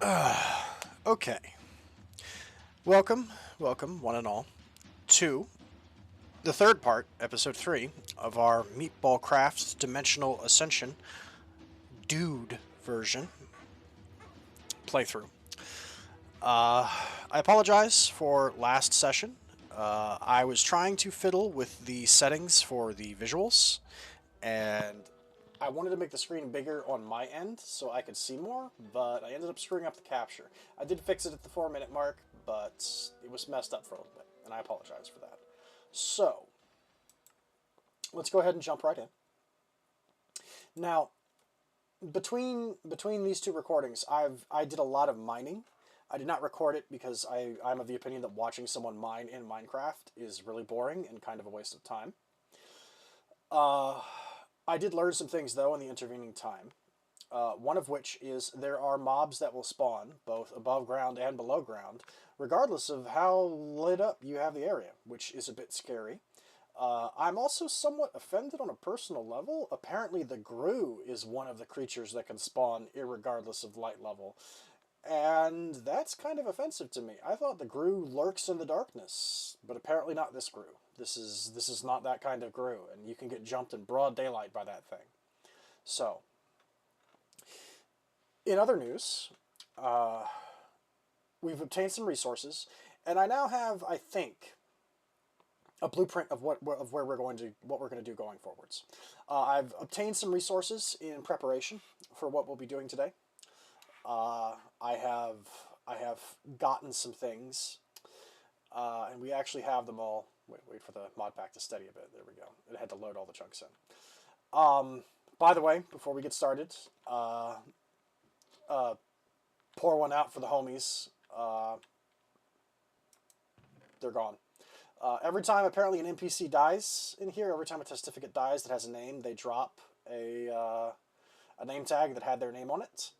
Okay. Welcome, one and all, to the third part, episode 3, of our Meatballcraft Dimensional Ascension Dude version playthrough. I apologize for last session. I was trying to fiddle with the settings for the visuals, and I wanted to make the screen bigger on my end so I could see more, but I ended up screwing up the capture. I did fix it at the 4-minute mark, but it was messed up for a little bit, and I apologize for that. So, let's go ahead and jump right in. Now, between these two recordings, I did a lot of mining. I did not record it because I'm of the opinion that watching someone mine in Minecraft is really boring and kind of a waste of time. I did learn some things though in the intervening time. One of which is there are mobs that will spawn both above ground and below ground, regardless of how lit up you have the area, which is a bit scary. I'm also somewhat offended on a personal level. Apparently, the Grue is one of the creatures that can spawn irregardless of light level, and that's kind of offensive to me. I thought the Grue lurks in the darkness, but apparently not this Grue. This is not that kind of Grue, and you can get jumped in broad daylight by that thing. So, in other news, uh, we've obtained some resources, and I now have, I think, a blueprint of where what we're going to do going forwards. I've obtained some resources in preparation for what we'll be doing today. I have gotten some things, and we actually have them all. Wait for the mod pack to steady a bit. There we go. It had to load all the chunks in. By the way, before we get started, pour one out for the homies. They're gone. Every time apparently an NPC dies in here, every time a testificate dies that has a name, they drop a name tag that had their name on it.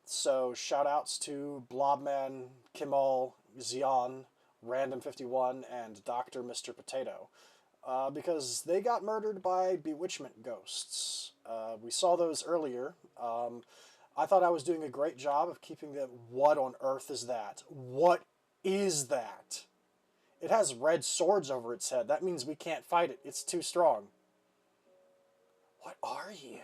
So shout outs to Blobman, Kimal, Zion, Random51, and Dr. Mr. Potato. Because they got murdered by bewitchment ghosts. We saw those earlier. I thought I was doing a great job of keeping the what on earth is that? What is that? It has red swords over its head. That means we can't fight it. It's too strong. What are you?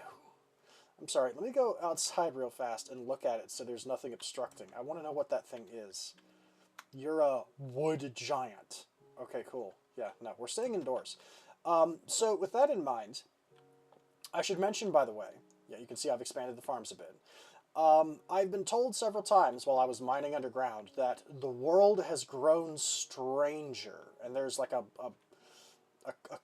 I'm sorry. Let me go outside real fast and look at it so there's nothing obstructing. I want to know what that thing is. You're a wood giant. Okay, cool. Yeah, no, we're staying indoors. So with that in mind, I should mention, by the way, yeah, you can see I've expanded the farms a bit. I've been told several times while I was mining underground that the world has grown stranger, and there's like a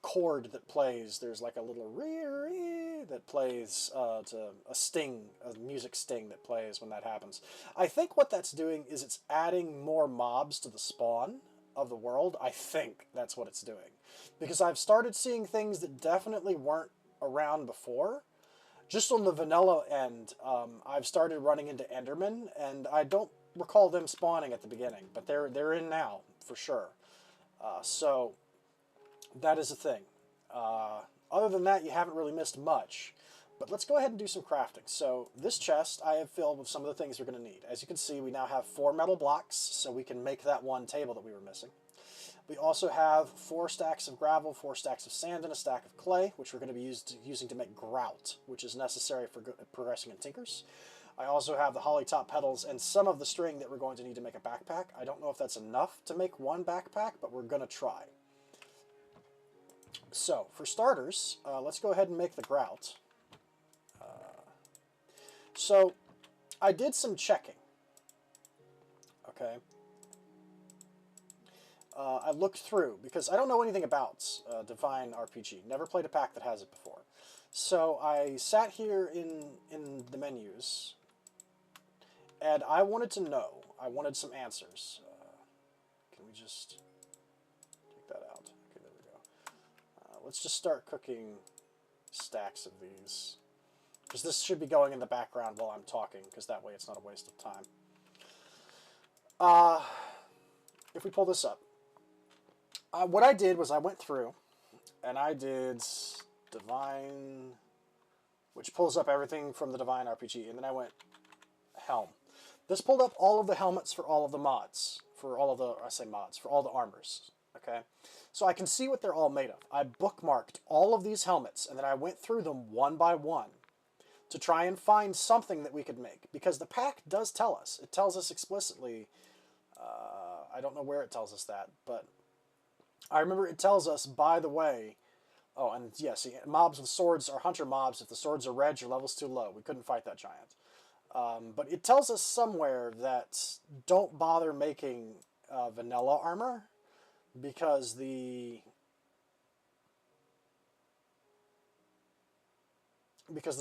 chord that plays. There's like a little ree that plays to a sting, a music sting that plays when that happens. I think what that's doing is it's adding more mobs to the spawn of the world. I think that's what it's doing, because I've started seeing things that definitely weren't around before. Just on the vanilla end, I've started running into Endermen, and I don't recall them spawning at the beginning, but they're in now for sure. So that is a thing. Other than that, you haven't really missed much. But let's go ahead and do some crafting. So this chest I have filled with some of the things we're going to need. As you can see, we now have 4 metal blocks, so we can make that one table that we were missing. We also have 4 stacks of gravel, 4 stacks of sand, and a stack of clay, which we're going to be using to make grout, which is necessary for progressing in Tinkers. I also have the holly top petals and some of the string that we're going to need to make a backpack. I don't know if that's enough to make one backpack, but we're going to try. So, for starters, let's go ahead and make the grout. So, I did some checking. Okay. I looked through, because I don't know anything about Divine RPG. Never played a pack that has it before. So I sat here in the menus, and I wanted to know. I wanted some answers. Can we just take that out? Okay, there we go. Let's just start cooking stacks of these. Because this should be going in the background while I'm talking, because that way it's not a waste of time. If we pull this up, what I did was I went through and I did Divine, which pulls up everything from the Divine RPG, and then I went Helm. This pulled up all of the helmets for all of the mods, for all of the, I say mods, for all the armors, okay? So I can see what they're all made of. I bookmarked all of these helmets, and then I went through them one by one to try and find something that we could make, because the pack does tell us. It tells us explicitly, I don't know where it tells us that, but I remember it tells us, by the way, oh, and yeah, see, mobs with swords are hunter mobs. If the swords are red, your level's too low. We couldn't fight that giant. But it tells us somewhere that don't bother making vanilla armor, because the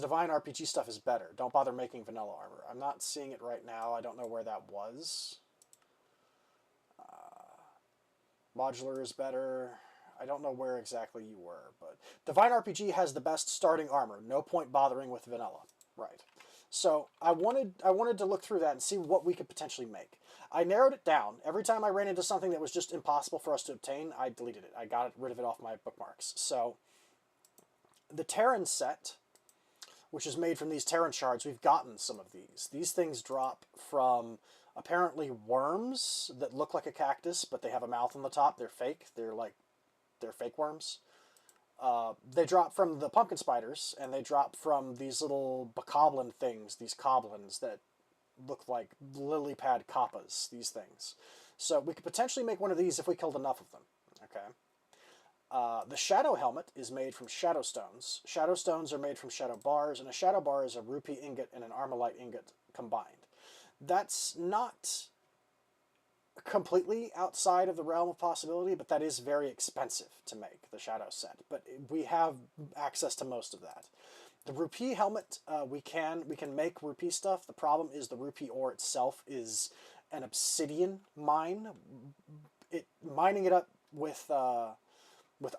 Divine RPG stuff is better. Don't bother making vanilla armor. I'm not seeing it right now. I don't know where that was. Modular is better. I don't know where exactly you were, but Divine RPG has the best starting armor. No point bothering with vanilla. Right. So I wanted to look through that and see what we could potentially make. I narrowed it down. Every time I ran into something that was just impossible for us to obtain, I deleted it. I got rid of it off my bookmarks. So the Terran set, which is made from these Terran shards, we've gotten some of these. These things drop from apparently worms that look like a cactus, but they have a mouth on the top. They're fake. They're fake worms. They drop from the pumpkin spiders, and they drop from these little bokoblin things, these goblins that look like lily pad kappas, these things. So we could potentially make one of these if we killed enough of them. Okay. The shadow helmet is made from shadow stones. Shadow stones are made from shadow bars, and a shadow bar is a rupee ingot and an Arlemite ingot combined. That's not completely outside of the realm of possibility, but that is very expensive to make, the shadow set. But we have access to most of that. The rupee helmet, we can make rupee stuff. The problem is the rupee ore itself is an obsidian mine. Mining it up with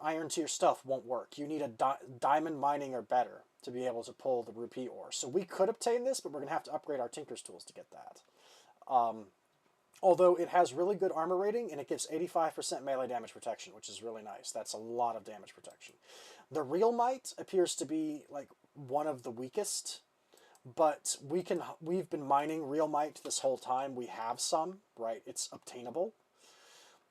iron tier stuff won't work. You need a diamond mining or better to be able to pull the rupee ore. So we could obtain this, but we're going to have to upgrade our Tinker's tools to get that. Although it has really good armor rating, and it gives 85% melee damage protection, which is really nice. That's a lot of damage protection. The Arlemite appears to be like one of the weakest, but we've been mining Arlemite this whole time. We have some, right? It's obtainable.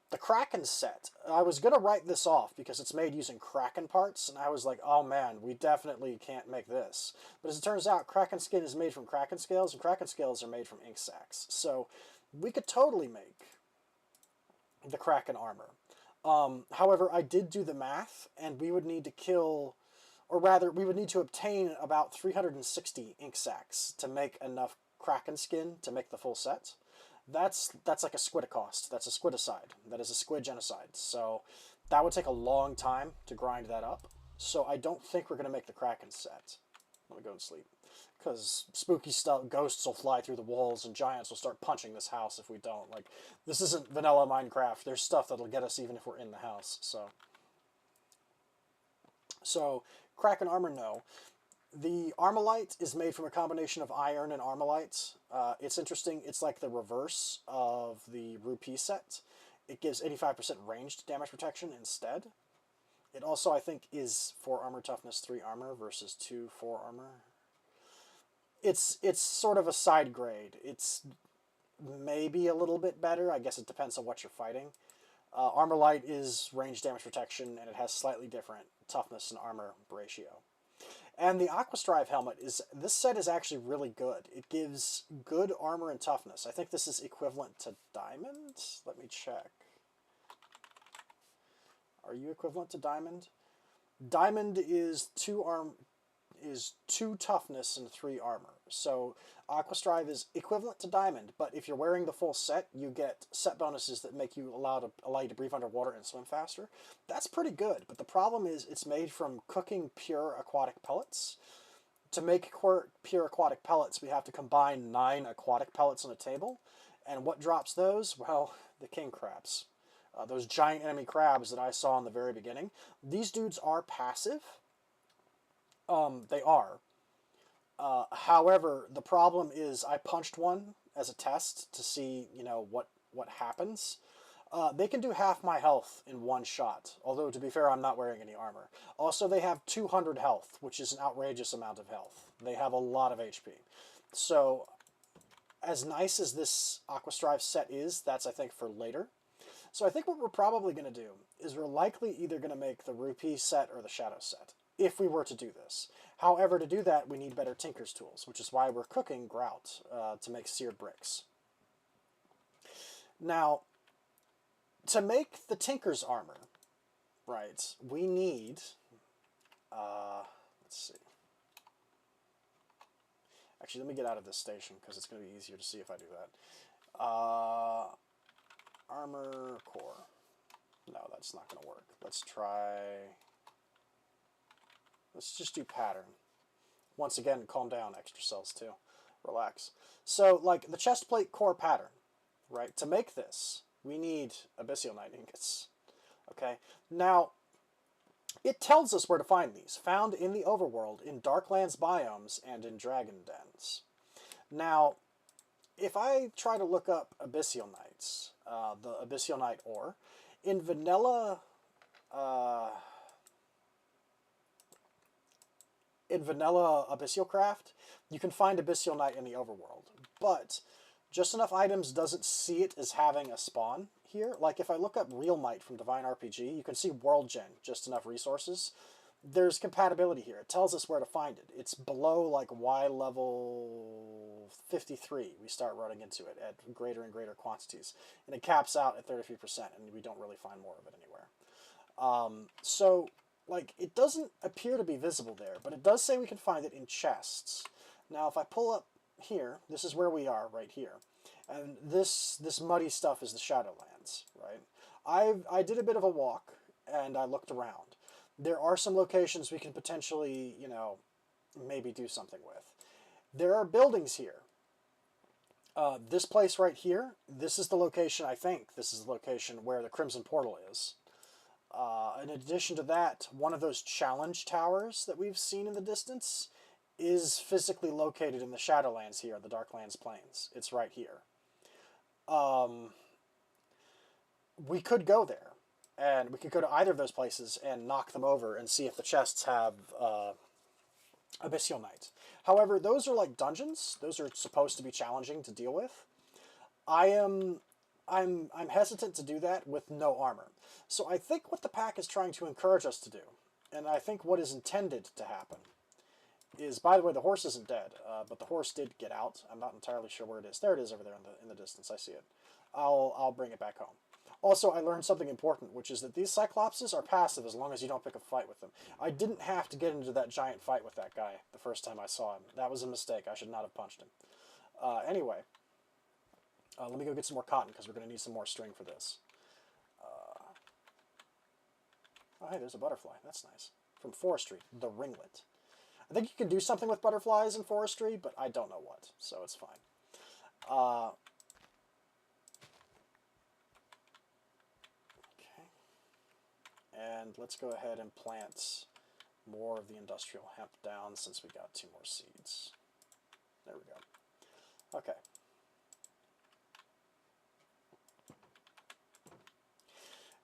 The Kraken set, I was going to write this off because it's made using Kraken parts, and I was like, oh man, we definitely can't make this. But as it turns out, Kraken skin is made from Kraken scales, and Kraken scales are made from ink sacs. So we could totally make the Kraken armor. However, I did do the math, and we would need to kill, or rather, we would need to obtain about 360 ink sacs to make enough Kraken skin to make the full set. That's like a squidicide. That's a squidicide. That is a squid genocide. So that would take a long time to grind that up. So I don't think we're going to make the Kraken set. Let me go to sleep. Because spooky stuff, ghosts will fly through the walls and giants will start punching this house if we don't. Like, this isn't vanilla Minecraft. There's stuff that'll get us even if we're in the house. So Kraken armor, no. The Arlemite is made from a combination of iron and Arlemite. It's interesting. It's like the reverse of the rupee set. It gives 85% ranged damage protection instead. It also, I think, is 4 armor toughness, 3 armor versus 2 4 armor. It's sort of a side grade. It's maybe a little bit better. I guess it depends on what you're fighting. Armorlight is ranged damage protection, and it has slightly different toughness and armor ratio. And the Aquastrive helmet this set is actually really good. It gives good armor and toughness. I think this is equivalent to Diamond. Let me check. Are you equivalent to Diamond? Diamond is 2 toughness and 3 armor. So Aquastrive is equivalent to Diamond, but if you're wearing the full set, you get set bonuses that make you allow you to breathe underwater and swim faster. That's pretty good, but the problem is it's made from cooking pure aquatic pellets. To make pure aquatic pellets, we have to combine 9 aquatic pellets on a table, and what drops those? Well, the king crabs. Those giant enemy crabs that I saw in the very beginning. These dudes are passive. They are. However, the problem is I punched one as a test to see, what happens. They can do half my health in one shot, although to be fair, I'm not wearing any armor. Also, they have 200 health, which is an outrageous amount of health. They have a lot of HP. So As nice as this Aquastrive set is, that's, I think, for later. So I think what we're probably going to do is we're likely either going to make the Rupee set or the Shadow set, if we were to do this. However, to do that, we need better Tinker's tools, which is why we're cooking grout to make seared bricks. Now, to make the Tinker's armor, right, we need, let's see. Actually, let me get out of this station, because it's going to be easier to see if I do that. Armor core. No, that's not going to work. Let's try... Let's just do pattern. Once again, calm down, extra cells too. Relax. So, like, the chest plate core pattern, right? To make this, we need Abyssionite ingots. Okay? Now, it tells us where to find these. Found in the overworld, in Darklands biomes, and in dragon dens. Now, if I try to look up Abyssionites, the Abyssionite ore, in vanilla... in vanilla Meatballcraft, you can find Abyssonite in the overworld, but just enough items doesn't see it as having a spawn here. Like if I look up Realmite from Divine RPG, you can see World Gen, just enough resources. There's compatibility here. It tells us where to find it. It's below like Y level 53. We start running into it at greater and greater quantities, and it caps out at 33%, and we don't really find more of it anywhere. So like, it doesn't appear to be visible there, but it does say we can find it in chests. Now, if I pull up here, this is where we are, right here. And this muddy stuff is the Shadowlands, right? I did a bit of a walk, and I looked around. There are some locations we can potentially, you know, maybe do something with. There are buildings here. This place right here, this is the location, I think, this is the location where the Crimson Portal is. In addition to that, one of those challenge towers that we've seen in the distance is physically located in the Shadowlands here, the Darklands Plains. It's right here. We could go there, and we could go to either of those places and knock them over and see if the chests have Abyssionite. However, those are like dungeons. Those are supposed to be challenging to deal with. I'm hesitant to do that with no armor. So I think what the pack is trying to encourage us to do, and I think what is intended to happen, is, by the way, the horse isn't dead, but the horse did get out. I'm not entirely sure where it is. There it is over there in the distance. I see it. I'll bring it back home. Also, I learned something important, which is that these Cyclopses are passive as long as you don't pick a fight with them. I didn't have to get into that giant fight with that guy the first time I saw him. That was a mistake. I should not have punched him. Anyway, let me go get some more cotton, because we're going to need some more string for this. Oh, hey, there's a butterfly. That's nice. From forestry, the ringlet. I think you can do something with butterflies in forestry, but I don't know what, so it's fine. Okay. And let's go ahead and plant more of the industrial hemp down, since we got 2 more seeds. There we go. Okay.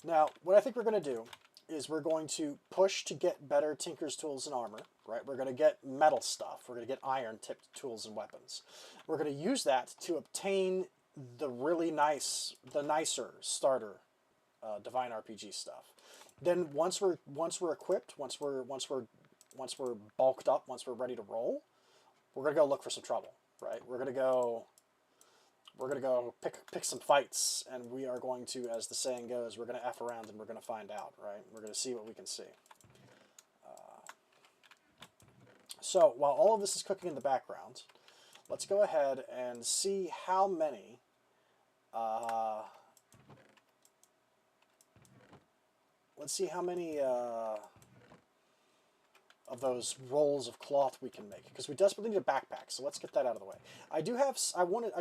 Now, what I think we're going to do is we're going to push to get better Tinker's tools and armor, right? We're going to get metal stuff. We're going to get iron-tipped tools and weapons. We're going to use that to obtain the really nice, the nicer starter Divine RPG stuff. Then once we're equipped, once we're bulked up, once we're ready to roll, we're going to go look for some trouble, right? We're going to go pick some fights, and we are going to, as the saying goes, we're going to F around and we're going to find out, right? We're going to see what we can see. So, while all of this is cooking in the background, let's go ahead and see how many of those rolls of cloth we can make, because we desperately need a backpack. So let's get that out of the way. I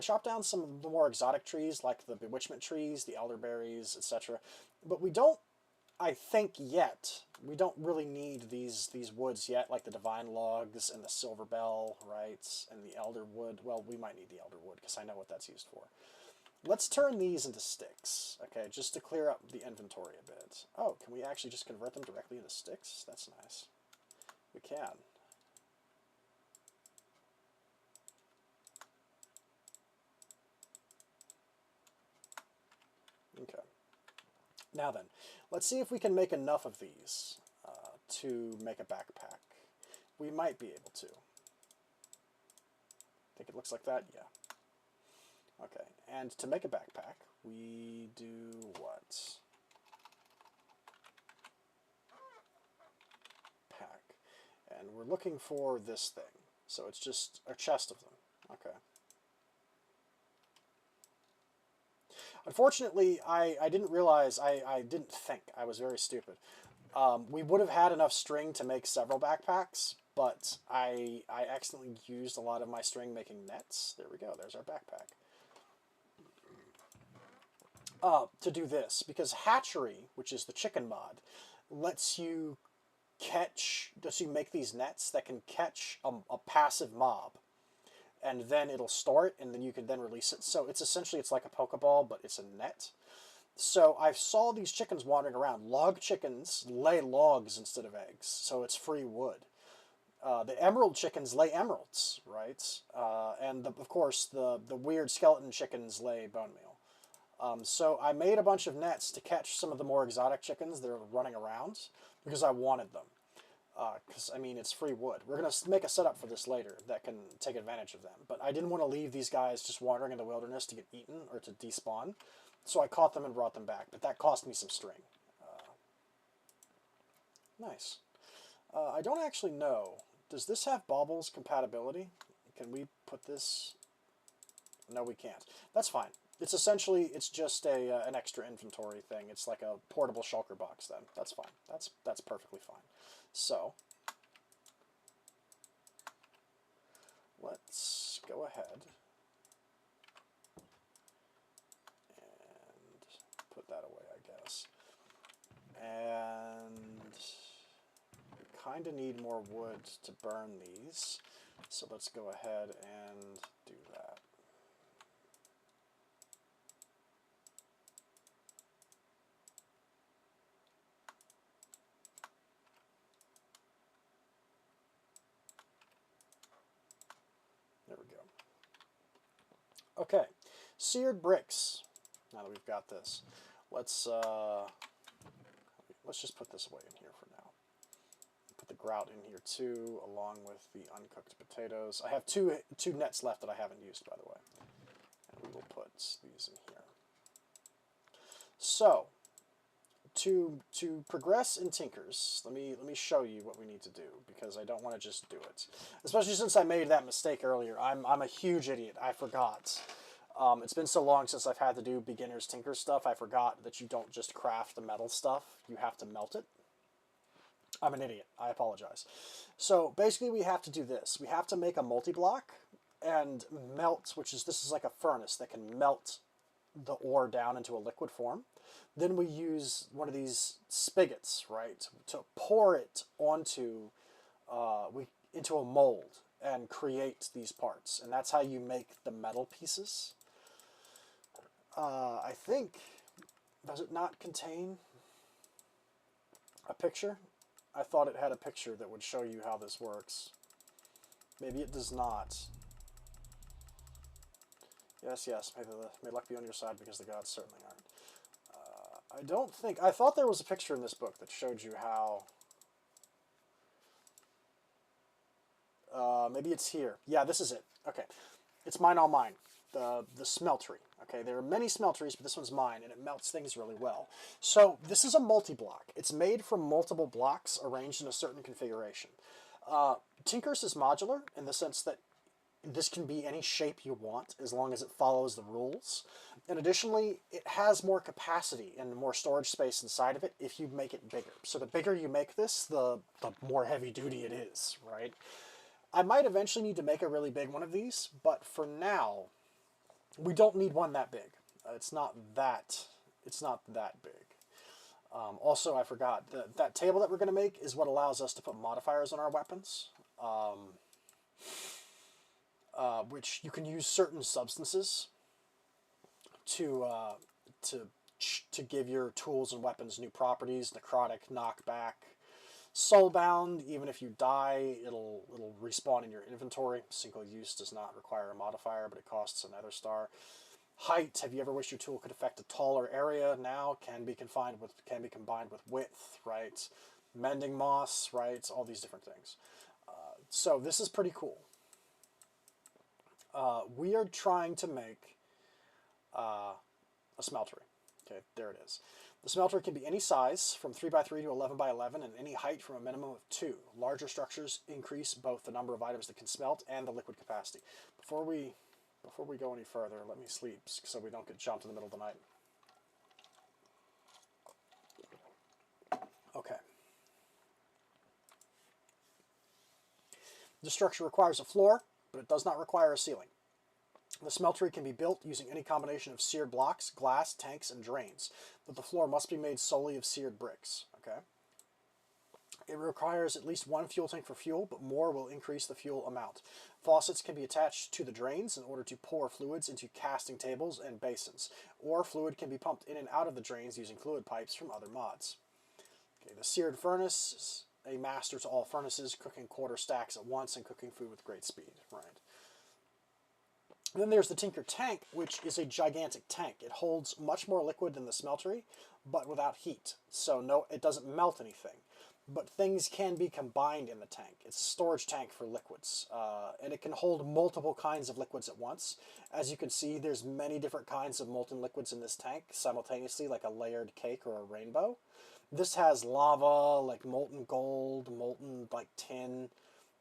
chopped down some of the more exotic trees, like the bewitchment trees, the elderberries, etc. But we don't, I think yet, we don't really need these woods yet, like the divine logs and the silver bell, right, and the elder wood. Well, we might need the elder wood, because I know what that's used for. Let's turn these into sticks, okay, just to clear up the inventory a bit. Oh, can we actually just convert them directly into sticks? That's nice. We can. Now then, let's see if we can make enough of these to make a backpack. We might be able to. I think it looks like that, yeah. Okay, and to make a backpack, we do what? Pack. And we're looking for this thing. So it's just a chest of them. Okay. Unfortunately, I didn't realize, I didn't think, I was very stupid. We would have had enough string to make several backpacks, but I accidentally used a lot of my string making nets. There we go, there's our backpack. To do this, because hatchery, which is the chicken mod, lets you make these nets that can catch a passive mob, and then it'll store it, and then you can then release it. So it's essentially, it's like a Pokeball, but it's a net. So I saw these chickens wandering around. Log chickens lay logs instead of eggs, so it's free wood. The emerald chickens lay emeralds, right? And of course, the weird skeleton chickens lay bone meal. So I made a bunch of nets to catch some of the more exotic chickens that are running around because I wanted them. Because, I mean, it's free wood. We're going to make a setup for this later that can take advantage of them. But I didn't want to leave these guys just wandering in the wilderness to get eaten or to despawn. So I caught them and brought them back. But that cost me some string. Nice. I don't actually know. Does this have baubles compatibility? Can we put this? No, we can't. That's fine. It's essentially, it's just an extra inventory thing. It's like a portable shulker box then. That's fine. That's perfectly fine. So, let's go ahead and put that away, I guess. And we kind of need more wood to burn these. So let's go ahead and do that. There we go. Okay, seared bricks. Now that we've got this, let's just put this away in here for now. Put the grout in here too, along with the uncooked potatoes. I have two nets left that I haven't used, by the way, and we will put these in here. So, to progress in Tinkers, let me show you what we need to do, because I don't want to just do it. Especially since I made that mistake earlier. I'm a huge idiot. I forgot. It's been so long since I've had to do beginner's Tinker stuff, I forgot that you don't just craft the metal stuff, you have to melt it. I'm an idiot. I apologize. So basically we have to do this. We have to make a multi-block and melt, this is like a furnace that can melt the ore down into a liquid form. Then we use one of these spigots, right, to pour it onto into a mold and create these parts. And that's how you make the metal pieces. I think, does it not contain a picture? I thought it had a picture that would show you how this works. Maybe it does not. Yes, may luck be on your side, because the gods certainly aren't. I don't think, I thought there was a picture in this book that showed you how. Maybe it's here. Yeah, this is it. Okay. It's mine, all mine. The smeltery. Okay, there are many smelteries, but this one's mine, and it melts things really well. So this is a multi-block. It's made from multiple blocks arranged in a certain configuration. Tinkers is modular in the sense that this can be any shape you want as long as it follows the rules. And additionally, it has more capacity and more storage space inside of it if you make it bigger. So the bigger you make this, the more heavy duty it is, right? I might eventually need to make a really big one of these, but for now, we don't need one that big. It's not that big. Also, I forgot, that table that we're going to make is what allows us to put modifiers on our weapons, which you can use certain substances to give your tools and weapons new properties. Necrotic, knockback, soulbound. Even if you die, it'll respawn in your inventory. Single use does not require a modifier, but it costs a nether star. Height, have you ever wished your tool could affect a taller area? Now can be combined with width, right? Mending moss, right? All these different things. So this is pretty cool. We are trying to make a smeltery. Okay, there it is. The smelter can be any size, from 3x3 to 11x11, and any height from a minimum of 2. Larger structures increase both the number of items that can smelt and the liquid capacity. Before we go any further, let me sleep so we don't get jumped in the middle of the night. Okay. The structure requires a floor, but it does not require a ceiling. The smeltery can be built using any combination of seared blocks, glass, tanks, and drains, but the floor must be made solely of seared bricks. Okay. It requires at least one fuel tank for fuel, but more will increase the fuel amount. Faucets can be attached to the drains in order to pour fluids into casting tables and basins, or fluid can be pumped in and out of the drains using fluid pipes from other mods. Okay, the seared furnace is a master to all furnaces, cooking quarter stacks at once and cooking food with great speed. Right. And then there's the Tinker Tank, which is a gigantic tank. It holds much more liquid than the smeltery, but without heat. So no, it doesn't melt anything. But things can be combined in the tank. It's a storage tank for liquids, and it can hold multiple kinds of liquids at once. As you can see, there's many different kinds of molten liquids in this tank simultaneously, like a layered cake or a rainbow. This has lava, like molten gold, molten like tin.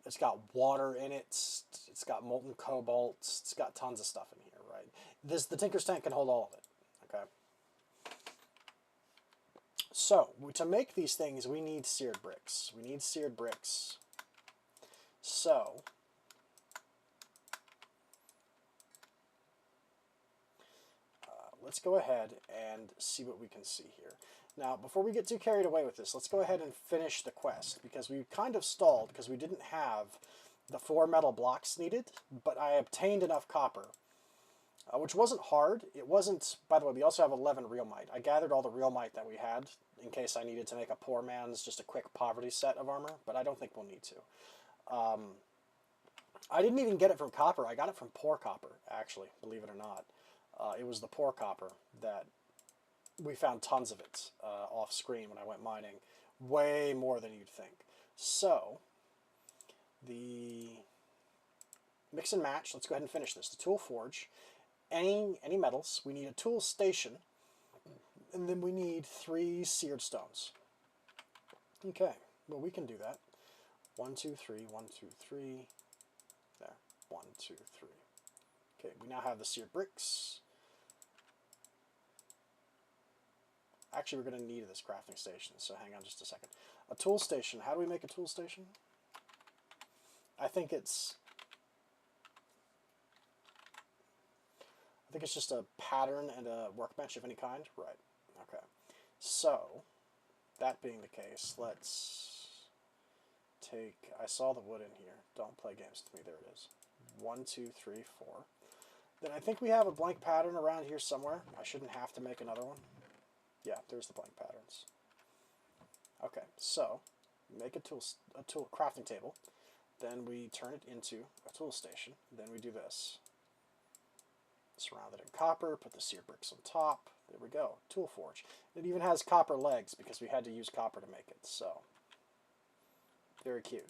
It's got water in it. It's got molten cobalt. It's got tons of stuff in here, right? The Tinker's Tank can hold all of it, okay? So, to make these things, we need seared bricks. We need seared bricks. So, let's go ahead and see what we can see here. Now, before we get too carried away with this, let's go ahead and finish the quest, because we kind of stalled because we didn't have the 4 metal blocks needed, but I obtained enough copper, which wasn't hard. It wasn't, by the way, we also have 11 realmite. I gathered all the realmite that we had in case I needed to make a poor man's, just a quick poverty set of armor, but I don't think we'll need to. I didn't even get it from copper. I got it from poor copper, actually, believe it or not. It was the poor copper that we found tons of it off screen when I went mining. Way more than you'd think. So, the mix and match, let's go ahead and finish this. The tool forge, any metals, we need a tool station, and then we need 3 seared stones. Okay, well we can do that. 1, 2, 3, 1, 2, 3, there, 1, 2, 3. Okay, we now have the seared bricks. Actually, we're going to need this crafting station, so hang on just a second. A tool station. How do we make a tool station? I think it's just a pattern and a workbench of any kind. Right. Okay. So, that being the case, let's take... I saw the wood in here. Don't play games with me. There it is. 1, 2, 3, 4. Then I think we have a blank pattern around here somewhere. I shouldn't have to make another one. Yeah, there's the blank patterns. Okay, so make a tool crafting table. Then we turn it into a tool station. Then we do this. Surround it in copper, put the seared bricks on top. There we go, tool forge. It even has copper legs because we had to use copper to make it, so very cute.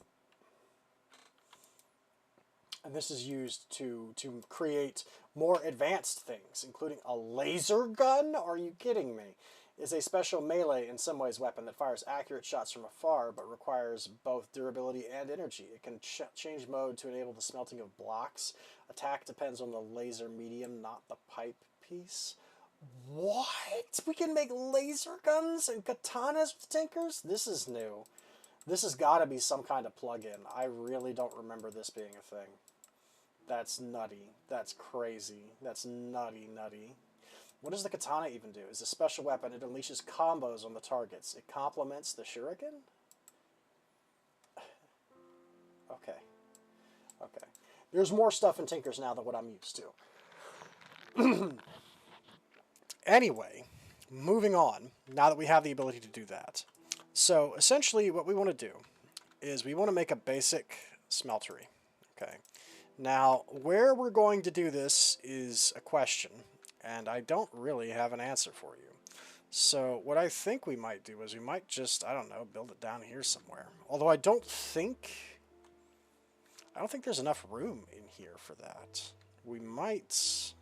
And this is used to create more advanced things, including a laser gun? Are you kidding me? Is a special melee, in some ways, weapon that fires accurate shots from afar, but requires both durability and energy. It can change mode to enable the smelting of blocks. Attack depends on the laser medium, not the pipe piece. What? We can make laser guns and katanas with tinkers? This is new. This has got to be some kind of plug-in. I really don't remember this being a thing. That's nutty. That's crazy. That's nutty. What does the katana even do? It's a special weapon. It unleashes combos on the targets. It complements the shuriken? Okay. There's more stuff in Tinkers now than what I'm used to. Anyway, moving on, now that we have the ability to do that. So, essentially, what we want to do is we want to make a basic smeltery. Okay. Now, where we're going to do this is a question. and I don't really have an answer for you. So what I think we might do is we might just, I don't know, build it down here somewhere. Although I don't think there's enough room in here for that. We might...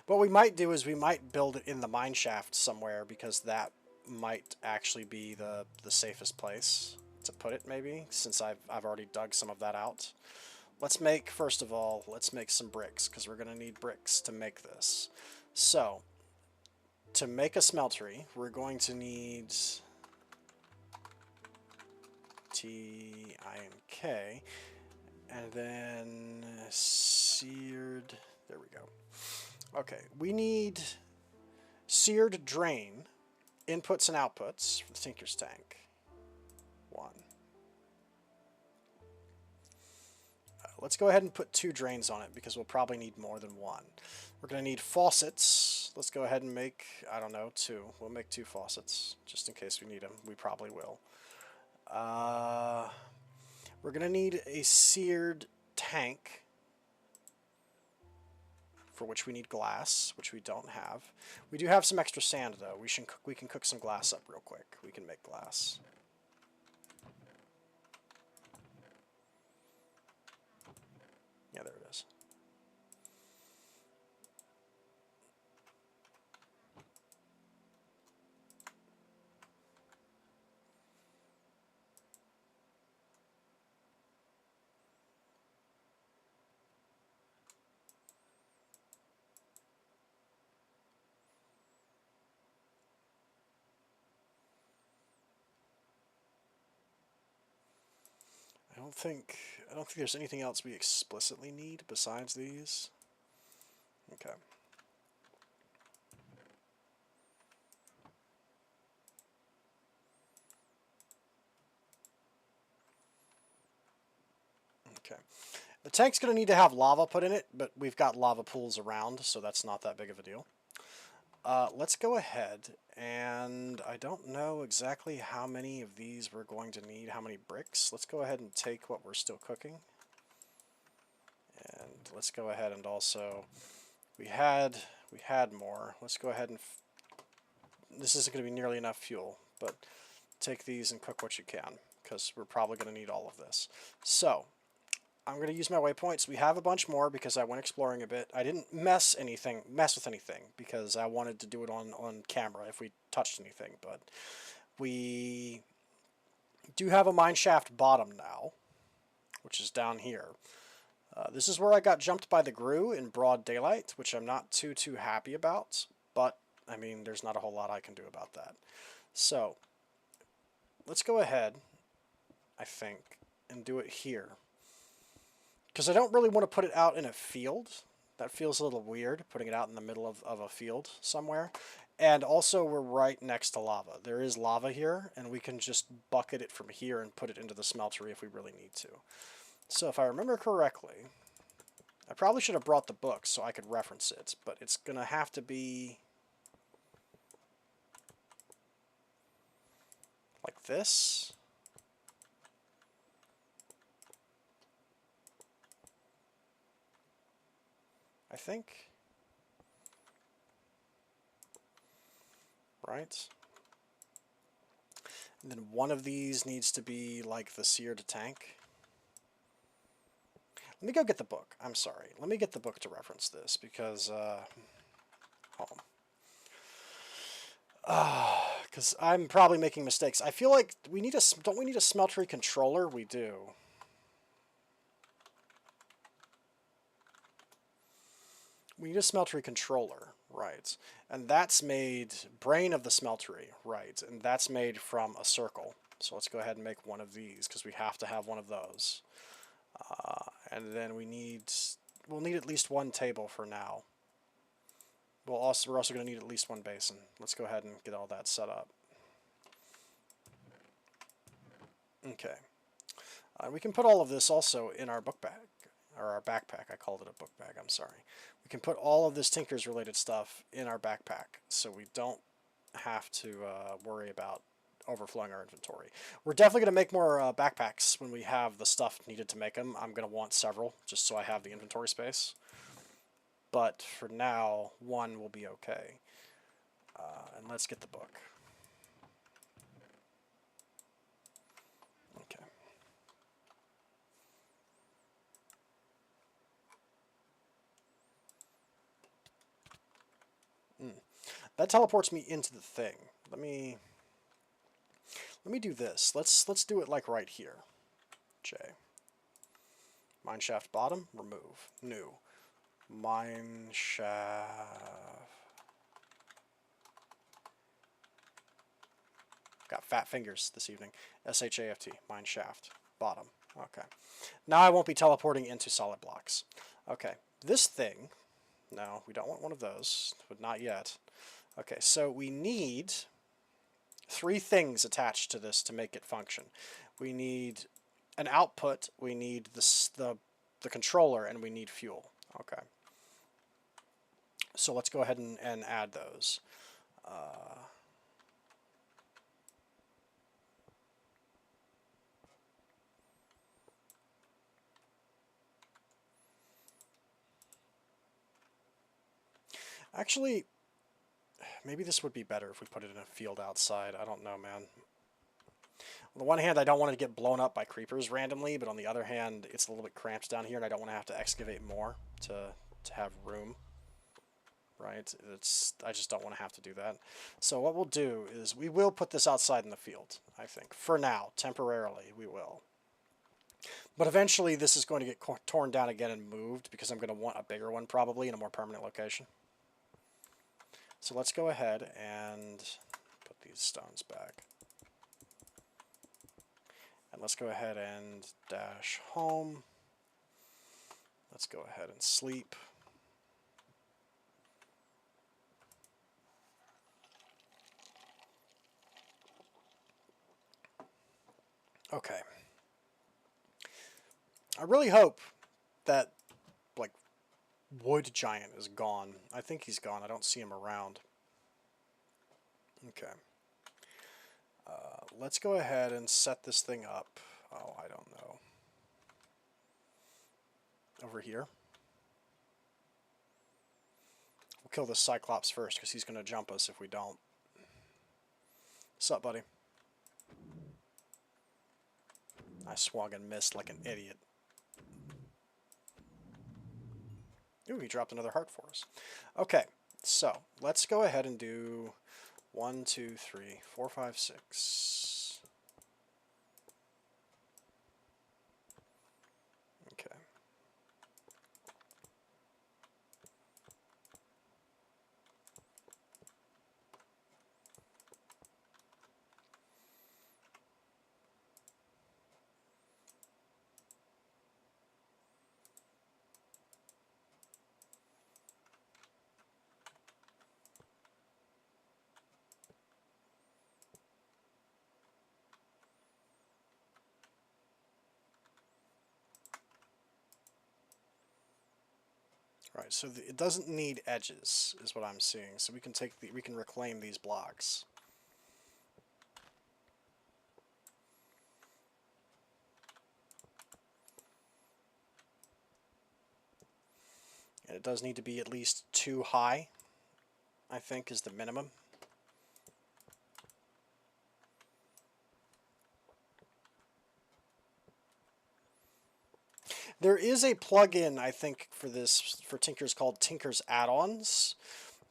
What we might do is we might build it in the mine shaft somewhere, because that might actually be the safest place to put it, maybe, since I've already dug some of that out. Let's make, first of all, let's make some bricks, because we're going to need bricks to make this. So, to make a smeltery, we're going to need T, I, and K, and then seared, there we go. Okay, we need seared drain, inputs and outputs for the Tinker's Tank. 1. Let's go ahead and put 2 drains on it, because we'll probably need more than 1. We're going to need faucets. Let's go ahead and make, I don't know, 2. We'll make 2 faucets, just in case we need them. We probably will. We're going to need a seared tank, for which we need glass, which we don't have. We do have some extra sand, though. We can cook some glass up real quick. We can make glass. Yeah, there it is. I don't think there's anything else we explicitly need besides these. Okay. Okay. The tank's going to need to have lava put in it, but we've got lava pools around, so that's not that big of a deal. Let's go ahead, and I don't know exactly how many of these we're going to need, how many bricks. Let's go ahead and take what we're still cooking. And let's go ahead and also, we had more. Let's go ahead and, this isn't going to be nearly enough fuel, but take these and cook what you can, because we're probably going to need all of this. So, I'm going to use my waypoints. We have a bunch more because I went exploring a bit. I didn't mess with anything, because I wanted to do it on camera if we touched anything, but we do have a mine shaft bottom now, which is down here. This is where I got jumped by the grue in broad daylight, which I'm not too happy about, but I mean, there's not a whole lot I can do about that. So, let's go ahead, I think, and do it here. Because I don't really want to put it out in a field. That feels a little weird, putting it out in the middle of a field somewhere. And also, we're right next to lava. There is lava here, and we can just bucket it from here and put it into the smeltery if we really need to. So if I remember correctly, I probably should have brought the book so I could reference it, but it's going to have to be like this. I think. Right? And then one of these needs to be like the seared tank. Let me go get the book. I'm sorry. Let me get the book to reference this, because because I'm probably making mistakes. I feel like we need don't we need a smeltery controller? We do. We need a smeltery controller, right? And that's made, brain of the smeltery, right? And that's made from a circle. So let's go ahead and make one of these, because we have to have one of those. And then we'll need at least one table for now. We're also going to need at least one basin. Let's go ahead and get all that set up. Okay. We can put all of this also in our book bag, or our backpack. I called it a book bag, I'm sorry. We can put all of this Tinker's related stuff in our backpack, so we don't have to worry about overflowing our inventory. We're definitely going to make more backpacks when we have the stuff needed to make them. I'm going to want several, just so I have the inventory space. But for now, one will be okay. And let's get the book. Okay. That teleports me into the thing. Let me do this. Let's do it like right here. J. Mineshaft bottom, remove. New. Mineshaft. Got fat fingers this evening. S-H-A-F-T. Mineshaft. Bottom. Okay. Now I won't be teleporting into solid blocks. Okay. This thing. No, we don't want one of those. But not yet. Okay, so we need 3 things attached to this to make it function. We need an output, we need the controller, and we need fuel. Okay. So let's go ahead and add those. Actually, maybe this would be better if we put it in a field outside. I don't know, man. On the one hand, I don't want to get blown up by creepers randomly, but on the other hand, it's a little bit cramped down here, and I don't want to have to excavate more to have room. Right? I just don't want to have to do that. So what we'll do is we will put this outside in the field, I think. For now, temporarily, we will. But eventually, this is going to get torn down again and moved, because I'm going to want a bigger one, probably, in a more permanent location. So let's go ahead and put these stones back. And let's go ahead and dash home. Let's go ahead and sleep. Okay. I really hope that, like, Wood Giant is gone. I think he's gone. I don't see him around. Okay. Let's go ahead and set this thing up. Oh, I don't know. Over here. We'll kill this Cyclops first, because he's going to jump us if we don't. What's up, buddy? I swung and missed like an idiot. Ooh, he dropped another heart for us. Okay, so let's go ahead and do 1, 2, 3, 4, 5, 6. Okay. Right, so it doesn't need edges, is what I'm seeing. So we can reclaim these blocks. And it does need to be at least 2 high, I think, is the minimum. There is a plugin, I think, for this, for Tinkers, called Tinker's Add-ons,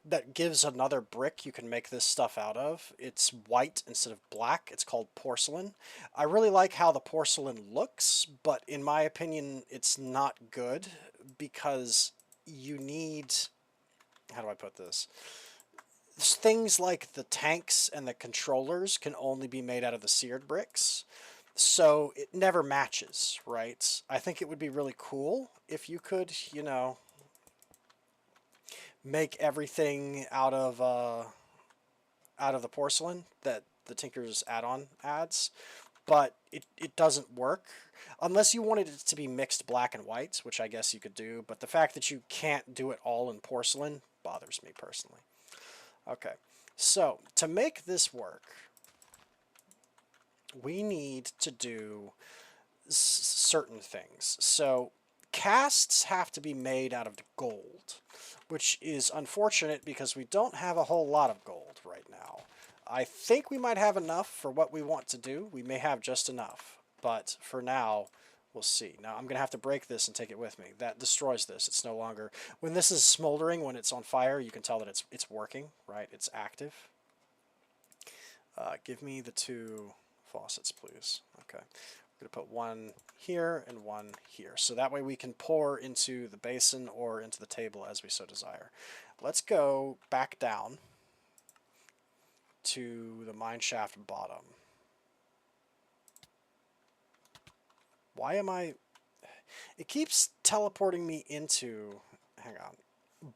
that gives another brick you can make this stuff out of. It's white instead of black. It's called porcelain. I really like how the porcelain looks, but in my opinion, it's not good, because you need... How do I put this? Things like the tanks and the controllers can only be made out of the seared bricks. So it never matches, right? I think it would be really cool if you could, you know, make everything out of the porcelain that the Tinker's add-on adds, but it doesn't work unless you wanted it to be mixed black and white, which I guess you could do, but the fact that you can't do it all in porcelain bothers me personally. Okay, so to make this work, we need to do certain things. So casts have to be made out of gold, which is unfortunate because we don't have a whole lot of gold right now. I think we might have enough for what we want to do. We may have just enough, but for now, we'll see. Now I'm going to have to break this and take it with me. That destroys this. It's no longer... When this is smoldering, when it's on fire, you can tell that it's working, right? It's active. Give me the 2 faucets, please. Okay. We're going to put one here and one here. So that way we can pour into the basin or into the table as we so desire. Let's go back down to the mine shaft bottom. Why am I... It keeps teleporting me into... Hang on.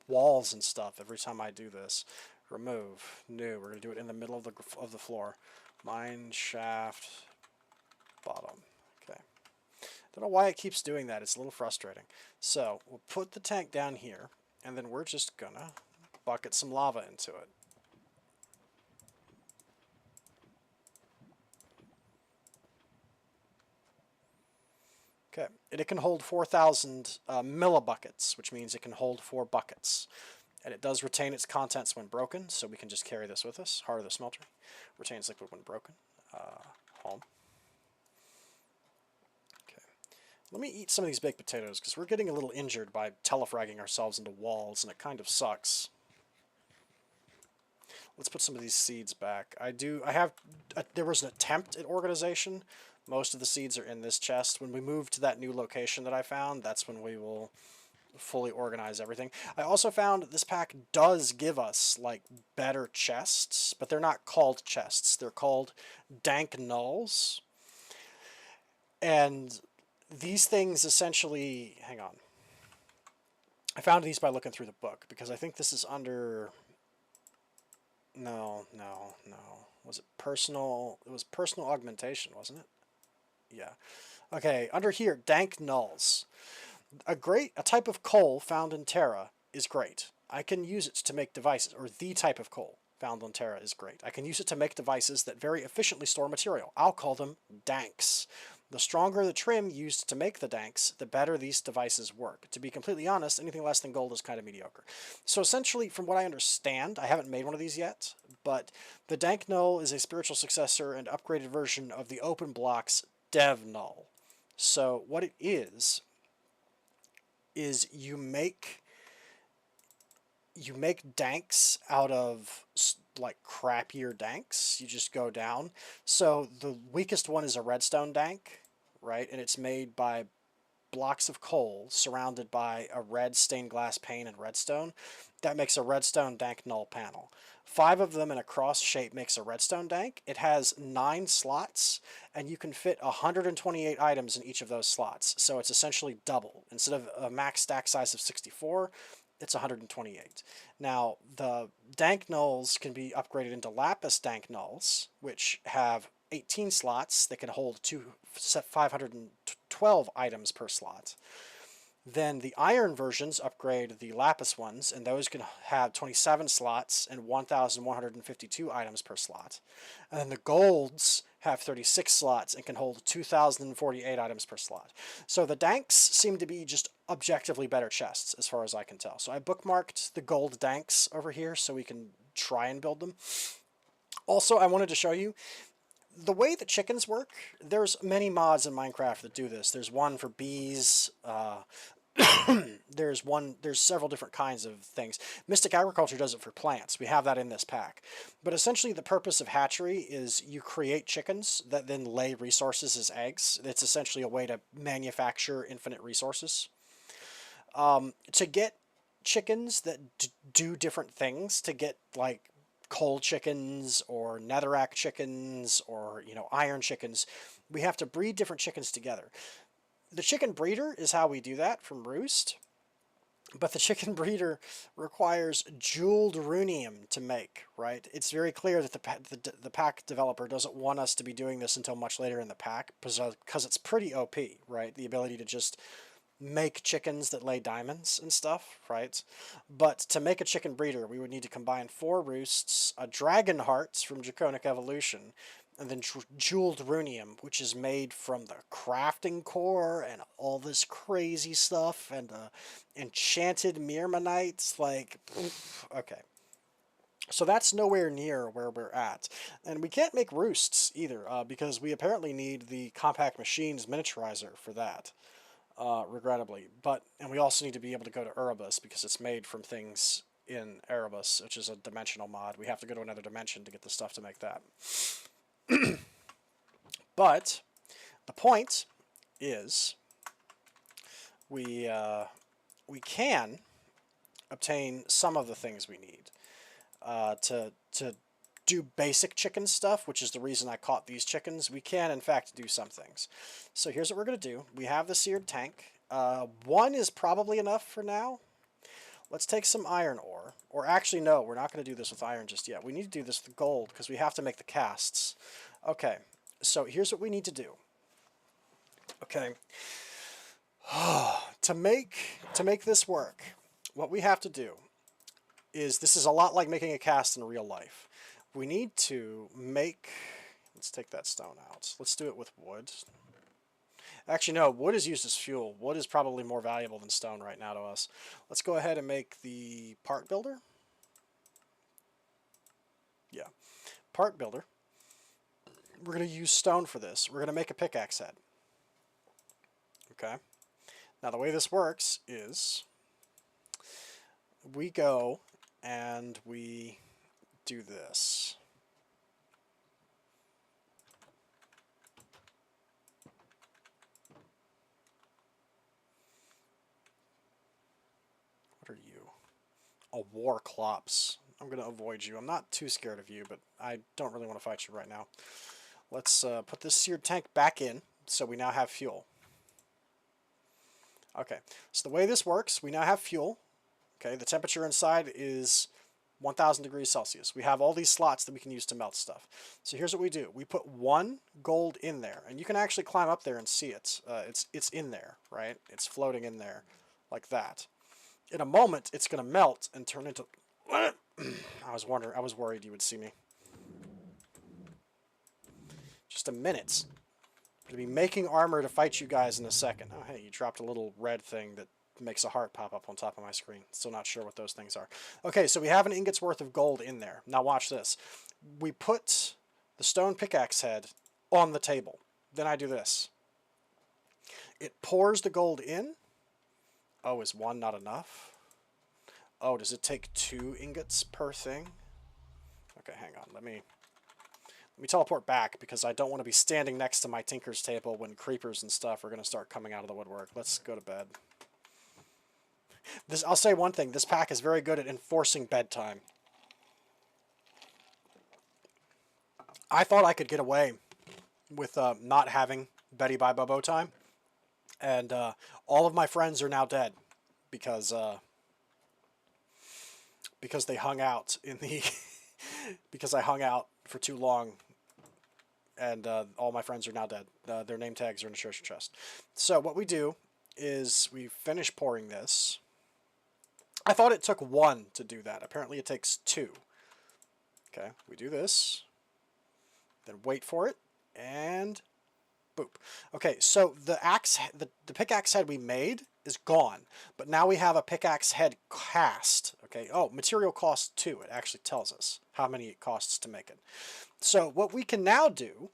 Walls and stuff every time I do this. Remove. New. We're going to do it in the middle of the floor. Mine shaft bottom. Okay. Don't know why it keeps doing that. It's a little frustrating. So we'll put the tank down here, and then we're just going to bucket some lava into it. Okay, and it can hold 4,000 millibuckets, which means it can hold 4 buckets. And it does retain its contents when broken, so we can just carry this with us. Heart of the smelter. Retains liquid when broken. Home. Okay. Let me eat some of these baked potatoes, because we're getting a little injured by telefragging ourselves into walls, and it kind of sucks. Let's put some of these seeds back. There was an attempt at organization. Most of the seeds are in this chest. When we move to that new location that I found, that's when we will fully organize everything. I also found this pack does give us like better chests, but they're not called chests. They're called dank nulls. And these things essentially, hang on. I found these by looking through the book because I think this is under... No. Was it personal? It was personal augmentation, wasn't it? Yeah. Okay, under here, dank nulls. A type of coal found in Terra is great. I can use it to make devices, or the type of coal found on Terra is great. I can use it to make devices that very efficiently store material. I'll call them danks. The stronger the trim used to make the danks, the better these devices work. To be completely honest, anything less than gold is kind of mediocre. So essentially, from what I understand, I haven't made one of these yet, but the dank null is a spiritual successor and upgraded version of the open blocks dev null. So what it is you make danks out of like crappier danks. You just go down. So the weakest one is a redstone dank, right? And it's made by blocks of coal surrounded by a red stained glass pane and redstone. That makes a redstone dank null panel. 5 of them in a cross shape makes a redstone dank. It has 9 slots, and you can fit 128 items in each of those slots. So it's essentially double. Instead of a max stack size of 64, it's 128. Now, the dank nulls can be upgraded into lapis dank nulls, which have 18 slots that can hold 512 items per slot. Then the iron versions upgrade the lapis ones, and those can have 27 slots and 1,152 items per slot. And then the golds have 36 slots and can hold 2,048 items per slot. So the danks seem to be just objectively better chests, as far as I can tell. So I bookmarked the gold danks over here so we can try and build them. Also, I wanted to show you the way the chickens work. There's many mods in Minecraft that do this. There's one for bees. There's several different kinds of things. Mystic Agriculture does it for plants. We have that in this pack. But essentially the purpose of hatchery is you create chickens that then lay resources as eggs. It's essentially a way to manufacture infinite resources. To get chickens that do different things, to get like coal chickens or netherrack chickens or, iron chickens, we have to breed different chickens together. The chicken breeder is how we do that from Roost, but the chicken breeder requires jeweled runium to make, right? It's very clear that the pack developer doesn't want us to be doing this until much later in the pack because it's pretty OP, right? The ability to just make chickens that lay diamonds and stuff, right? But to make a chicken breeder, we would need to combine 4 roosts, a dragon heart from Draconic Evolution, and then jeweled runium, which is made from the crafting core and all this crazy stuff, and enchanted myrmanites. Like, okay. So that's nowhere near where we're at. And we can't make roosts either, because we apparently need the compact machines miniaturizer for that, regrettably. And we also need to be able to go to Erebus, because it's made from things in Erebus, which is a dimensional mod. We have to go to another dimension to get the stuff to make that. But the point is, we can obtain some of the things we need to do basic chicken stuff, which is the reason I caught these chickens. We can, in fact, do some things. So here's what we're going to do. We have the seared tank. One is probably enough for now. Let's take some iron ore. Or actually, no, we're not going to do this with iron just yet. We need to do this with gold, because we have to make the casts. Okay, so here's what we need to do. Okay. To make this work, what we have to do is, this is a lot like making a cast in real life. We need to make, let's take that stone out. Let's do it with wood. Actually, no, wood is used as fuel. Wood is probably more valuable than stone right now to us. Let's go ahead and make the part builder. Yeah, part builder. We're going to use stone for this. We're going to make a pickaxe head. Okay. Now, the way this works is we go and we do this. What are you? A war clops. I'm going to avoid you. I'm not too scared of you, but I don't really want to fight you right now. Let's put this seared tank back in, so we now have fuel. Okay, so the way this works, we now have fuel. Okay, the temperature inside is 1000 degrees Celsius. We have all these slots that we can use to melt stuff. So here's what we do. We put 1 gold in there, and you can actually climb up there and see it. It's in there, right? It's floating in there like that. In a moment, it's going to melt and turn into... I was worried you would see me. Just a minute. I'm going to be making armor to fight you guys in a second. Oh, hey, you dropped a little red thing that makes a heart pop up on top of my screen. Still not sure what those things are. Okay, so we have an ingot's worth of gold in there. Now watch this. We put the stone pickaxe head on the table. Then I do this. It pours the gold in. Oh, is 1 not enough? Oh, does it take 2 ingots per thing? Okay, hang on. Let me teleport back, because I don't want to be standing next to my tinker's table when creepers and stuff are going to start coming out of the woodwork. Let's go to bed. I'll say one thing. This pack is very good at enforcing bedtime. I thought I could get away with not having Betty Bye Bobo time. And all of my friends are now dead because they hung out in the... because I hung out for too long. And all my friends are now dead. Their name tags are in the treasure chest. So what we do is we finish pouring this. I thought it took 1 to do that. Apparently it takes 2. Okay, we do this. Then wait for it. And boop. Okay, so the pickaxe head we made is gone. But now we have a pickaxe head cast. Okay, oh, material cost 2. It actually tells us how many it costs to make it. So what we can now do,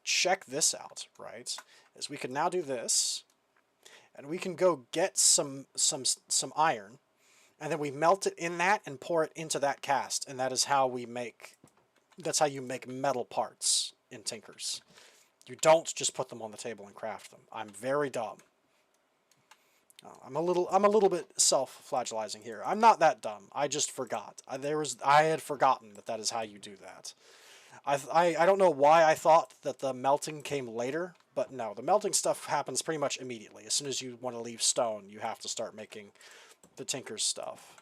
check this out, right, is we can now do this, and we can go get some iron, and then we melt it in that and pour it into that cast, and that is how that's how you make metal parts in Tinkers. You don't just put them on the table and craft them. I'm very dumb. Oh, I'm a little bit self-flagellizing here. I'm not that dumb. I just forgot. I had forgotten that is how you do that. I don't know why I thought that the melting came later, but no, the melting stuff happens pretty much immediately. As soon as you want to leave stone, you have to start making the Tinker's stuff,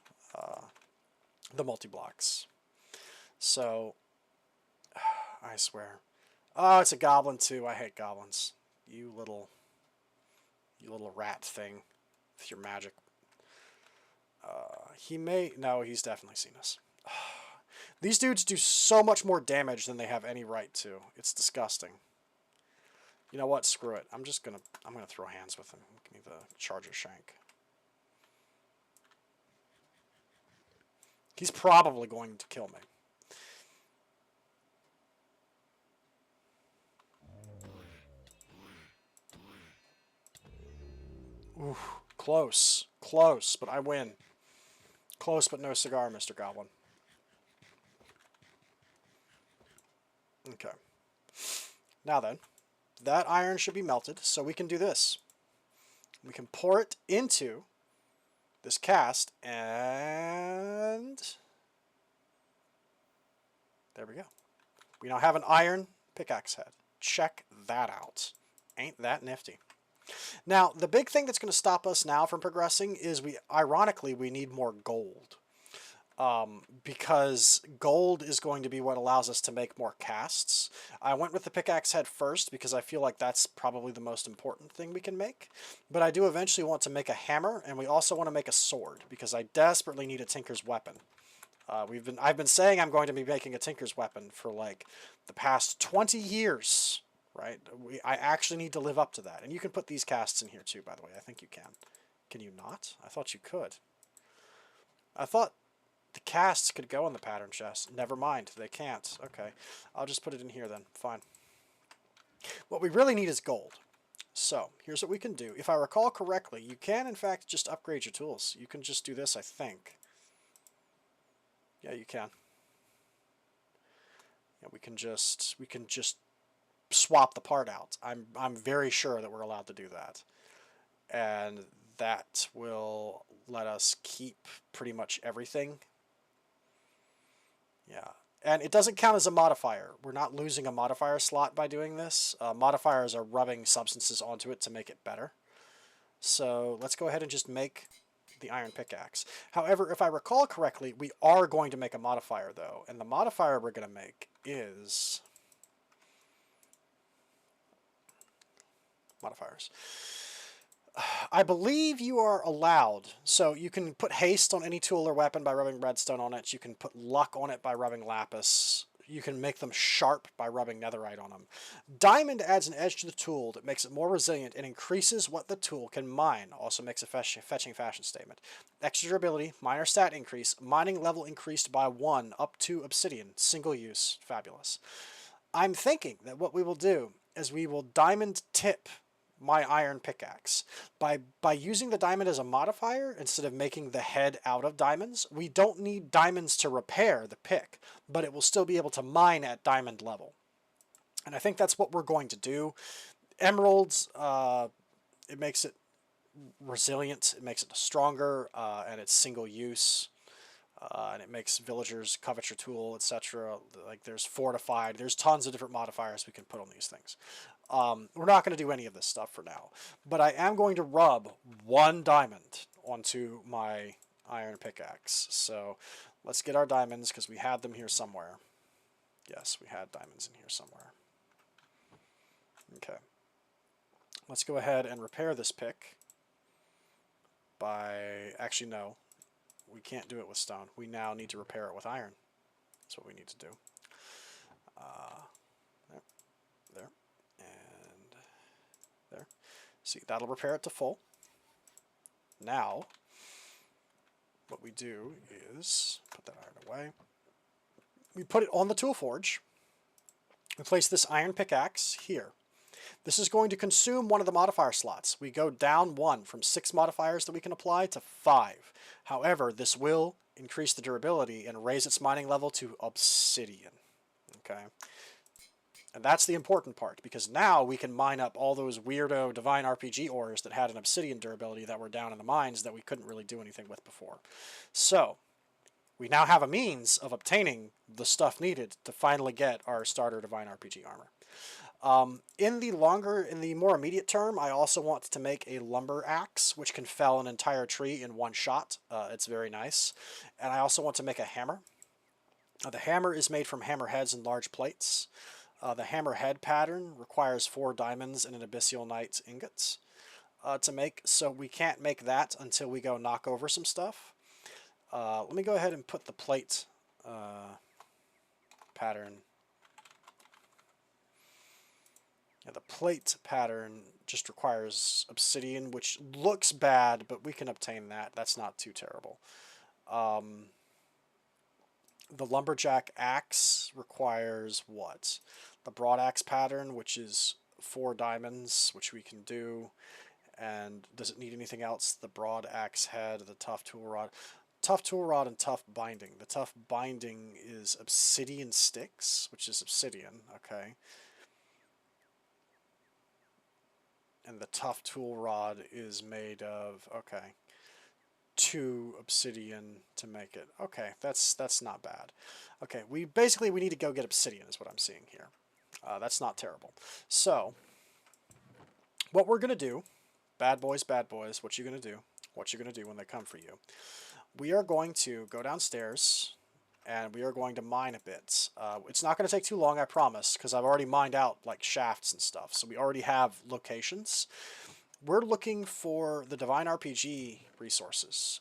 the multi-blocks. So, I swear. Oh, it's a goblin too. I hate goblins. You little rat thing with your magic. No, he's definitely seen us. These dudes do so much more damage than they have any right to. It's disgusting. You know what? Screw it. I'm gonna throw hands with him. Give me the charger shank. He's probably going to kill me. Ooh, close. Close, but I win. Close but no cigar, Mr. Goblin. Okay. Now then, that iron should be melted, so we can do this. We can pour it into this cast, and there we go. We now have an iron pickaxe head. Check that out. Ain't that nifty? Now, the big thing that's going to stop us now from progressing is ironically, we need more gold. Because gold is going to be what allows us to make more casts. I went with the pickaxe head first because I feel like that's probably the most important thing we can make. But I do eventually want to make a hammer, and we also want to make a sword because I desperately need a tinker's weapon. I've been saying I'm going to be making a tinker's weapon for like the past 20 years, right? I actually need to live up to that. And you can put these casts in here too, by the way. I think you can. Can you not? I thought you could. I thought the casts could go in the pattern chest. Never mind, they can't. Okay, I'll just put it in here then. Fine. What we really need is gold. So, here's what we can do. If I recall correctly, you can in fact just upgrade your tools. You can just do this, I think. Yeah, you can. Yeah, we can just swap the part out. I'm very sure that we're allowed to do that. And that will let us keep pretty much everything. Yeah, and it doesn't count as a modifier. We're not losing a modifier slot by doing this. Modifiers are rubbing substances onto it to make it better. So let's go ahead and just make the iron pickaxe. However, if I recall correctly, we are going to make a modifier though, and the modifier we're going to make is modifiers. I believe you are allowed, so you can put haste on any tool or weapon by rubbing redstone on it. You can put luck on it by rubbing lapis. You can make them sharp by rubbing netherite on them. Diamond adds an edge to the tool that makes it more resilient and increases what the tool can mine. Also makes a fetching fashion statement. Extra durability, minor stat increase, mining level increased by 1 up to obsidian. Single use. Fabulous. I'm thinking that what we will do is we will diamond tip my iron pickaxe. By using the diamond as a modifier, instead of making the head out of diamonds, we don't need diamonds to repair the pick, but it will still be able to mine at diamond level. And I think that's what we're going to do. Emeralds, it makes it resilient, it makes it stronger, and it's single use. And it makes villagers covet your tool, etc. Like there's fortified, there's tons of different modifiers we can put on these things. We're not going to do any of this stuff for now, but I am going to rub 1 diamond onto my iron pickaxe. So let's get our diamonds because we had them here somewhere. Yes, we had diamonds in here somewhere. Okay. Let's go ahead and repair this pick by, actually no, we can't do it with stone. We now need to repair it with iron. That's what we need to do. There. And there. See, that'll repair it to full. Now, what we do is put that iron away. We put it on the tool forge. We place this iron pickaxe here. This is going to consume one of the modifier slots. We go down 1 from 6 modifiers that we can apply to 5. However, this will increase the durability and raise its mining level to obsidian. Okay. And that's the important part, because now we can mine up all those weirdo divine RPG ores that had an obsidian durability that were down in the mines that we couldn't really do anything with before. So, we now have a means of obtaining the stuff needed to finally get our starter divine RPG armor. In the more immediate term, I also want to make a lumber axe, which can fell an entire tree in 1 shot. It's very nice. And I also want to make a hammer. The hammer is made from hammer heads and large plates. The hammer head pattern requires 4 diamonds and an abyssal night ingots to make, so we can't make that until we go knock over some stuff. Let me go ahead and put the plate. pattern. Yeah, the plate pattern just requires obsidian, which looks bad, but we can obtain that. That's not too terrible. The lumberjack axe requires what? The broad axe pattern, which is 4 diamonds, which we can do. And does it need anything else? The broad axe head, the tough tool rod. Tough tool rod and tough binding. The tough binding is obsidian sticks, which is obsidian, okay. And the tough tool rod is made of, okay, 2 obsidian to make it. Okay, that's not bad. Okay, we need to go get obsidian is what I'm seeing here. That's not terrible. So, what we're going to do, bad boys, what you going to do? What you going to do when they come for you? We are going to go downstairs, and we are going to mine a bit. It's not going to take too long, I promise, because I've already mined out like shafts and stuff, so we already have locations. We're looking for the Divine RPG resources,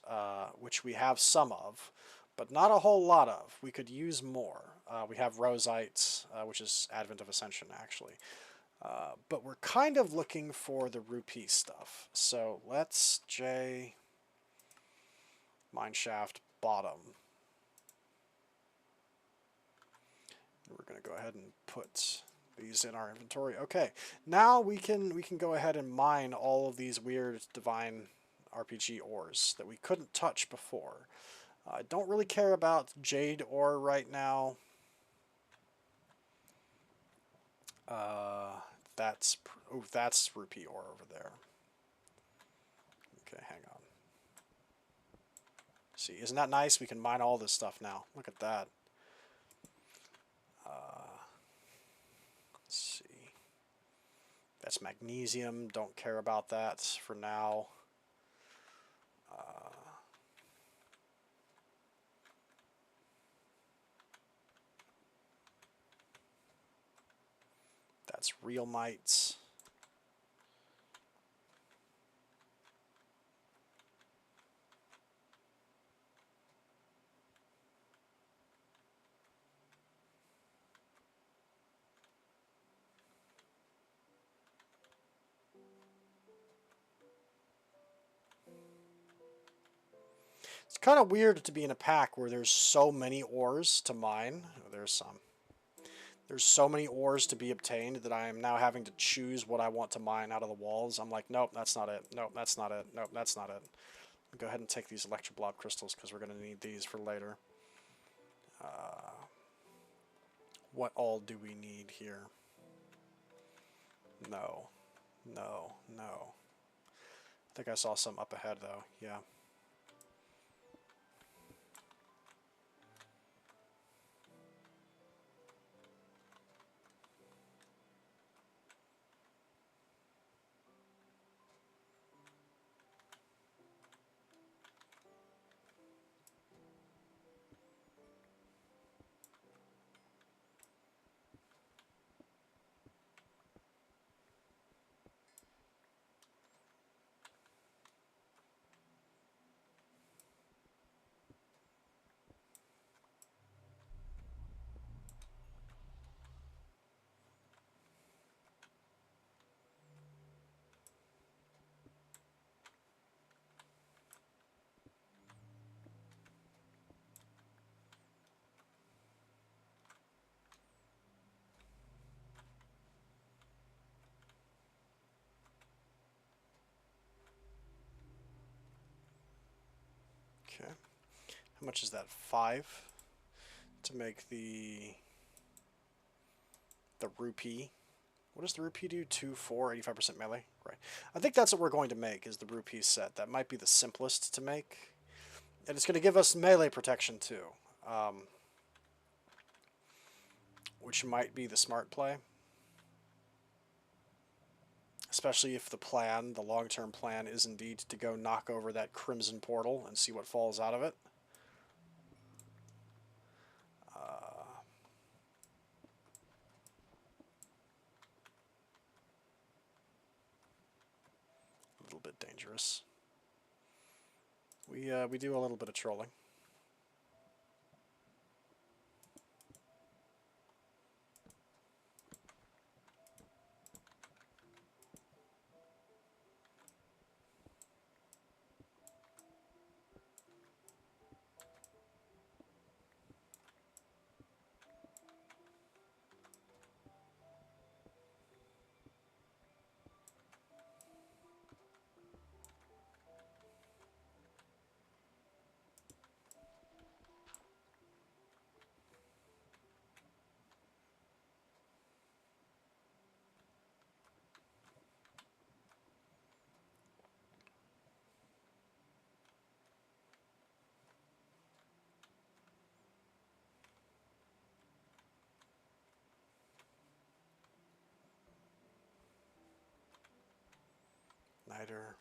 which we have some of, but not a whole lot of. We could use more. We have Rosite, which is Advent of Ascension, actually. But we're kind of looking for the rupee stuff. So let's mineshaft bottom. We're going to go ahead and put these in our inventory. Okay, now we can go ahead and mine all of these weird divine RPG ores that we couldn't touch before. I don't really care about jade ore right now. That's rupee ore over there. Okay, hang on. See, isn't that nice? We can mine all this stuff now. Look at that. Let's see. That's magnesium. Don't care about that for now. That's Arlemite. It's kind of weird to be in a pack where there's so many ores to mine. There's some. There's so many ores to be obtained that I am now having to choose what I want to mine out of the walls. I'm like, nope, that's not it. Nope, that's not it. Nope, that's not it. Go ahead and take these electroblob crystals because we're going to need these for later. What all do we need here? No. No. No. I think I saw some up ahead, though. Yeah. Okay. How much is that? 5 to make the rupee. What does the rupee do? 2, 4, 85% melee? Right. I think that's what we're going to make, is the rupee set. That might be the simplest to make. And it's going to give us melee protection, too. Which might be the smart play. Especially if the long-term plan is indeed to go knock over that crimson portal and see what falls out of it. A little bit dangerous. We do a little bit of trolling. Hider.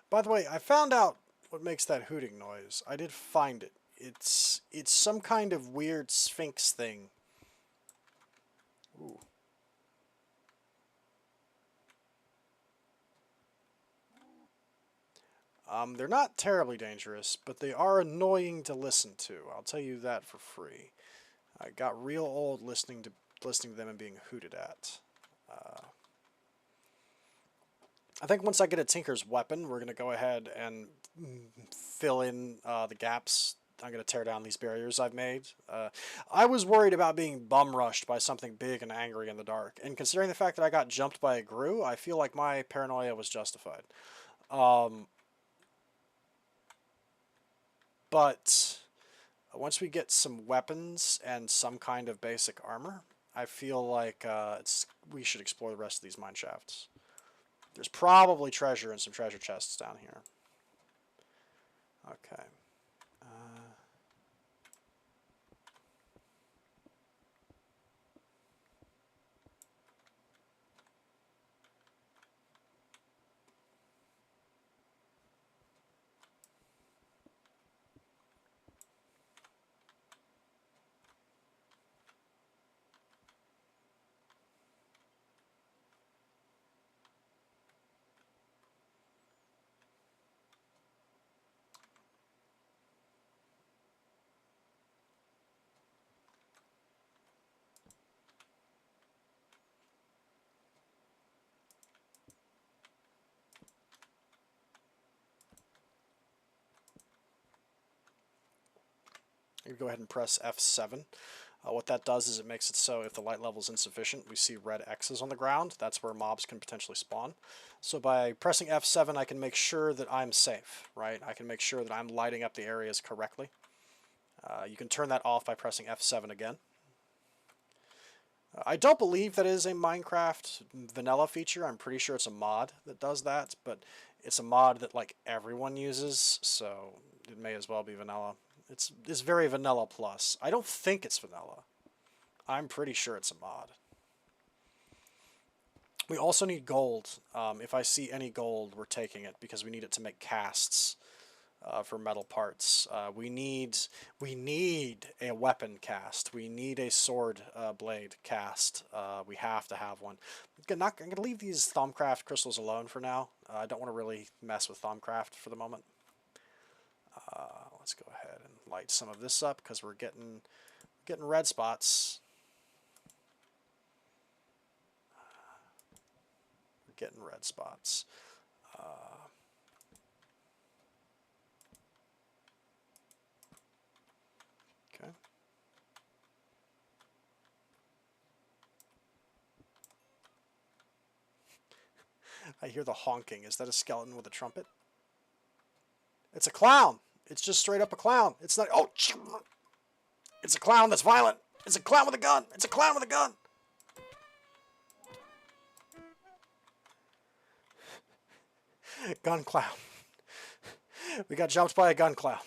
By the way, I found out what makes that hooting noise. I did find it. It's some kind of weird sphinx thing. Ooh. They're not terribly dangerous, but they are annoying to listen to. I'll tell you that for free. I got real old listening to them and being hooted at. I think once I get a Tinker's Weapon, we're going to go ahead and fill in the gaps. I'm going to tear down these barriers I've made. I was worried about being bum rushed by something big and angry in the dark. And considering the fact that I got jumped by a Gru, I feel like my paranoia was justified. But once we get some weapons and some kind of basic armor, I feel like we should explore the rest of these mine shafts. There's probably treasure in some treasure chests down here. Okay. You go ahead and press F7. What that does is it makes it so if the light level is insufficient, we see red X's on the ground. That's where mobs can potentially spawn. So by pressing F7, I can make sure that I'm safe, right? I can make sure that I'm lighting up the areas correctly. You can turn that off by pressing F7 again. I don't believe that is a Minecraft vanilla feature. I'm pretty sure it's a mod that does that, but it's a mod that like everyone uses, so it may as well be vanilla. It's very vanilla plus. I don't think it's vanilla. I'm pretty sure it's a mod. We also need gold. If I see any gold, we're taking it because we need it to make casts for metal parts. We need a weapon cast. We need a sword blade cast. We have to have one. I'm going to leave these Thaumcraft crystals alone for now. I don't want to really mess with Thaumcraft for the moment. Let's go ahead and light some of this up because we're getting red spots. We're getting red spots. Okay. I hear the honking. Is that a skeleton with a trumpet? It's a clown. It's just straight up a clown. It's not... Oh! It's a clown that's violent. It's a clown with a gun. It's a clown with a gun. Gun clown. We got jumped by a gun clown.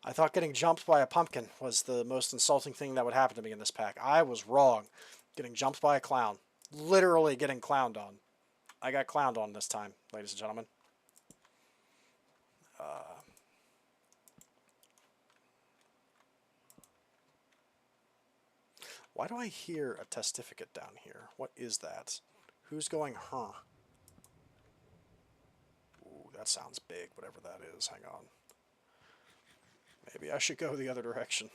I thought getting jumped by a pumpkin was the most insulting thing that would happen to me in this pack. I was wrong. Getting jumped by a clown. Literally getting clowned on. I got clowned on this time, ladies and gentlemen. Why do I hear a testificate down here? What is that? Who's going, huh? Ooh, that sounds big, whatever that is. Hang on. Maybe I should go the other direction.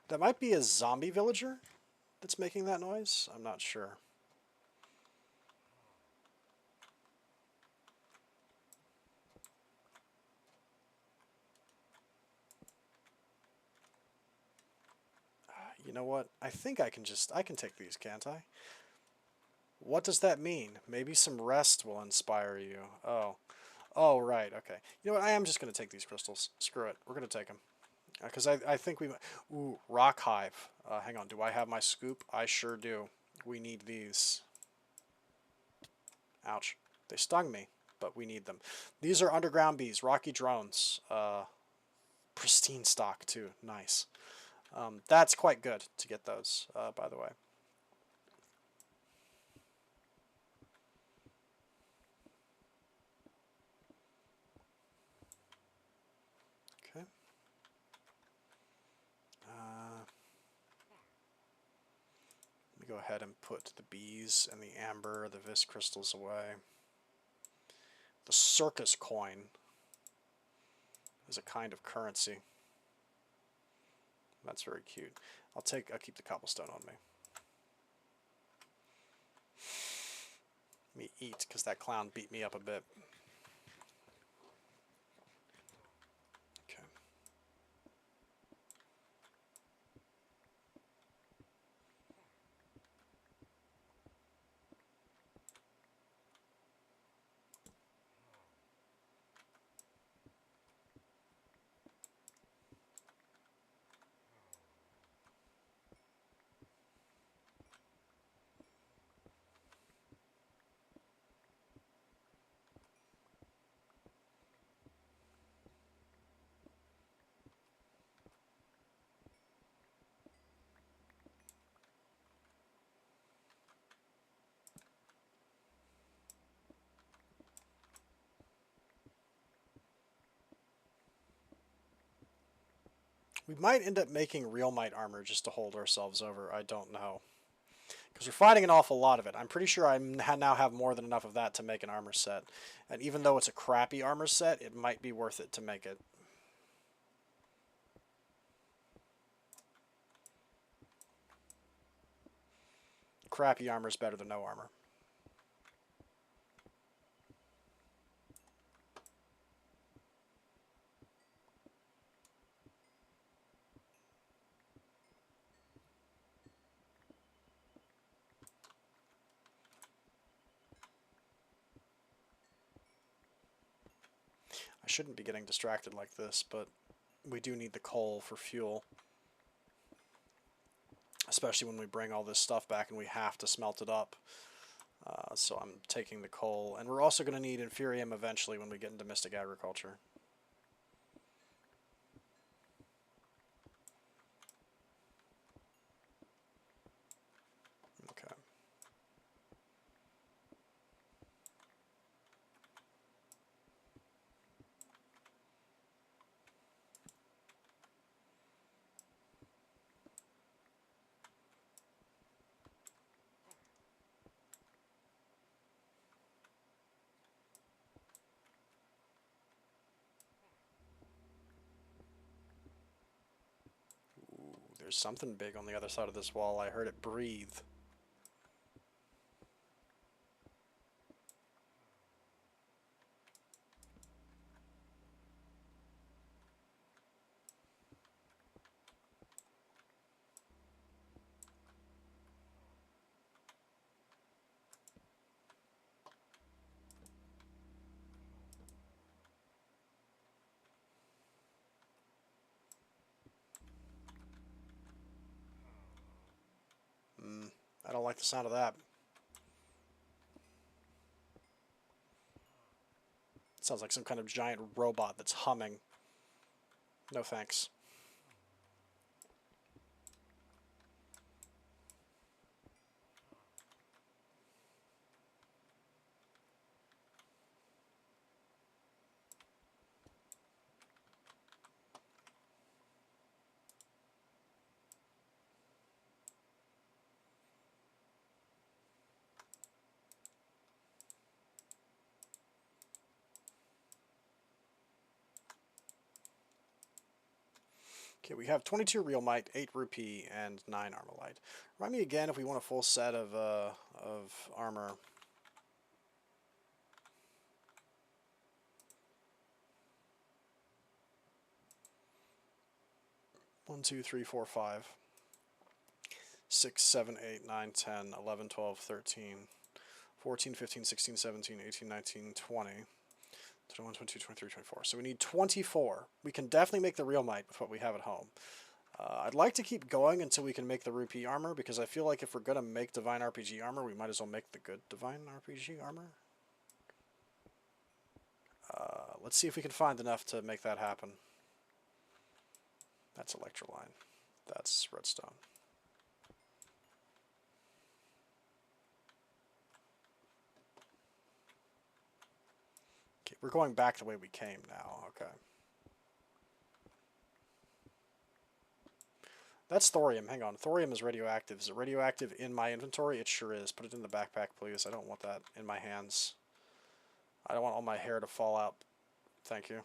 That might be a zombie villager that's making that noise. I'm not sure. You know what? I think I can take these, can't I? What does that mean? Maybe some rest will inspire you. Oh. Oh, right, okay. You know what? I am just going to take these crystals. Screw it. We're going to take them. Because I think we... Ooh, rock hive. Hang on. Do I have my scoop? I sure do. We need these. Ouch. They stung me, but we need them. These are underground bees. Rocky drones. Pristine stock, too. Nice. That's quite good to get those, by the way. Okay. Let me go ahead and put the bees and the amber, the vis crystals away. The circus coin is a kind of currency. That's very cute. I'll keep the cobblestone on me. Let me eat, because that clown beat me up a bit. Okay. We might end up making Realmite armor just to hold ourselves over. I don't know. Because we're fighting an awful lot of it. I'm pretty sure I now have more than enough of that to make an armor set. And even though it's a crappy armor set, it might be worth it to make it. Crappy armor is better than no armor. I shouldn't be getting distracted like this, but we do need the coal for fuel. Especially when we bring all this stuff back and we have to smelt it up. So I'm taking the coal. And we're also going to need Inferium eventually when we get into Mystic Agriculture. Okay. Ooh, there's something big on the other side of this wall. I heard it breathe. I don't like the sound of that. It sounds like some kind of giant robot that's humming. No thanks. Okay, we have 22 Realmite, 8 Rupee, and 9 Armalite. Remind me again if we want a full set of armor. One, two, three, four, five. 6, 7, 8, 9, 10, 11, 12, 13, 14, 15, 16, 17, 18, 19, 20, 21, 22, 23, 24. So we need 24. We can definitely make the real might with what we have at home. I'd like to keep going until we can make the rupee armor, because I feel like if we're going to make divine RPG armor, we might as well make the good divine RPG armor. Let's see if we can find enough to make that happen. That's electroline. That's redstone. Okay, we're going back the way we came now. Okay. That's thorium. Hang on. Thorium is radioactive. Is it radioactive in my inventory? It sure is. Put it in the backpack, please. I don't want that in my hands. I don't want all my hair to fall out. Thank you.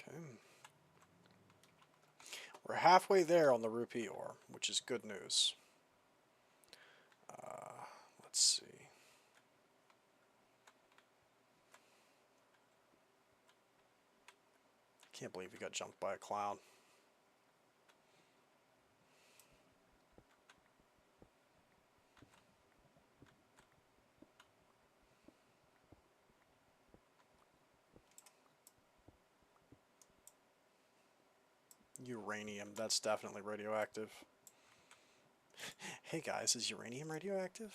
Okay. We're halfway there on the rupee ore, which is good news. Let's see. Can't believe we got jumped by a clown. Uranium, that's definitely radioactive. Hey guys, is uranium radioactive?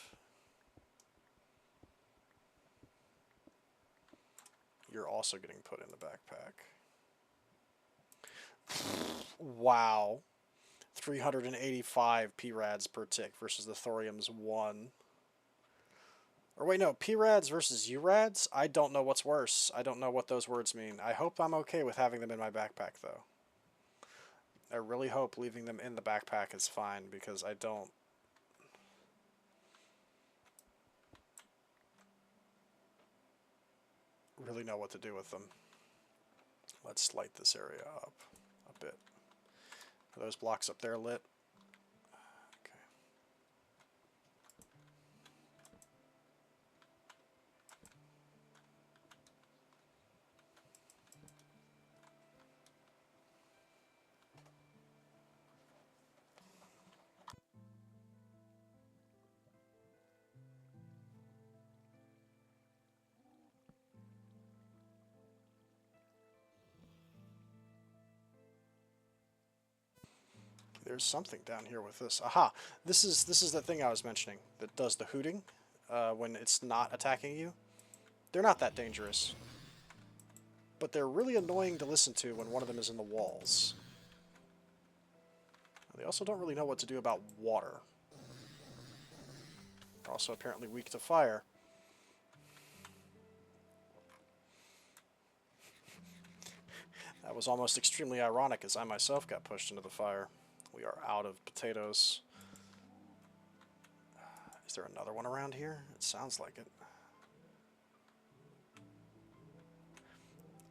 You're also getting put in the backpack. Wow. 385 P-rads per tick versus the thorium's 1. Or wait, no, P-rads versus U-rads? I don't know what's worse. I don't know what those words mean. I hope I'm okay with having them in my backpack, though. I really hope leaving them in the backpack is fine, because I don't really know what to do with them. Let's light this area up a bit. Are those blocks up there lit? Okay. There's something down here with this. Aha! This is the thing I was mentioning that does the hooting when it's not attacking you. They're not that dangerous, but they're really annoying to listen to when one of them is in the walls. They also don't really know what to do about water. They're also apparently weak to fire. That was almost extremely ironic, as I myself got pushed into the fire. We are out of potatoes. Is there another one around here? It sounds like it.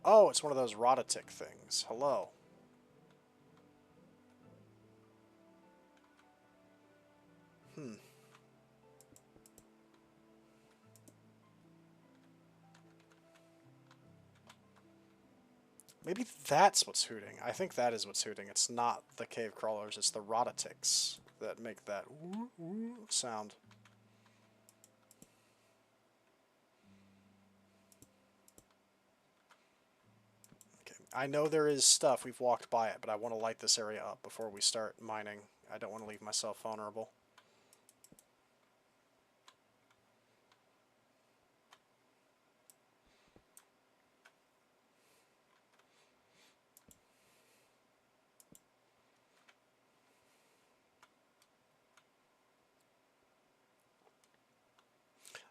Oh, it's one of those rototic things. Hello. Maybe that's what's hooting. I think that is what's hooting. It's not the cave crawlers, it's the rototicks that make that sound. Okay. I know there is stuff. We've walked by it, but I want to light this area up before we start mining. I don't want to leave myself vulnerable.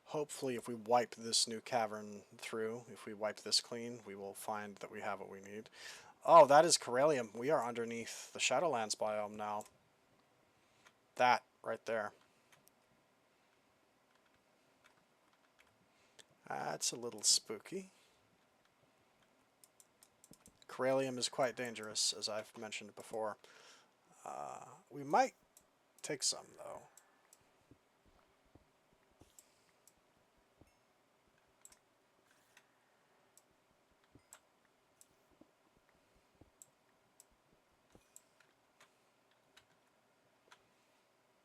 Hopefully, if we wipe this new cavern through, if we wipe this clean, we will find that we have what we need. Oh, that is Corellium. We are underneath the Shadowlands biome now. That right there. That's a little spooky. Corellium is quite dangerous, as I've mentioned before. We might take some, though.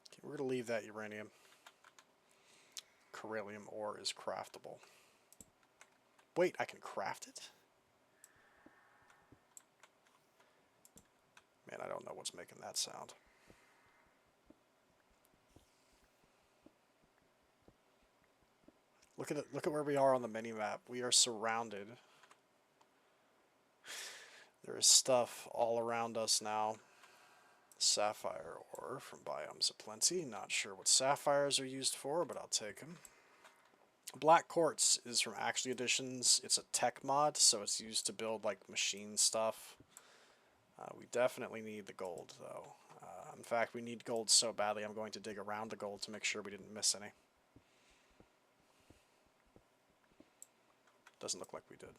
Okay, we're going to leave that uranium. Corellium ore is craftable. Wait, I can craft it? Man, I don't know what's making that sound. Look at it. Look at where we are on the mini-map. We are surrounded. There is stuff all around us now. Sapphire ore from Biomes Aplenty. Not sure what sapphires are used for, but I'll take them. Black quartz is from Actually Editions. It's a tech mod, so it's used to build like machine stuff. We definitely need the gold, though. In fact, we need gold so badly, I'm going to dig around the gold to make sure we didn't miss any. Doesn't look like we did.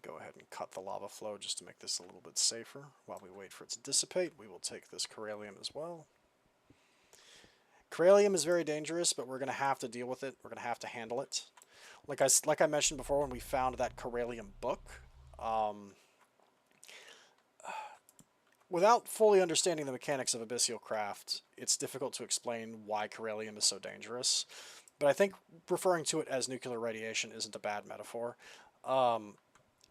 Go ahead and cut the lava flow just to make this a little bit safer. While we wait for it to dissipate, we will take this Corellium as well. Corellium is very dangerous, but we're going to have to deal with it. We're going to have to handle it. Like I mentioned before, when we found that Corellium book, without fully understanding the mechanics of abyssal craft, it's difficult to explain why Corellium is so dangerous. But I think referring to it as nuclear radiation isn't a bad metaphor.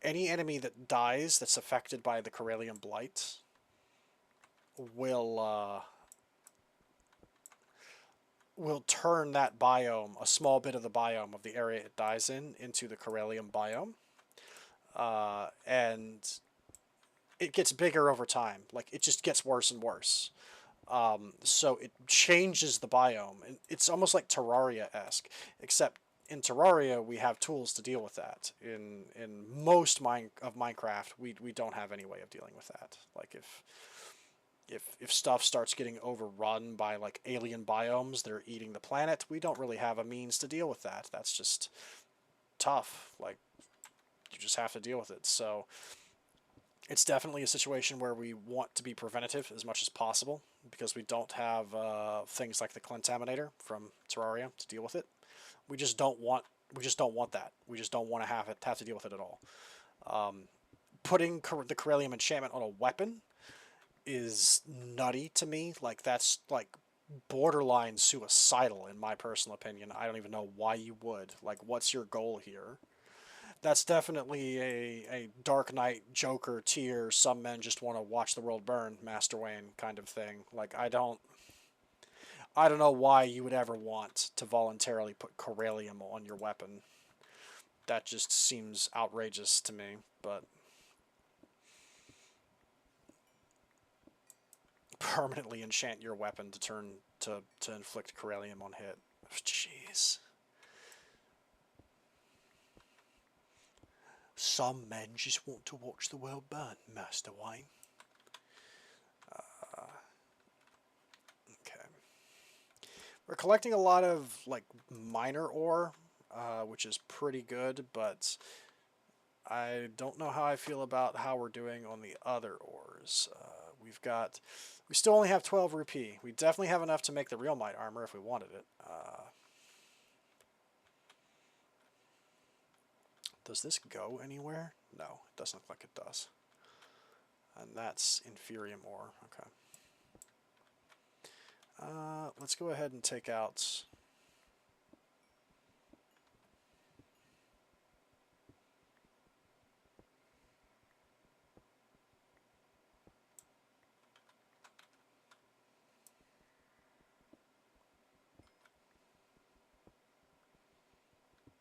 Any enemy that dies that's affected by the Corellium blight will turn that biome, a small bit of the biome of the area it dies in, into the Corellium biome. And it gets bigger over time. Like, it just gets worse and worse. So it changes the biome. And it's almost like Terraria-esque, except in Terraria, we have tools to deal with that. In most of Minecraft, we don't have any way of dealing with that. Like, if stuff starts getting overrun by, like, alien biomes that are eating the planet, we don't really have a means to deal with that. That's just tough. Like, you just have to deal with it. So it's definitely a situation where we want to be preventative as much as possible, because we don't have things like the Contaminator from Terraria to deal with it. We just don't want that. We just don't want to have to deal with it at all. Putting the Corellium enchantment on a weapon is nutty to me. Like, that's like borderline suicidal in my personal opinion. I don't even know why you would. Like, what's your goal here? That's definitely a Dark Knight Joker tier, some men just want to watch the world burn, Master Wayne kind of thing. Like, I don't know why you would ever want to voluntarily put Corellium on your weapon. That just seems outrageous to me, but permanently enchant your weapon to inflict Corellium on hit. Jeez. Some men just want to watch the world burn, Master Wayne. Okay. We're collecting a lot of, like, minor ore, which is pretty good, but I don't know how I feel about how we're doing on the other ores. We still only have 12 rupee. We definitely have enough to make the Realmite armor if we wanted it. Does this go anywhere? No, it doesn't look like it does. And that's inferium ore. Okay. Let's go ahead and take out...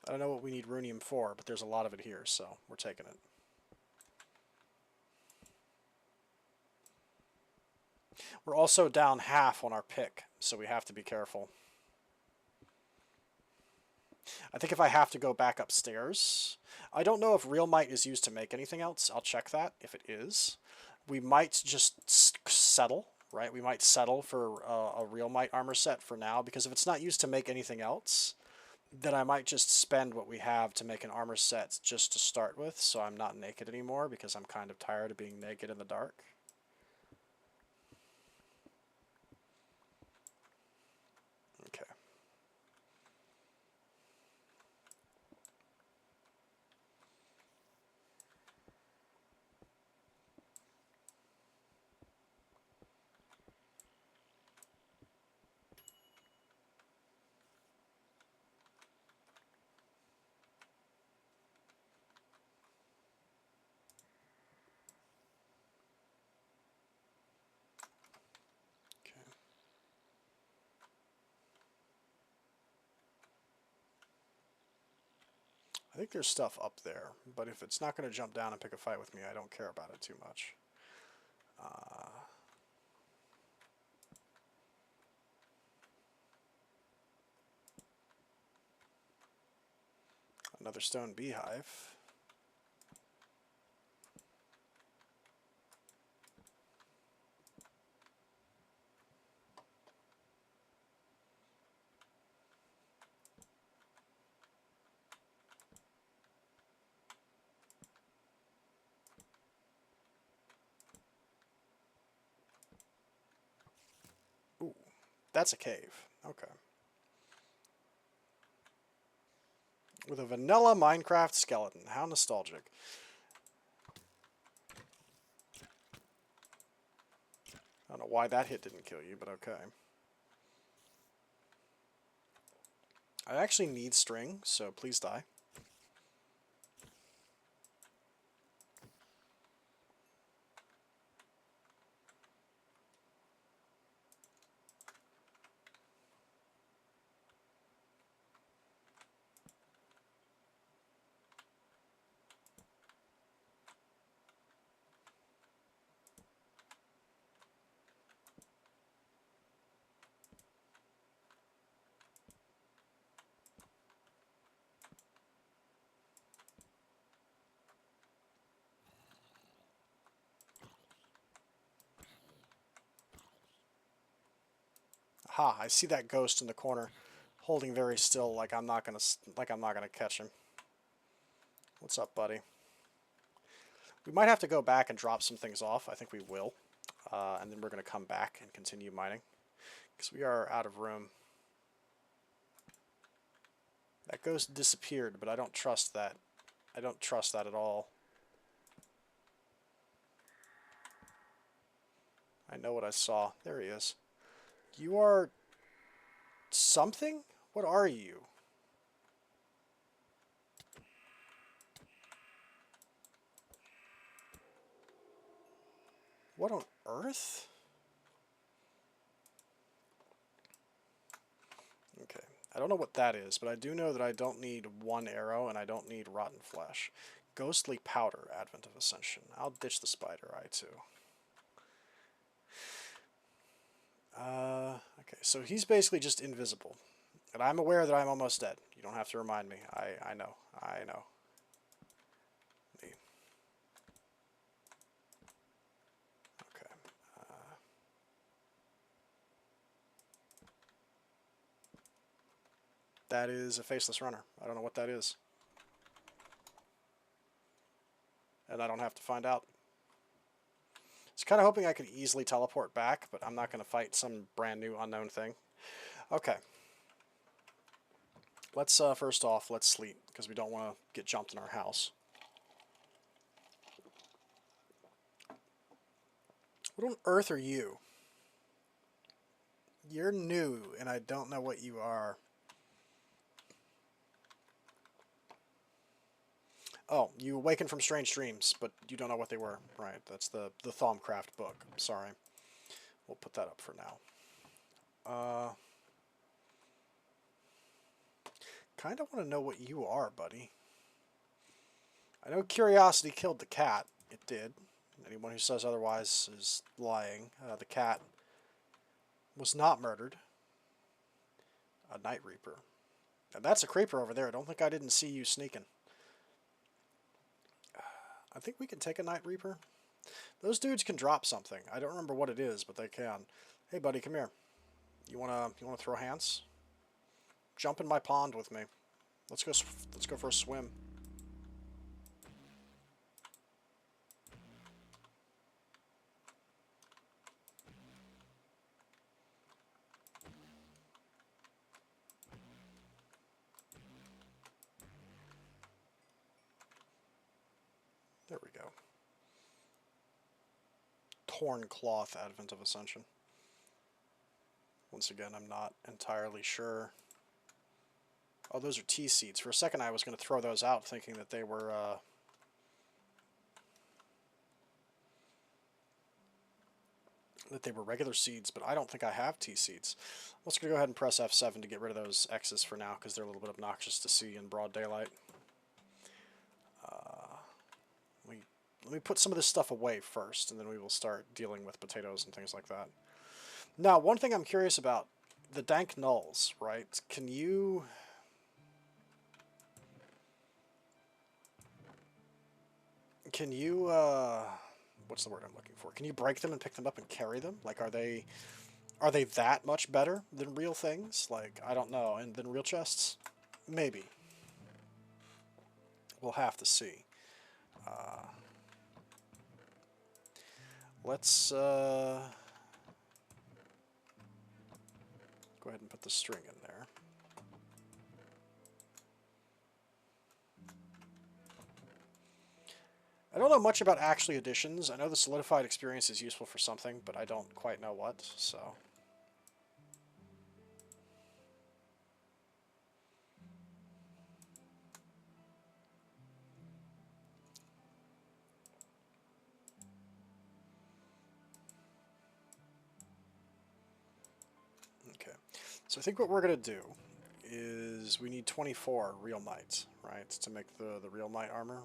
I don't know what we need runium for, but there's a lot of it here, so we're taking it. We're also down half on our pick, so we have to be careful. I think if I have to go back upstairs... I don't know if Realmite is used to make anything else. I'll check that if it is. We might just settle, right? We might settle for a Realmite armor set for now, because if it's not used to make anything else, then I might just spend what we have to make an armor set just to start with, so I'm not naked anymore, because I'm kind of tired of being naked in the dark. Okay. I think there's stuff up there, but if it's not going to jump down and pick a fight with me, I don't care about it too much. Another stone beehive. Ooh, that's a cave. Okay. With a vanilla Minecraft skeleton. How nostalgic. I don't know why that hit didn't kill you, but okay. I actually need string, so please die. Ha! I see that ghost in the corner, holding very still, like I'm not gonna catch him. What's up, buddy? We might have to go back and drop some things off. I think we will, and then we're gonna come back and continue mining, because we are out of room. That ghost disappeared, but I don't trust that. I don't trust that at all. I know what I saw. There he is. You are something? What are you? What on earth? Okay. I don't know what that is, but I do know that I don't need one arrow and I don't need rotten flesh. Ghostly powder, Advent of Ascension. I'll ditch the spider eye too. Okay, so he's basically just invisible. And I'm aware that I'm almost dead. You don't have to remind me. I know. I know. Okay. That is a faceless runner. I don't know what that is. and I don't have to find out. I was kind of hoping I could easily teleport back, but I'm not going to fight some brand new unknown thing. Okay. Let's, first off, let's sleep, because we don't want to get jumped in our house. What on earth are you? You're new, and I don't know what you are. Oh, you awaken from strange dreams, but you don't know what they were. Right, that's the Thaumcraft book. Sorry. We'll put that up for now. Kind of want to know what you are, buddy. I know curiosity killed the cat. It did. Anyone who says otherwise is lying. The cat was not murdered. A Night Reaper. And that's a creeper over there. I don't think I didn't see you sneaking. I think we can take a Night Reaper. Those dudes can drop something. I don't remember what it is, but they can. Hey, buddy, come here. You wanna throw hands? Jump in my pond with me. Let's go for a swim. There we go. Torn Cloth, Advent of Ascension. Once again, I'm not entirely sure. Oh, those are tea seeds. For a second, I was going to throw those out, thinking that they were regular seeds, but I don't think I have tea seeds. Let's go ahead and press F7 to get rid of those X's for now, because they're a little bit obnoxious to see in broad daylight. Let me put some of this stuff away first, and then we will start dealing with potatoes and things like that. Now, one thing I'm curious about, the dank nulls, right? Can you... what's the word I'm looking for? Can you break them and pick them up and carry them? Like, are they that much better than real things? Like, I don't know. And than real chests? Maybe. We'll have to see. Let's go ahead and put the string in there. I don't know much about actually additions. I know the solidified experience is useful for something, but I don't quite know what, so... Okay, so I think what we're going to do is we need 24 real might, right, to make the real might armor.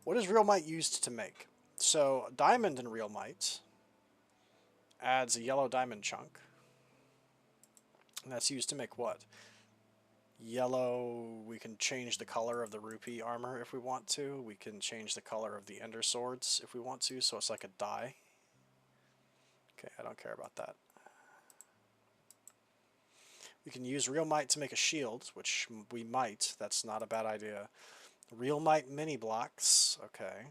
What is real might used to make? So diamond in real might adds a yellow diamond chunk. And that's used to make what? Yellow, we can change the color of the rupee armor if we want to. We can change the color of the ender swords if we want to, so it's like a dye. Okay, I don't care about that. We can use real might to make a shield, which we might. That's not a bad idea. Real might mini blocks. Okay.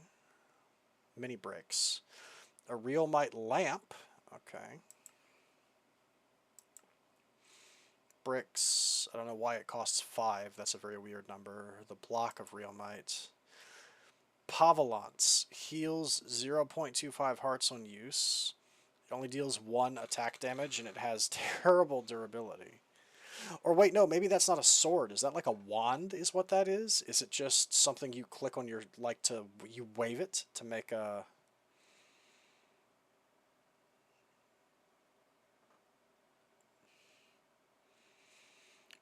Mini bricks. A real might lamp. Okay. Bricks. I don't know why it costs 5. That's a very weird number. The block of real might. Pavalance. Heals 0.25 hearts on use. It only deals 1 attack damage, and it has terrible durability. Or wait, no, maybe that's not a sword. Is that like a wand is what that is? Is it just something you click on your, like you wave it to make a...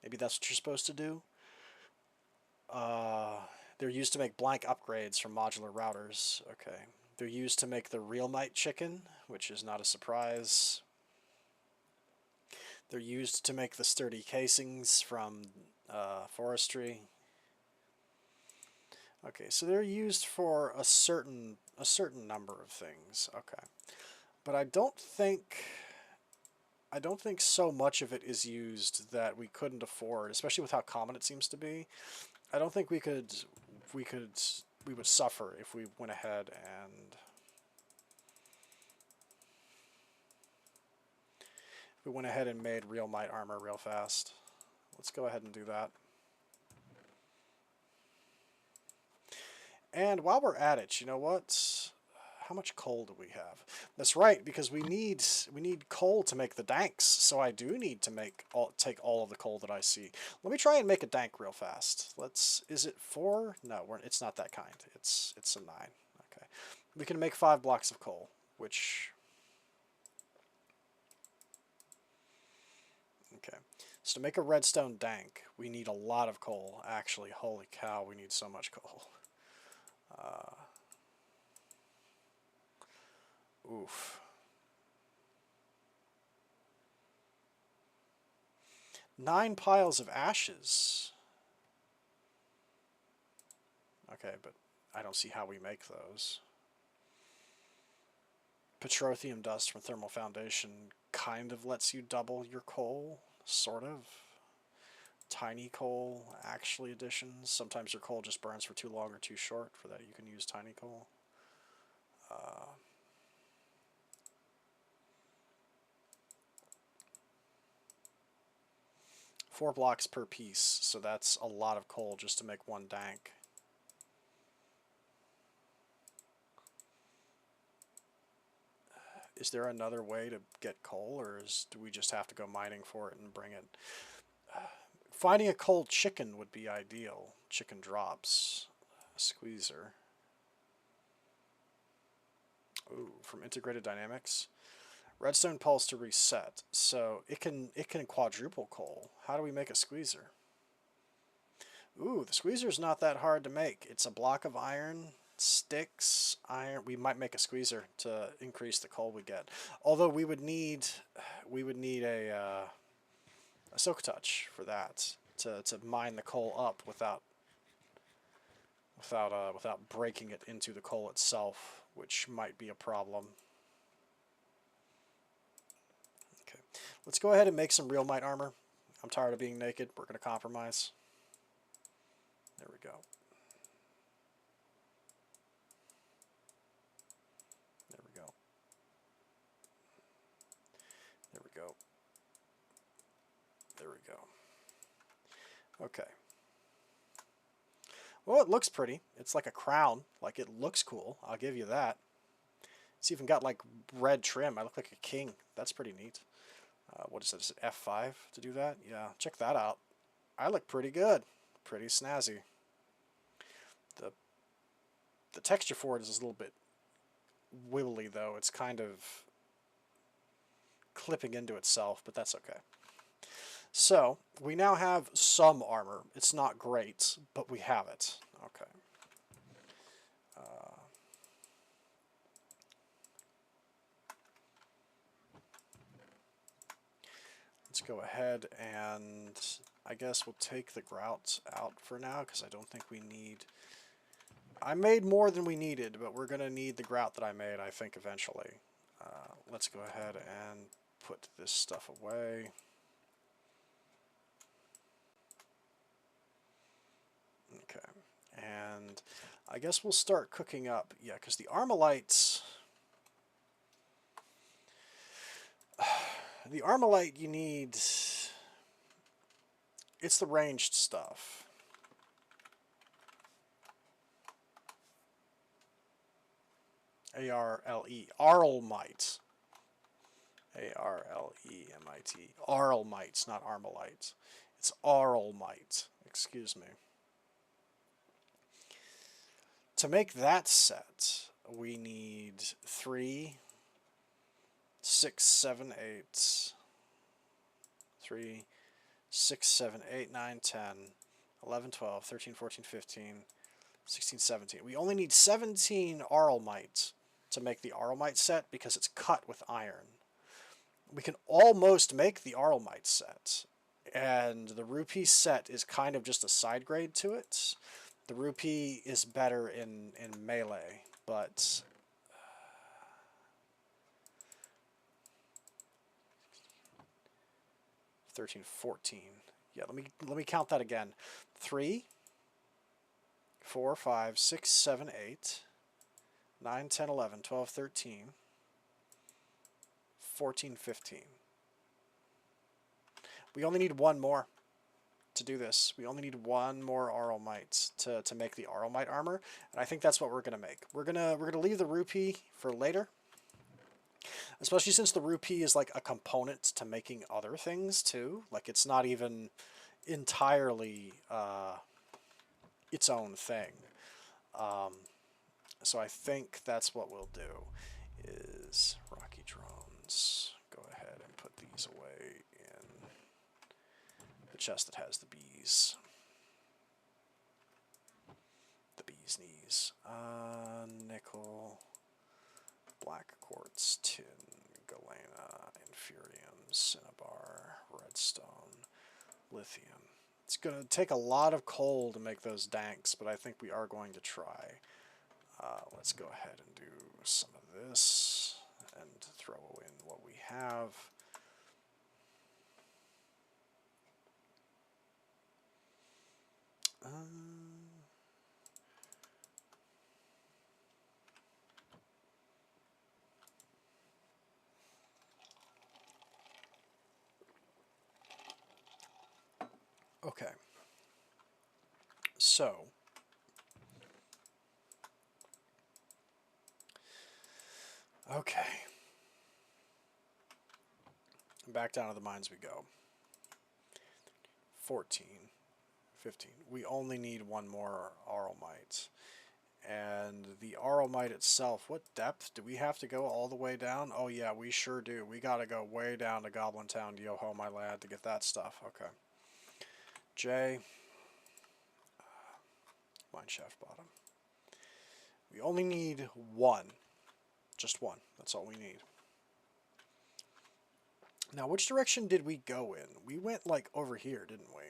Maybe that's what you're supposed to do? They're used to make blank upgrades from modular routers. Okay. They're used to make the real might chicken, which is not a surprise. They're used to make the sturdy casings from forestry. Okay, so they're used for a certain number of things. Okay, but I don't think I don't think so much of it is used that we couldn't afford, especially with how common it seems to be. I don't think we would suffer if we went ahead and made real might armor real fast. Let's go ahead and do that. And while we're at it, you know what? How much coal do we have? That's right, because we need coal to make the danks. So I do need to take all of the coal that I see. Let me try and make a dank real fast. Is it 4? No, it's not that kind. It's a 9. Okay. We can make 5 blocks of coal, which... Okay. So to make a redstone dank, we need a lot of coal. Actually, holy cow, we need so much coal. Oof. 9 piles of ashes. Okay, but I don't see how we make those. Petroleum dust from thermal foundation kind of lets you double your coal, sort of. Tiny coal, actually additions. Sometimes your coal just burns for too long or too short. For that, you can use tiny coal. 4 blocks per piece, so that's a lot of coal just to make 1 dank. Is there another way to get coal, or do we just have to go mining for it and bring it? Finding a coal chicken would be ideal. Chicken drops. Squeezer. Ooh, from Integrated Dynamics. Redstone pulse to reset. So it can quadruple coal. How do we make a squeezer? Ooh, the squeezer is not that hard to make. It's a block of iron, sticks, iron. We might make a squeezer to increase the coal we get. Although we would need a silk touch for that to mine the coal up without breaking it into the coal itself, which might be a problem. Okay, let's go ahead and make some real might armor. I'm tired of being naked. We're going to compromise. There we go. There we go. There we go. There we go. Okay. Well, it looks pretty. It's like a crown. Like, it looks cool. I'll give you that. It's even got, like, red trim. I look like a king. That's pretty neat. What is it? Is it F5 to do that? Yeah, check that out. I look pretty good. Pretty snazzy. The texture for it is a little bit wibbly, though. It's kind of clipping into itself, but that's okay. So, we now have some armor. It's not great, but we have it. Okay. Let's go ahead and I guess we'll take the grout out for now because I don't think we need... I made more than we needed, but we're going to need the grout that I made, I think, eventually. Let's go ahead and put this stuff away. Okay, and I guess we'll start cooking up. Yeah, because the Armalites... The Armalite you need... It's the ranged stuff. A-R-L-E. Arlemite. A-R-L-E-M-I-T. Arlemite, not Armalite. It's Arlemite. Excuse me. To make that set, we need 3, 6, 7, 8, 3, 6, 7, 8, 9, 10, 11, 12, 13, 14, 15, 16, 17. We only need 17 Arlemite to make the Arlemite set because it's cut with iron. We can almost make the Arlemite set, and the rupee set is kind of just a side grade to it. The rupee is better in melee, but 13, 14. Yeah, let me count that again. 3, 4, 5, 6, 7, 8, 9, 10, 11, 12, 13, 14, 15. We only need one more to do this. We only need one more Arlemite to make the Arlemite armor, and I think that's what we're gonna make. We're gonna leave the rupee for later, especially since the rupee is like a component to making other things too. Like it's not even entirely its own thing. So I think that's what we'll do. Is Rocky Drones. Go ahead and put these away in the chest that has the bees. The bee's knees. Nickel, black quartz, tin, galena, inferium, cinnabar, redstone, lithium. It's going to take a lot of coal to make those danks, but I think we are going to try. Let's go ahead and do some of this and throw in what we have. Okay. So, okay. Back down to the mines we go. 14, 15. We only need one more Arlemite. And the Arlemite itself, what depth? Do we have to go all the way down? Oh yeah, we sure do. We gotta go way down to Goblin Town, yo-ho my lad, to get that stuff. Okay. J. Mine shaft bottom. We only need one. Just one. That's all we need. Now, which direction did we go in? We went, like, over here, didn't we?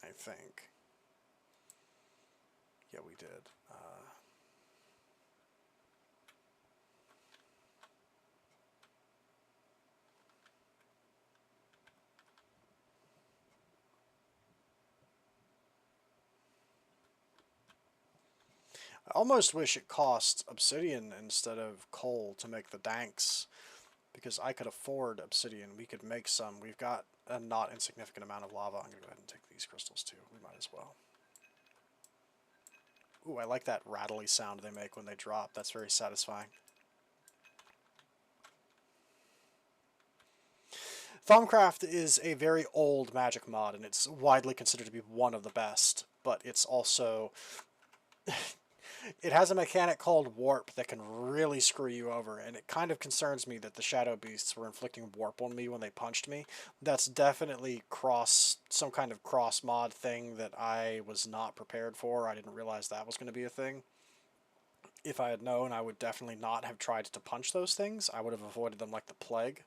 I think. Yeah, we did. I almost wish it cost obsidian instead of coal to make the danks, because I could afford obsidian. We could make some. We've got a not insignificant amount of lava. I'm going to go ahead and take these crystals too. We might as well. Ooh, I like that rattly sound they make when they drop. That's very satisfying. Thaumcraft is a very old magic mod, and it's widely considered to be one of the best, but it's also... it has a mechanic called warp that can really screw you over, and it kind of concerns me that the shadow beasts were inflicting warp on me when they punched me. That's definitely some kind of cross mod thing that I was not prepared for. I didn't realize that was going to be a thing. If I had known, I would definitely not have tried to punch those things. I would have avoided them like the plague.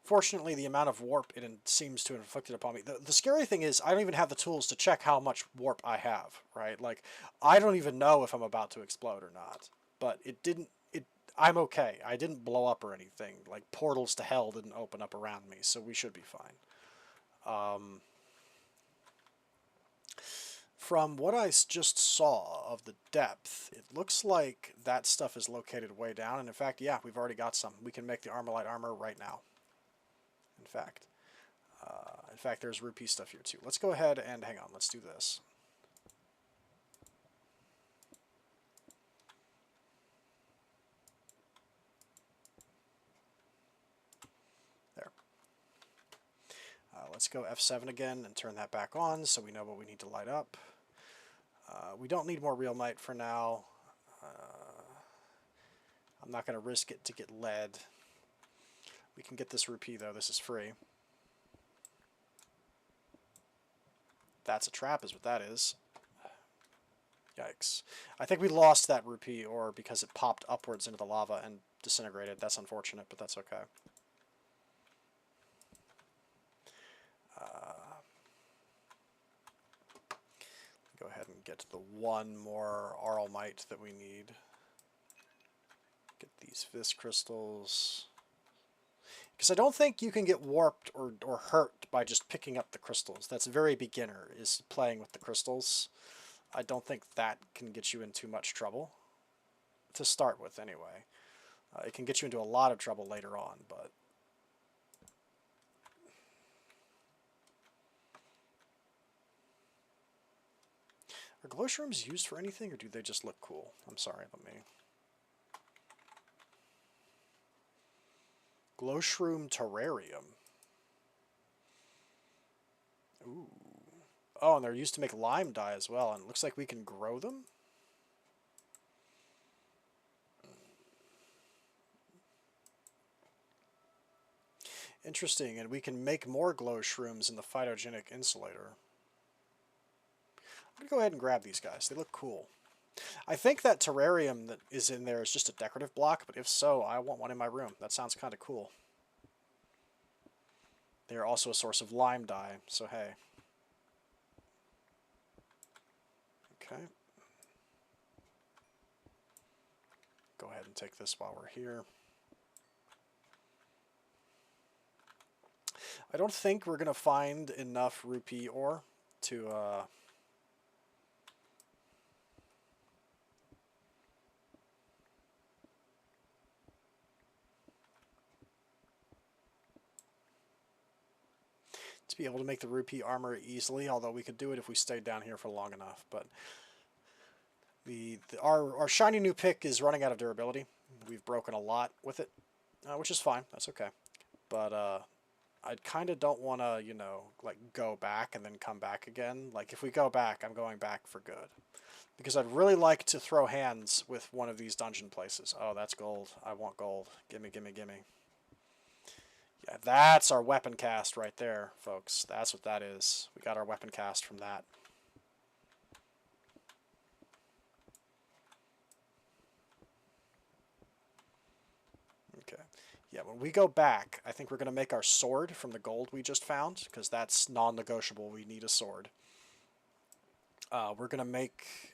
Fortunately, the amount of warp it seems to have inflicted upon me. The scary thing is, I don't even have the tools to check how much warp I have, right? Like, I don't even know if I'm about to explode or not. But I'm okay. I didn't blow up or anything. Like, portals to hell didn't open up around me, so we should be fine. From what I just saw of the depth, it looks like that stuff is located way down. And in fact, yeah, we've already got some. We can make the Armalite armor right now. In fact, there's rupee stuff here too. Let's go ahead and hang on. Let's do this. There. Let's go F7 again and turn that back on so we know what we need to light up. We don't need more Realmite for now. I'm not going to risk it to get lead. We can get this rupee though. This is free. That's a trap is what that is. Yikes. I think we lost that rupee, or because it popped upwards into the lava and disintegrated. That's unfortunate, but that's okay. Go ahead and get the one more Arlemite that we need. Get these Vis crystals. Because I don't think you can get warped or hurt by just picking up the crystals. That's very beginner, is playing with the crystals. I don't think that can get you in too much trouble. To start with, anyway. It can get you into a lot of trouble later on, but... Are glow shrooms used for anything, or do they just look cool? I'm sorry, let me... Glow shroom terrarium. Ooh. Oh, and they're used to make lime dye as well, and it looks like we can grow them? Interesting, and we can make more glow shrooms in the phytogenic insulator. I'm going to go ahead and grab these guys. They look cool. I think that terrarium that is in there is just a decorative block, but if so, I want one in my room. That sounds kind of cool. They are also a source of lime dye, so hey. Okay. Go ahead and take this while we're here. I don't think we're going to find enough rupee ore to be able to make the rupee armor easily, although we could do it if we stayed down here for long enough. But our shiny new pick is running out of durability. We've broken a lot with it, which is fine. That's okay. But I kind of don't want to, you know, like go back and then come back again. Like if we go back, I'm going back for good. Because I'd really like to throw hands with one of these dungeon places. Oh, that's gold. I want gold. Gimme, gimme, gimme. Yeah, that's our weapon cast right there, folks. That's what that is. We got our weapon cast from that. Okay. Yeah, when we go back, I think we're going to make our sword from the gold we just found, because that's non-negotiable. We need a sword. We're going to make...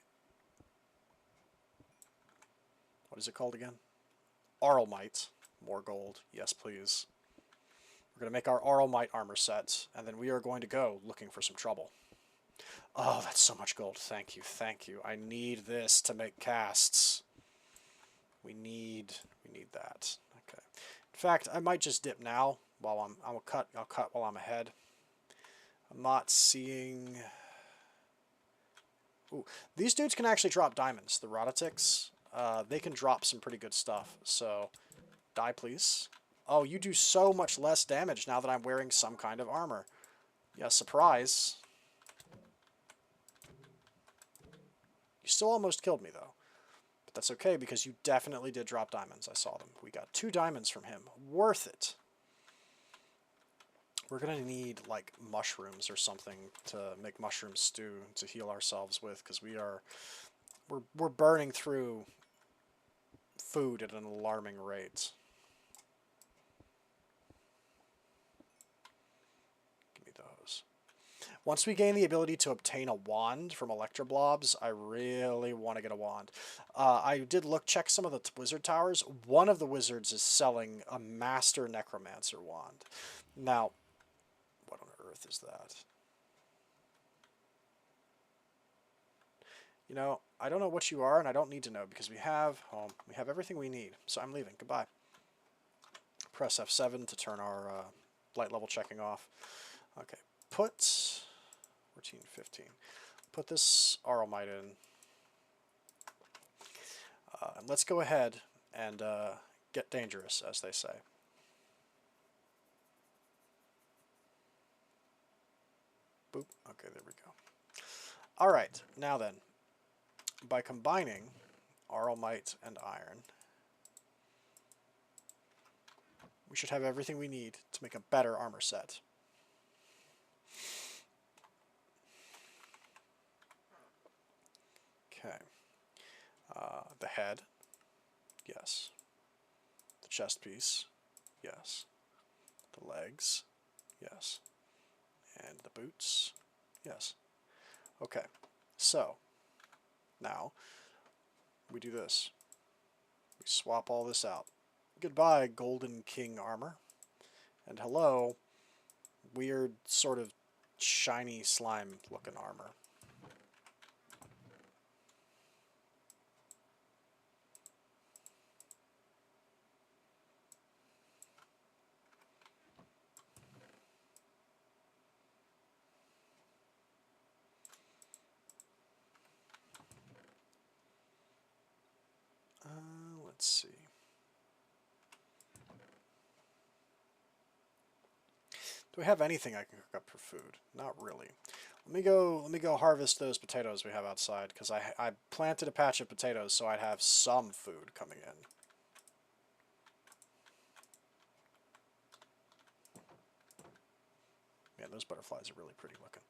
What is it called again? Arlemite. More gold. Yes, please. We're going to make our Arlemite armor set, and then we are going to go looking for some trouble. Oh, that's so much gold. Thank you, thank you. I need this to make casts. We need that. Okay. In fact, I might just dip now while I'll cut while I'm ahead. I'm not seeing... Ooh, these dudes can actually drop diamonds. The Rotatics, they can drop some pretty good stuff. So, die please. Oh, you do so much less damage now that I'm wearing some kind of armor. Yeah, surprise. You still almost killed me, though. But that's okay, because you definitely did drop diamonds. I saw them. We got 2 diamonds from him. Worth it. We're going to need, like, mushrooms or something to make mushroom stew to heal ourselves with, because we're burning through food at an alarming rate. Once we gain the ability to obtain a wand from Electroblobs, I really want to get a wand. I did check some of the wizard towers. One of the wizards is selling a Master Necromancer wand. Now, what on earth is that? You know, I don't know what you are, and I don't need to know, because we have everything we need. So I'm leaving. Goodbye. Press F7 to turn our light level checking off. Okay, put... 14, 15. Put this Arlemite in. And let's go ahead and get dangerous, as they say. Boop. Okay, there we go. Alright, now then. By combining Arlemite and iron, we should have everything we need to make a better armor set. Okay. The head, yes. The chest piece, yes. The legs, yes. And the boots, yes. Okay, so now we do this. We swap all this out. Goodbye, Golden King armor. And hello, weird sort of shiny slime looking armor. Let's see. Do we have anything I can cook up for food? Not really. Let me go harvest those potatoes we have outside, because I planted a patch of potatoes so I'd have some food coming in. Man, those butterflies are really pretty looking.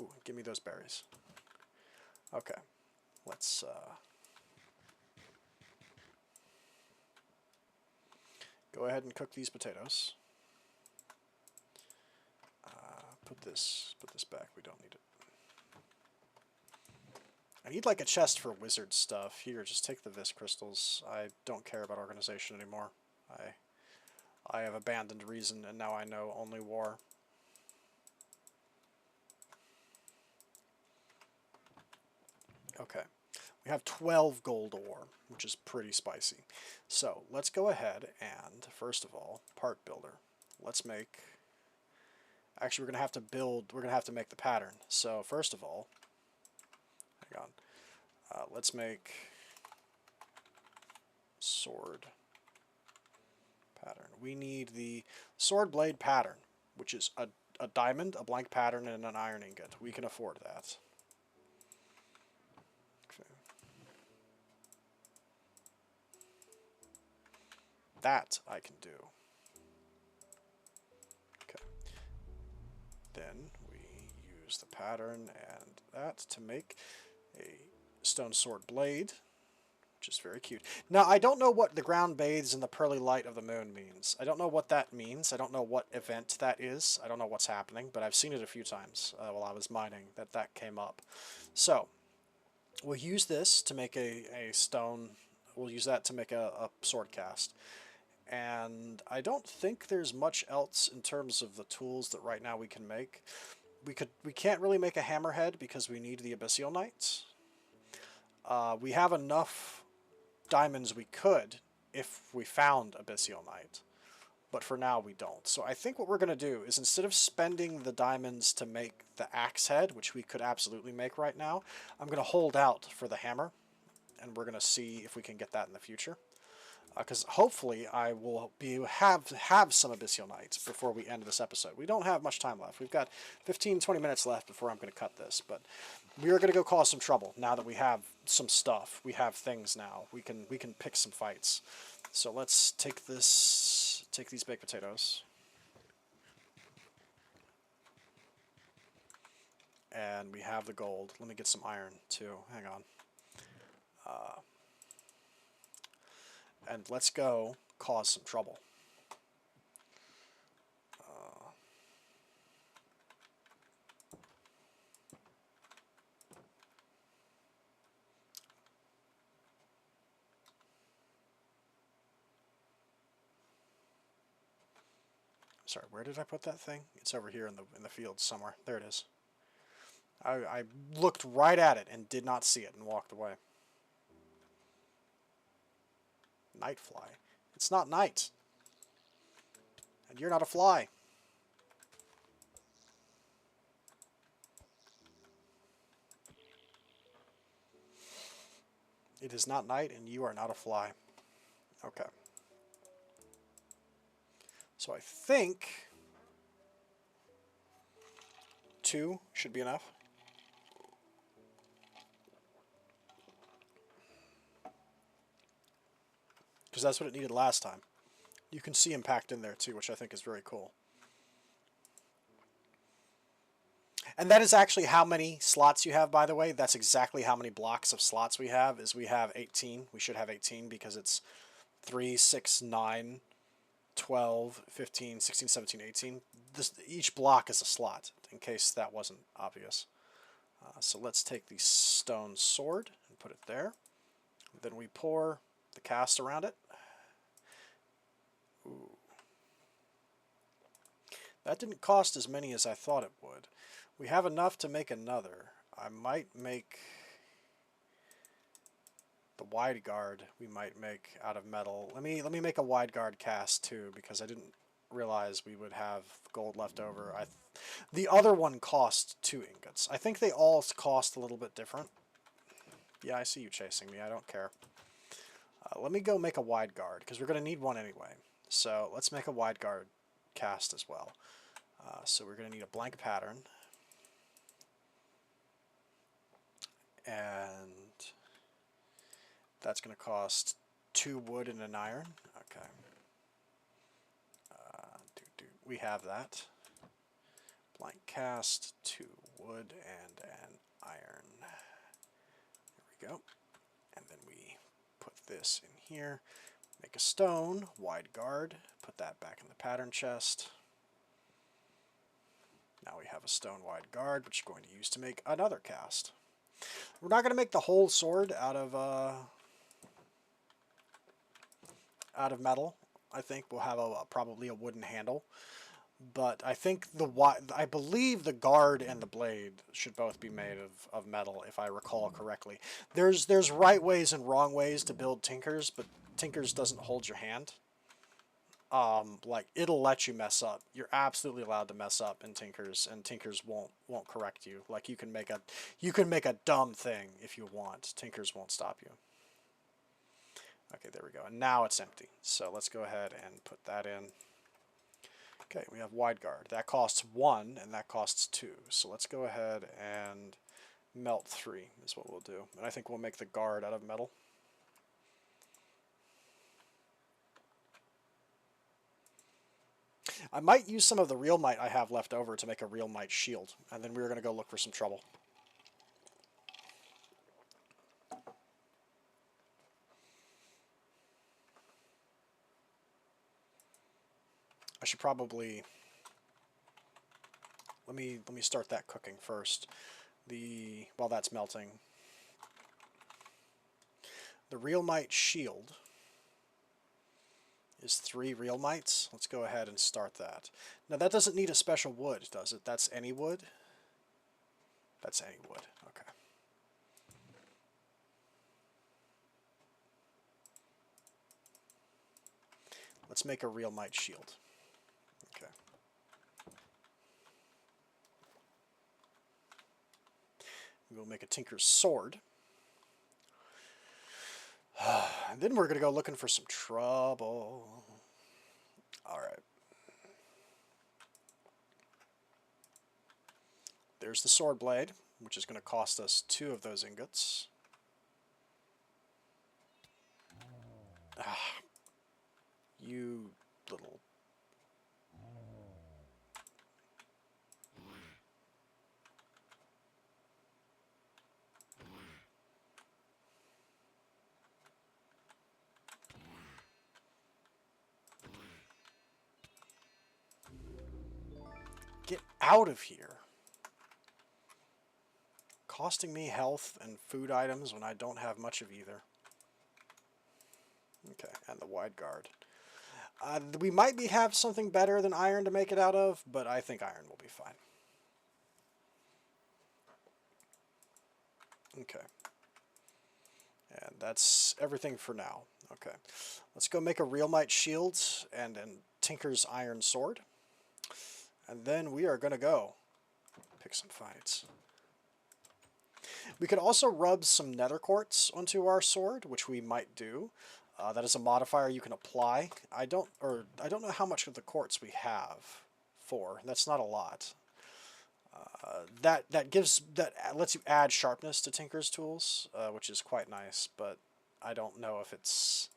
Ooh, give me those berries. Okay, let's go ahead and cook these potatoes. Put this back. We don't need it. I need like a chest for wizard stuff. Here, just take the Vis crystals. I don't care about organization anymore. I have abandoned reason, and now I know only war. Okay. We have 12 gold ore, which is pretty spicy. So let's go ahead and, first of all, part builder. Let's make... Actually, we're going to have to make the pattern. So first of all, hang on. Let's make sword pattern. We need the sword blade pattern, which is a diamond, a blank pattern, and an iron ingot. We can afford that. Okay. That I can do. Okay. Then we use the pattern and that to make a stone sword blade, which is very cute. Now, I don't know what the ground bathes in the pearly light of the moon means. I don't know what that means. I don't know what event that is. I don't know what's happening, but I've seen it a few times while I was mining that came up. So, we'll use this to make a stone. We'll use that to make a sword cast. And I don't think there's much else in terms of the tools that right now we can make. We can't really make a hammerhead because we need the abyssal knights. We have enough diamonds we could if we found abyssal knight, but for now we don't. So I think what we're going to do is, instead of spending the diamonds to make the axe head, which we could absolutely make right now, I'm going to hold out for the hammer, and we're going to see if we can get that in the future. Because hopefully I will have some abyssal knights before we end this episode. We don't have much time left. We've got 15-20 minutes left before I'm going to cut this, but we are going to go cause some trouble now that we have some stuff. We have things now. We can pick some fights. So let's take these baked potatoes, and we have the gold. Let me get some iron too. Hang on. And let's go cause some trouble. Sorry, where did I put that thing? It's over here in the field somewhere. There it is. I looked right at it and did not see it and walked away. Night fly. It's not night. And you're not a fly. It is not night and you are not a fly. Okay. So I think 2 should be enough. Because that's what it needed last time. You can see impact in there too, which I think is very cool. And that is actually how many slots you have, by the way. That's exactly how many blocks of slots we have. We have 18. We should have 18 because it's 3, 6, 9, 12, 15, 16, 17, 18. Each block is a slot, in case that wasn't obvious. So let's take the stone sword and put it there. Then we pour the cast around it. Ooh. That didn't cost as many as I thought it would. We have enough to make another. I might make the wide guard. We might make out of metal. Let me make a wide guard cast too, because I didn't realize we would have gold left over. The other one cost 2 ingots. I think they all cost a little bit different. Yeah, I see you chasing me. I don't care. Let me go make a wide guard, because we're going to need one anyway. So let's make a wide guard cast as well. So we're going to need a blank pattern. And that's going to cost 2 wood and an iron. Okay. We have that. Blank cast, 2 wood and an iron. There we go. And then we put this in here. Make a stone, wide guard, put that back in the pattern chest. Now we have a stone wide guard, which we're going to use to make another cast. We're not going to make the whole sword out of metal. I think we'll have probably a wooden handle. But I think I believe the guard and the blade should both be made of metal, if I recall correctly. There's right ways and wrong ways to build Tinkers, but Tinkers doesn't hold your hand. Like, it'll let you mess up. You're absolutely allowed to mess up in Tinkers, and Tinkers won't correct you. Like, you can make a dumb thing if you want. Tinkers won't stop you. Okay, there we go. And now it's empty. So let's go ahead and put that in. Okay, we have wide guard. That costs 1, and that costs 2. So let's go ahead and melt 3 is what we'll do. And I think we'll make the guard out of metal. I might use some of the Realmite I have left over to make a Realmite shield, and then we're going to go look for some trouble. I should probably let me start that cooking first. While that's melting, the Realmite shield is 3 Realmites. Let's go ahead and start that. Now that doesn't need a special wood, does it? That's any wood? That's any wood. Okay. Let's make a Realmite shield. Okay. We'll make a Tinker's sword. And then we're going to go looking for some trouble. Alright. There's the sword blade, which is going to cost us 2 of those ingots. You little... Get out of here. Costing me health and food items when I don't have much of either. Okay, and the wide guard. We might have something better than iron to make it out of, but I think iron will be fine. Okay. And that's everything for now. Okay. Let's go make a Realmite shield and Tinker's iron sword. And then we are going to go pick some fights. We could also rub some nether quartz onto our sword, which we might do. That is a modifier you can apply. I don't know how much of the quartz we have for. That's not a lot. That lets you add sharpness to Tinker's tools, which is quite nice. But I don't know if it's.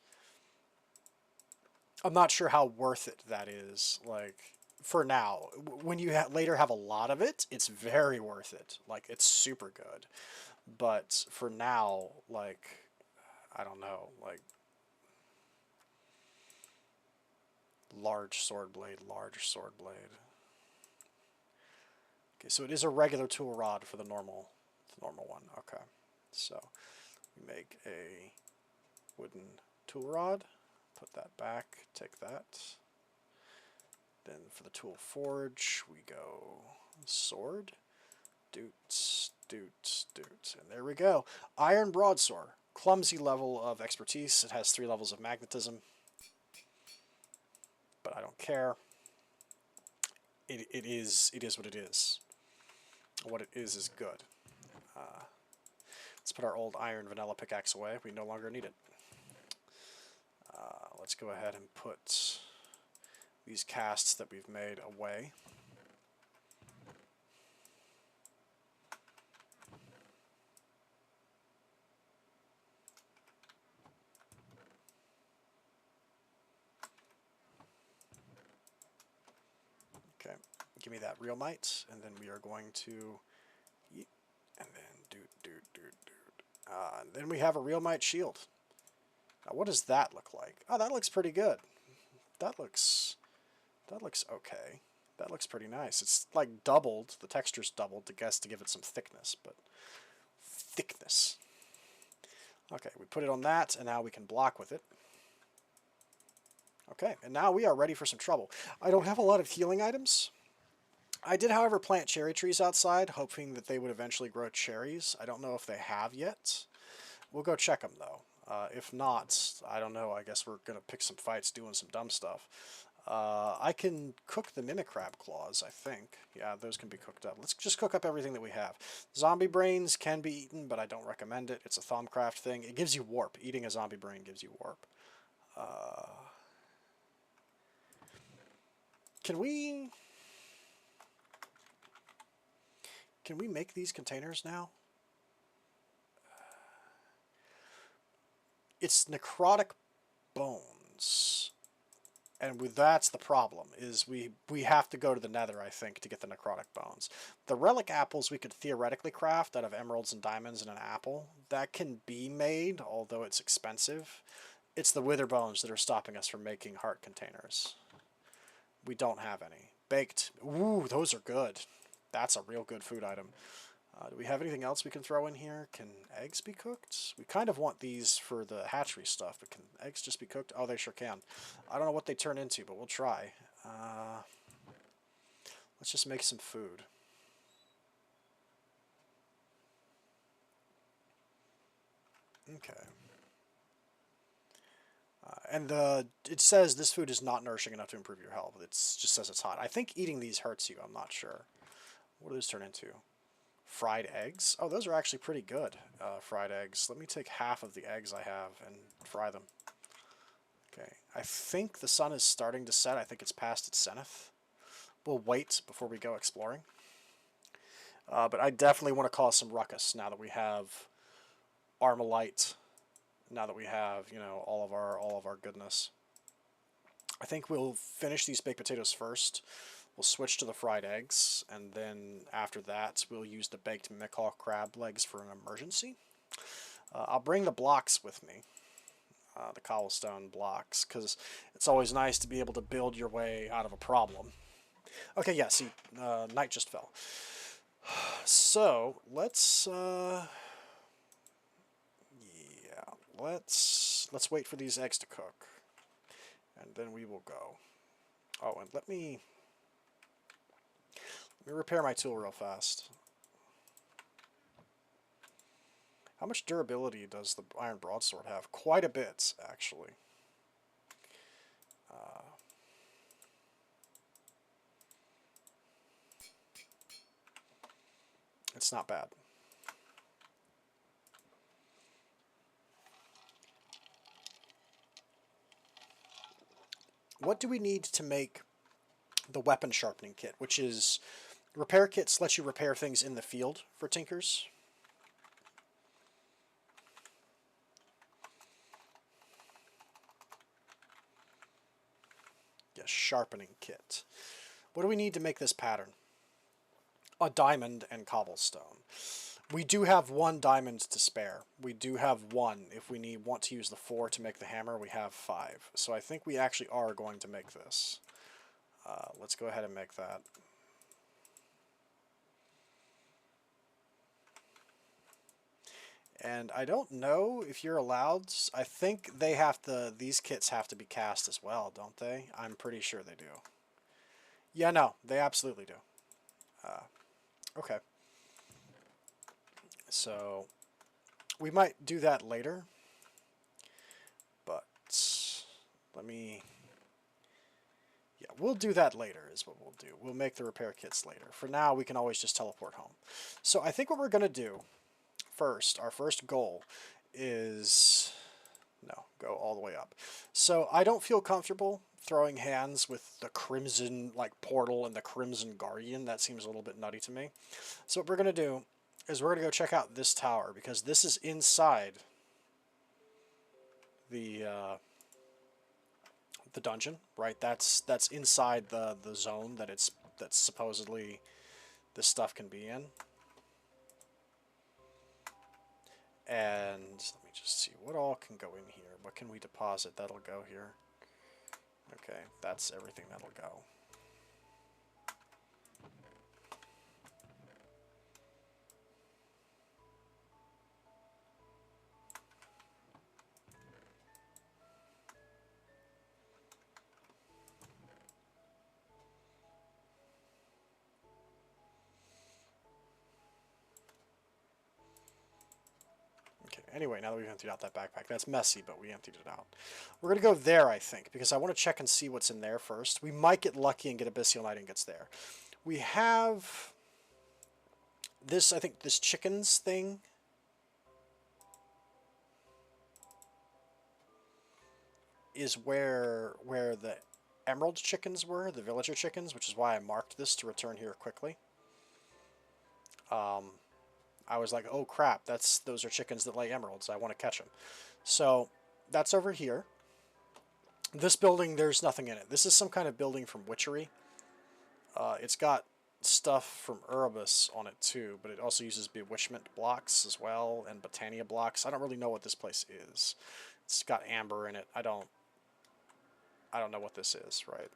I'm not sure how worth it that is. Like, for now, when you later have a lot of it, it's very worth it. Like, it's super good. But for now, like, I don't know, like, large sword blade. Okay, so it is a regular tool rod for the normal one. Okay, so we make a wooden tool rod, put that back, take that. Then for the tool forge, we go sword, doots, doots, doots, and there we go. Iron broadsword, clumsy level of expertise. It has 3 levels of magnetism, but I don't care. It is what it is. What it is good. Let's put our old iron vanilla pickaxe away. We no longer need it. Let's go ahead and put these casts that we've made away. Okay, give me that Realmite, and then we are going to eat, and then and then we have a Realmite shield. Now, what does that look like? Oh, that looks pretty good. That looks okay. That looks pretty nice. It's like doubled. The texture's doubled, I guess, to give it some thickness, but thickness. Okay, we put it on that, and now we can block with it. Okay, and now we are ready for some trouble. I don't have a lot of healing items. I did, however, plant cherry trees outside, hoping that they would eventually grow cherries. I don't know if they have yet. We'll go check them, though. If not, I don't know. I guess we're going to pick some fights doing some dumb stuff. I can cook the mimic crab claws, I think. Yeah, those can be cooked up. Let's just cook up everything that we have. Zombie brains can be eaten, but I don't recommend it. It's a Thumbcraft thing. It gives you warp. Eating a zombie brain gives you warp. Can we make these containers now? It's necrotic bones, and that's the problem. Is we have to go to the Nether, I think, to get the necrotic bones. The relic apples we could theoretically craft out of emeralds and diamonds and an apple. That can be made, although it's expensive. It's the wither bones that are stopping us from making heart containers. We don't have any. Baked. Ooh, those are good. That's a real good food item. Do we have anything else we can throw in here? Can eggs be cooked? We kind of want these for the hatchery stuff, but can eggs just be cooked? Oh, they sure can. I don't know what they turn into, but we'll try. Let's just make some food. Okay. And it says this food is not nourishing enough to improve your health. It just says it's hot. I think eating these hurts you. I'm not sure. What do those turn into? Fried eggs? Oh, those are actually pretty good, fried eggs. Let me take half of the eggs I have and fry them. Okay, I think the sun is starting to set. I think it's past its zenith. We'll wait before we go exploring. But I definitely want to cause some ruckus now that we have Arlemite. Now that we have, you know, all of our goodness. I think we'll finish these baked potatoes first. We'll switch to the fried eggs, and then after that, we'll use the baked Meatball crab legs for an emergency. I'll bring the blocks with me, the cobblestone blocks, because it's always nice to be able to build your way out of a problem. Okay, yeah, see, night just fell. So, let's wait for these eggs to cook, and then we will go. Oh, and let me repair my tool real fast. How much durability does the iron broadsword have? Quite a bit, actually. It's not bad. What do we need to make the weapon sharpening kit, which is repair kits let you repair things in the field for tinkers. Yes, sharpening kit. What do we need to make this pattern? A diamond and cobblestone. We do have 1 diamond to spare. We do have 1. If we want to use the 4 to make the hammer, we have 5. So I think we actually are going to make this. Let's go ahead and make that. And I don't know if you're allowed. I think they have to. These kits have to be cast as well, don't they? I'm pretty sure they do. Yeah, no, they absolutely do. Okay. So we might do that later, but let me... Yeah, we'll do that later is what we'll do. We'll make the repair kits later. For now, we can always just teleport home. So I think what we're going to do first, our first goal is... No, go all the way up. So I don't feel comfortable throwing hands with the Crimson like portal and the Crimson Guardian. That seems a little bit nutty to me. So what we're going to do is we're going to go check out this tower because this is inside the dungeon, right? That's inside the zone that's supposedly this stuff can be in. And let me just see what all can go in here. What can we deposit that'll go here? Okay, that's everything that'll go. Anyway, now that we've emptied out that backpack, that's messy, but we emptied it out. We're going to go there, I think, because I want to check and see what's in there first. We might get lucky and get Abyssal Knight ingots there. We have this, I think, this chickens thing. Is where the emerald chickens were, the villager chickens, which is why I marked this to return here quickly. I was like, oh crap, those are chickens that lay emeralds. I want to catch them. So that's over here. This building, there's nothing in it. This is some kind of building from Witchery. It's got stuff from Erebus on it too, but it also uses bewitchment blocks as well and Botania blocks. I don't really know what this place is. It's got amber in it. I don't know what this is, right?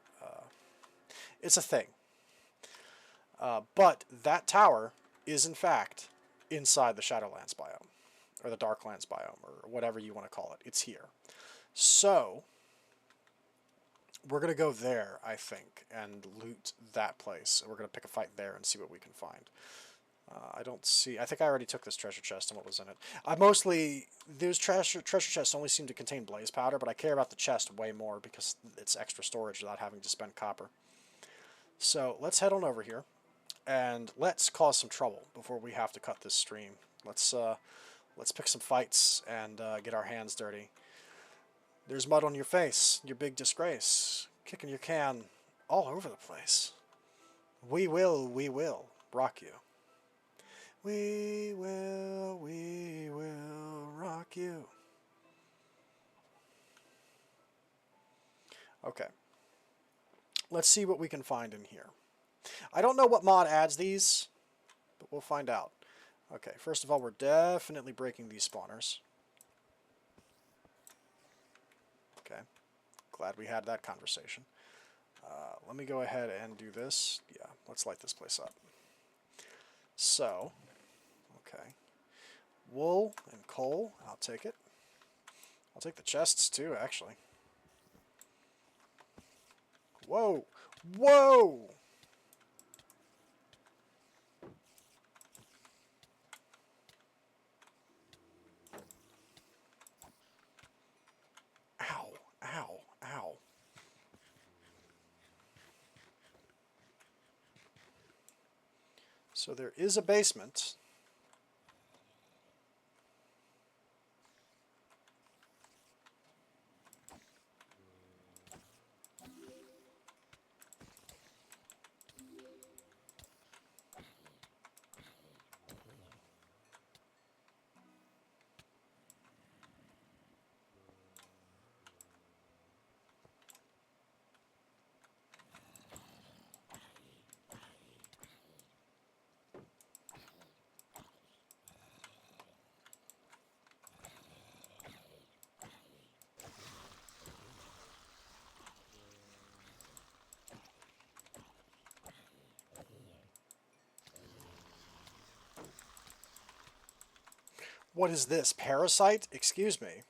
It's a thing. But that tower is in fact inside the Shadowlands biome, or the Darklands biome, or whatever you want to call it. It's here. So we're going to go there, I think, and loot that place. We're going to pick a fight there and see what we can find. I don't see... I think I already took this treasure chest and what was in it. Those treasure chests only seem to contain blaze powder, but I care about the chest way more because it's extra storage without having to spend copper. So let's head on over here. And let's cause some trouble before we have to cut this stream. Let's pick some fights and get our hands dirty. There's mud on your face, your big disgrace. Kicking your can all over the place. We will rock you. We will rock you. Okay. Let's see what we can find in here. I don't know what mod adds these, but we'll find out. Okay, first of all, we're definitely breaking these spawners. Okay, glad we had that conversation. Let me go ahead and do this. Yeah, let's light this place up. So, okay. Wool and coal, I'll take it. I'll take the chests too, actually. Whoa! Whoa! Ow, ow, ow. So there is a basement. What is this? Parasite? Excuse me.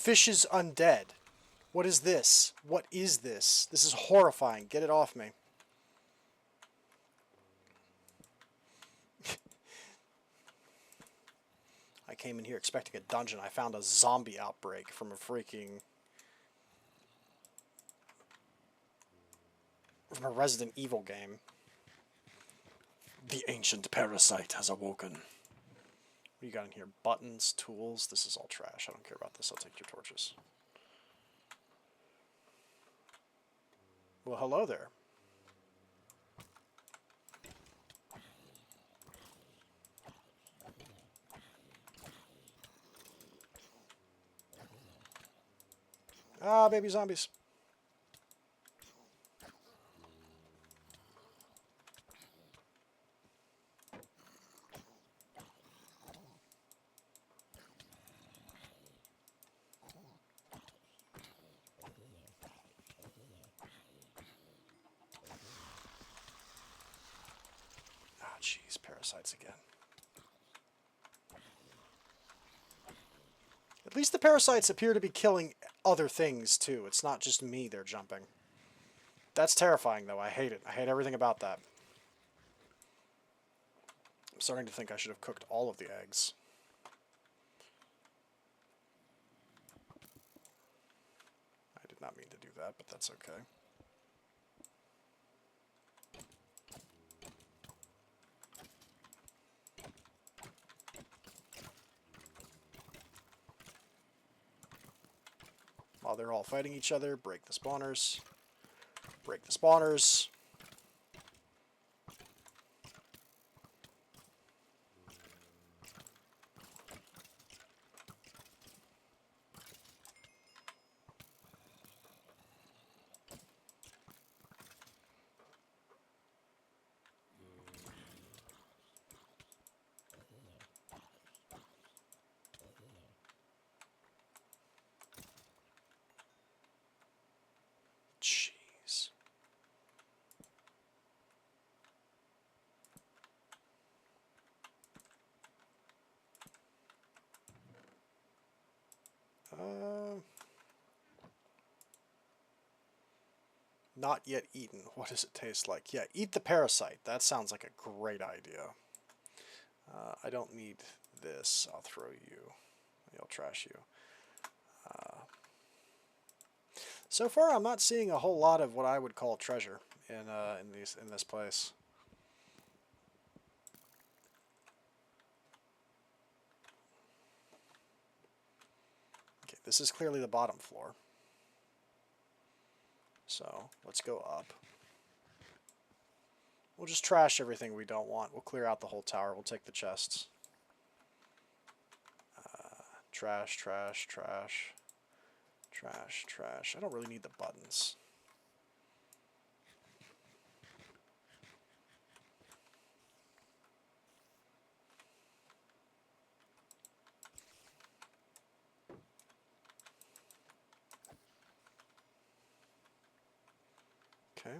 fish is undead. What is this? What is this? This is horrifying. Get it off me. I came in here expecting a dungeon. I found a zombie outbreak from a freaking... from a Resident Evil game. The ancient parasite has awoken. What do you got in here? Buttons, tools. This is all trash. I don't care about this. I'll take your torches. Well, hello there. Ah, baby zombies. Ah, jeez, parasites again. At least the parasites appear to be killing other things, too. It's not just me they're jumping. That's terrifying, though. I hate it. I hate everything about that. I'm starting to think I should have cooked all of the eggs. I did not mean to do that, but that's okay. While they're all fighting each other, break the spawners. Break the spawners. Jeez. Not yet eaten. What does it taste like? Yeah, eat the parasite. That sounds like a great idea. I don't need this. I'll throw you. I'll trash you. So far, I'm not seeing a whole lot of what I would call treasure in this place. Okay, this is clearly the bottom floor. So let's go up. We'll just trash everything we don't want. We'll clear out the whole tower. We'll take the chests. Trash, trash, trash. Trash, trash. I don't really need the buttons. Okay.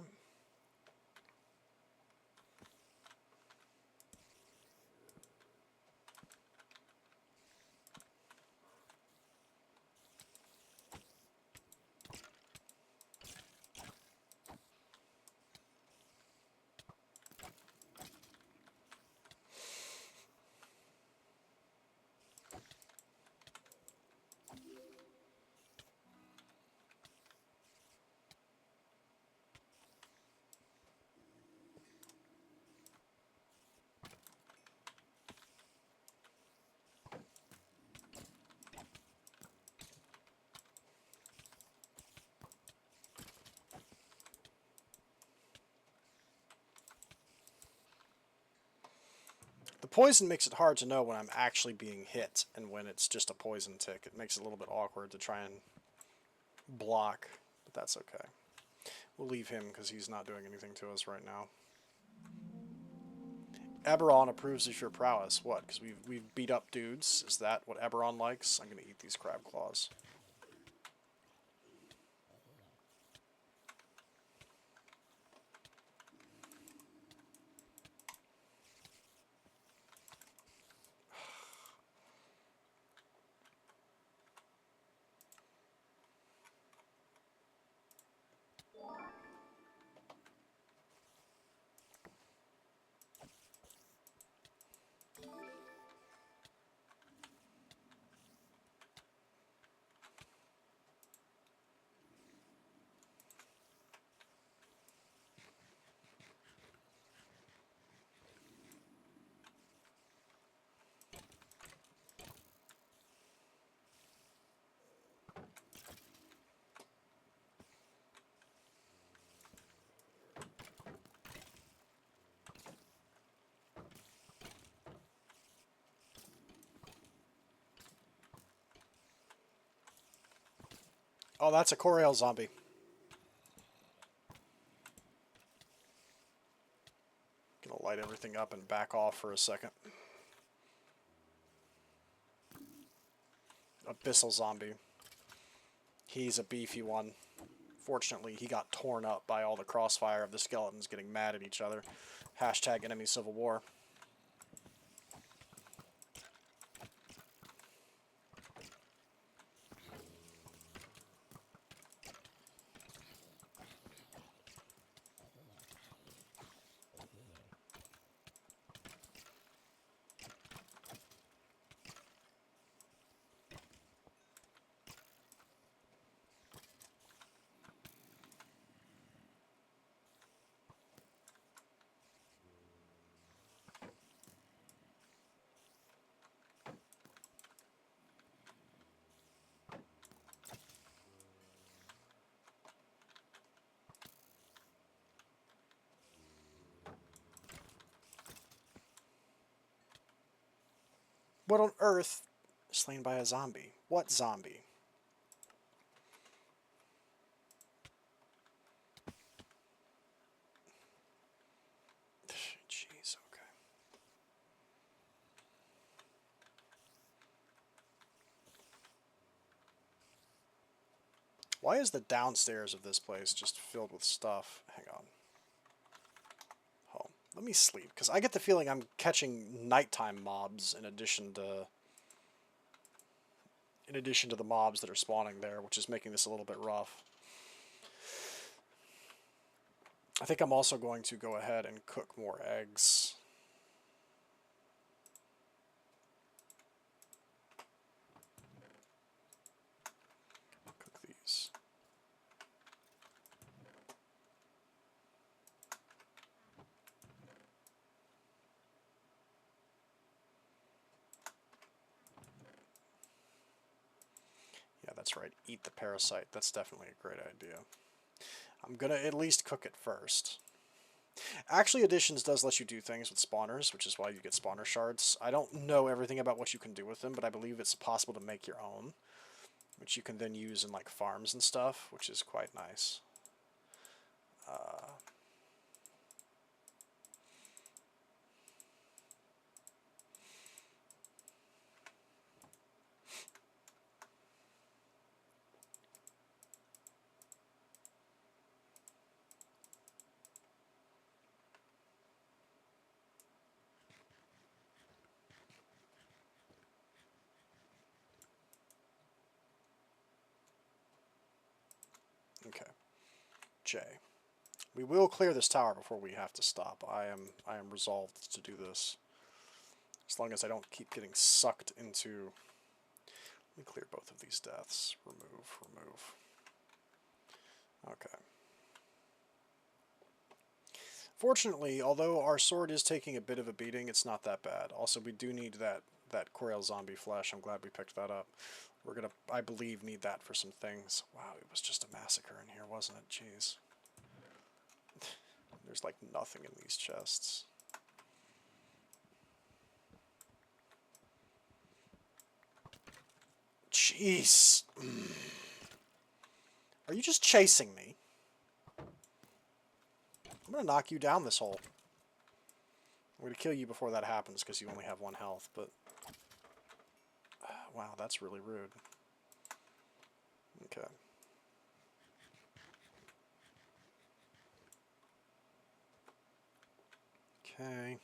The poison makes it hard to know when I'm actually being hit and when it's just a poison tick. It makes it a little bit awkward to try and block, but that's okay. We'll leave him because he's not doing anything to us right now. Eberron approves of your prowess. What? Because we've beat up dudes? Is that what Eberron likes? I'm going to eat these crab claws. Oh, that's a Coriel zombie. Gonna light everything up and back off for a second. Abyssal zombie. He's a beefy one. Fortunately, he got torn up by all the crossfire of the skeletons getting mad at each other. Hashtag enemy civil war. What on earth? Slain by a zombie. What zombie? Jeez, okay. Why is the downstairs of this place just filled with stuff? Hang on. Oh, let me sleep, because I get the feeling I'm catching nighttime mobs in addition to the mobs that are spawning there, which is making this a little bit rough. I think I'm also going to go ahead and cook more eggs. Cook these. Yeah, that's right. Eat the parasite. That's definitely a great idea. I'm going to at least cook it first. Actually, Additions does let you do things with spawners, which is why you get spawner shards. I don't know everything about what you can do with them, but I believe it's possible to make your own, which you can then use in like farms and stuff, which is quite nice. Okay. J. We will clear this tower before we have to stop. I am resolved to do this. As long as I don't keep getting sucked into... Let me clear both of these deaths. Remove. Okay. Fortunately, although our sword is taking a bit of a beating, it's not that bad. Also, we do need that Coriel zombie flesh. I'm glad we picked that up. We're gonna, I believe, need that for some things. Wow, it was just a massacre in here, wasn't it? Jeez. There's like nothing in these chests. Jeez. Are you just chasing me? I'm gonna knock you down this hole. I'm gonna kill you before that happens because you only have 1 health, but... wow, that's really rude. Okay. Okay.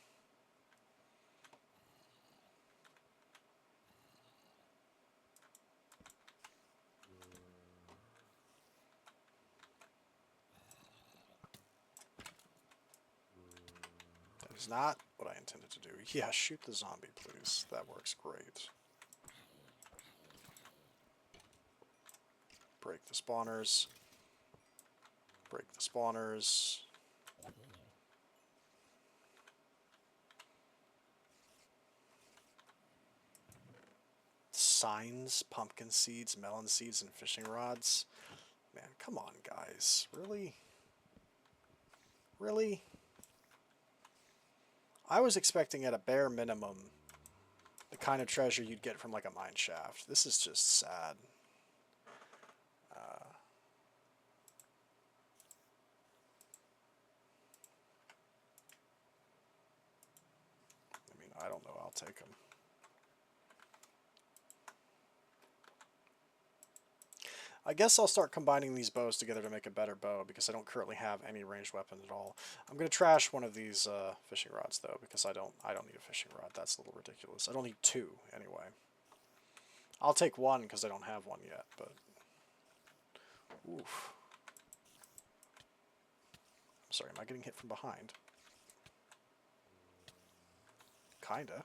That is not what I intended to do. Yeah, shoot the zombie, please. That works great. Break the spawners. Break the spawners. Signs, pumpkin seeds, melon seeds, and fishing rods. Man, come on, guys. Really? Really? I was expecting at a bare minimum the kind of treasure you'd get from like a mine shaft. This is just sad. take them. I guess I'll start combining these bows together to make a better bow, because I don't currently have any ranged weapons at all. I'm going to trash one of these fishing rods, though, because I don't need a fishing rod. That's a little ridiculous. I don't need two, anyway. I'll take one, because I don't have one yet, but... Oof. I'm sorry, am I getting hit from behind? Kinda.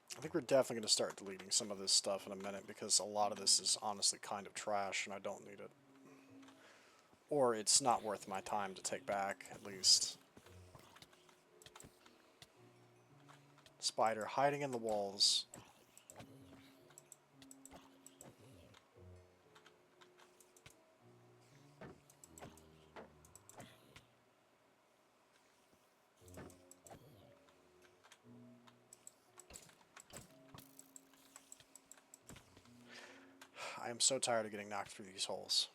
I think we're definitely going to start deleting some of this stuff in a minute, because a lot of this is honestly kind of trash and I don't need it. Or it's not worth my time to take back, at least. Spider hiding in the walls. I am so tired of getting knocked through these holes.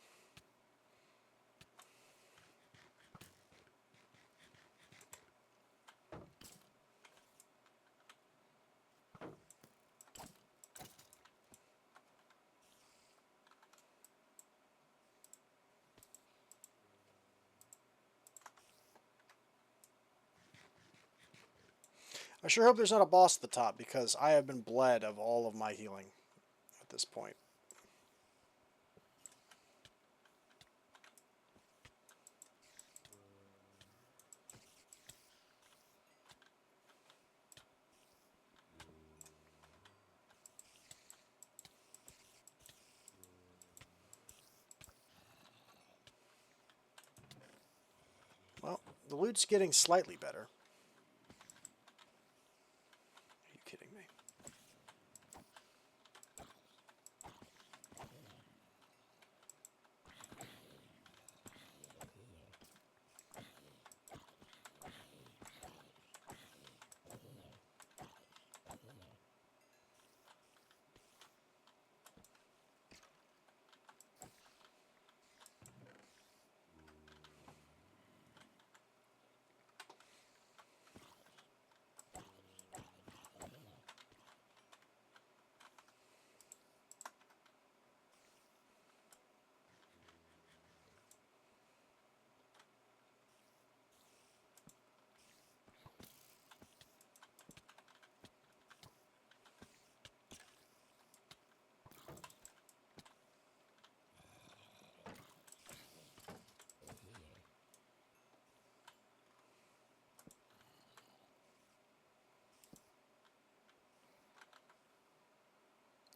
I sure hope there's not a boss at the top, because I have been bled of all of my healing at this point. Well, the loot's getting slightly better. Are you kidding me?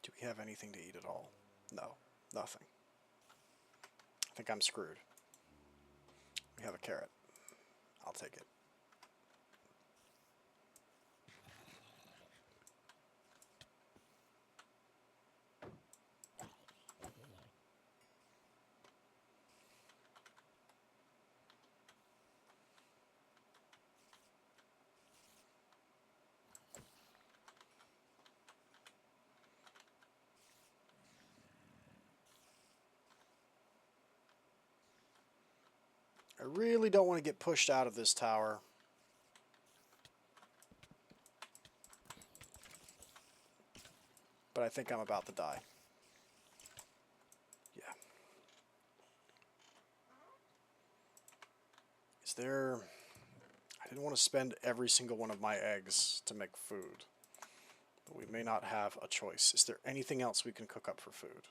Do we have anything to eat at all? No, nothing. I think I'm screwed. We have a carrot. I'll take it. I really don't want to get pushed out of this tower. But I think I'm about to die. Yeah. Is there... I didn't want to spend every single one of my eggs to make food. But we may not have a choice. Is there anything else we can cook up for food?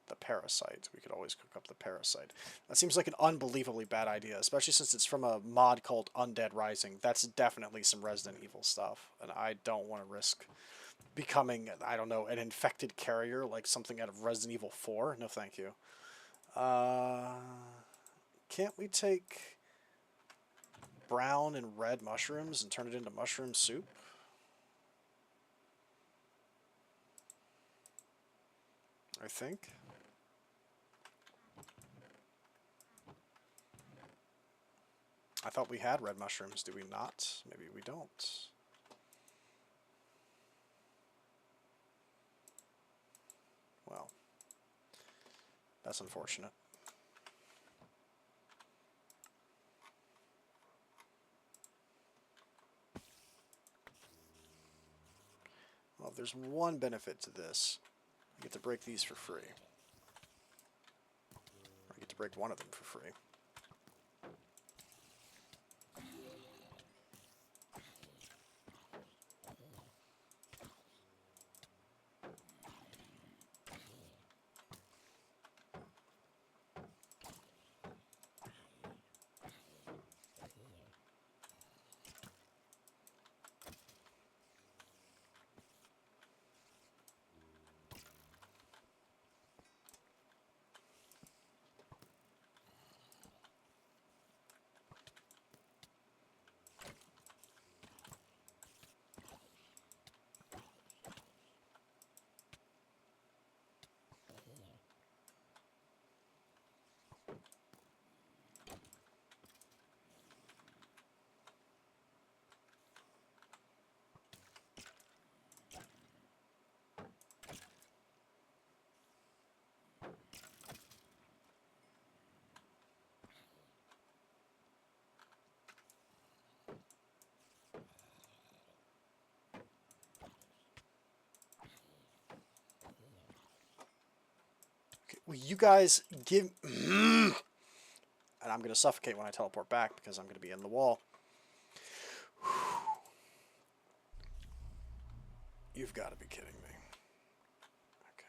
The parasite. We could always cook up the parasite. That seems like an unbelievably bad idea, especially since it's from a mod called Undead Rising. That's definitely some Resident Evil stuff, and I don't want to risk becoming, I don't know, an infected carrier like something out of Resident Evil 4. No, thank you. Can't we take brown and red mushrooms and turn it into mushroom soup? I think. I thought we had red mushrooms. Do we not? Maybe we don't. Well, that's unfortunate. Well, there's one benefit to this. I get to break these for free. Or I get to break one of them for free. Will you guys give... And I'm going to suffocate when I teleport back because I'm going to be in the wall. You've got to be kidding me. Okay.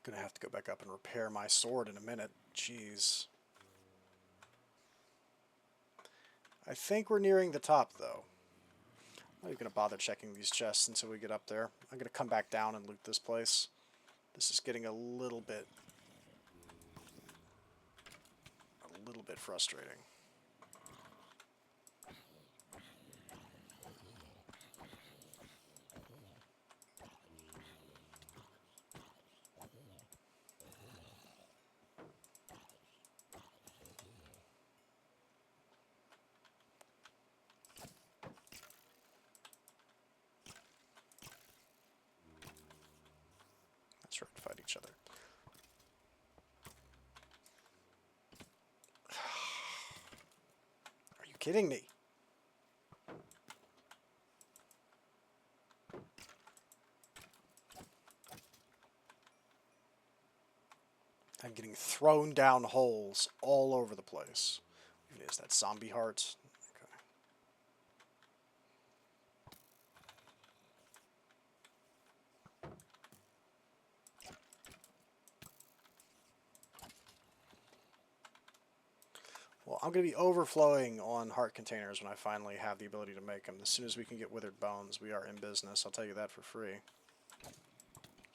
Gonna have to go back up and repair my sword in a minute. Jeez. I think we're nearing the top, though. I'm not even gonna bother checking these chests until we get up there. I'm gonna come back down and loot this place. This is getting a little bit frustrating. That's right, fight each other. Are you kidding me? I'm getting thrown down holes all over the place. Even is that zombie heart? Okay. Well, I'm going to be overflowing on heart containers when I finally have the ability to make them. As soon as we can get withered bones, we are in business. I'll tell you that for free.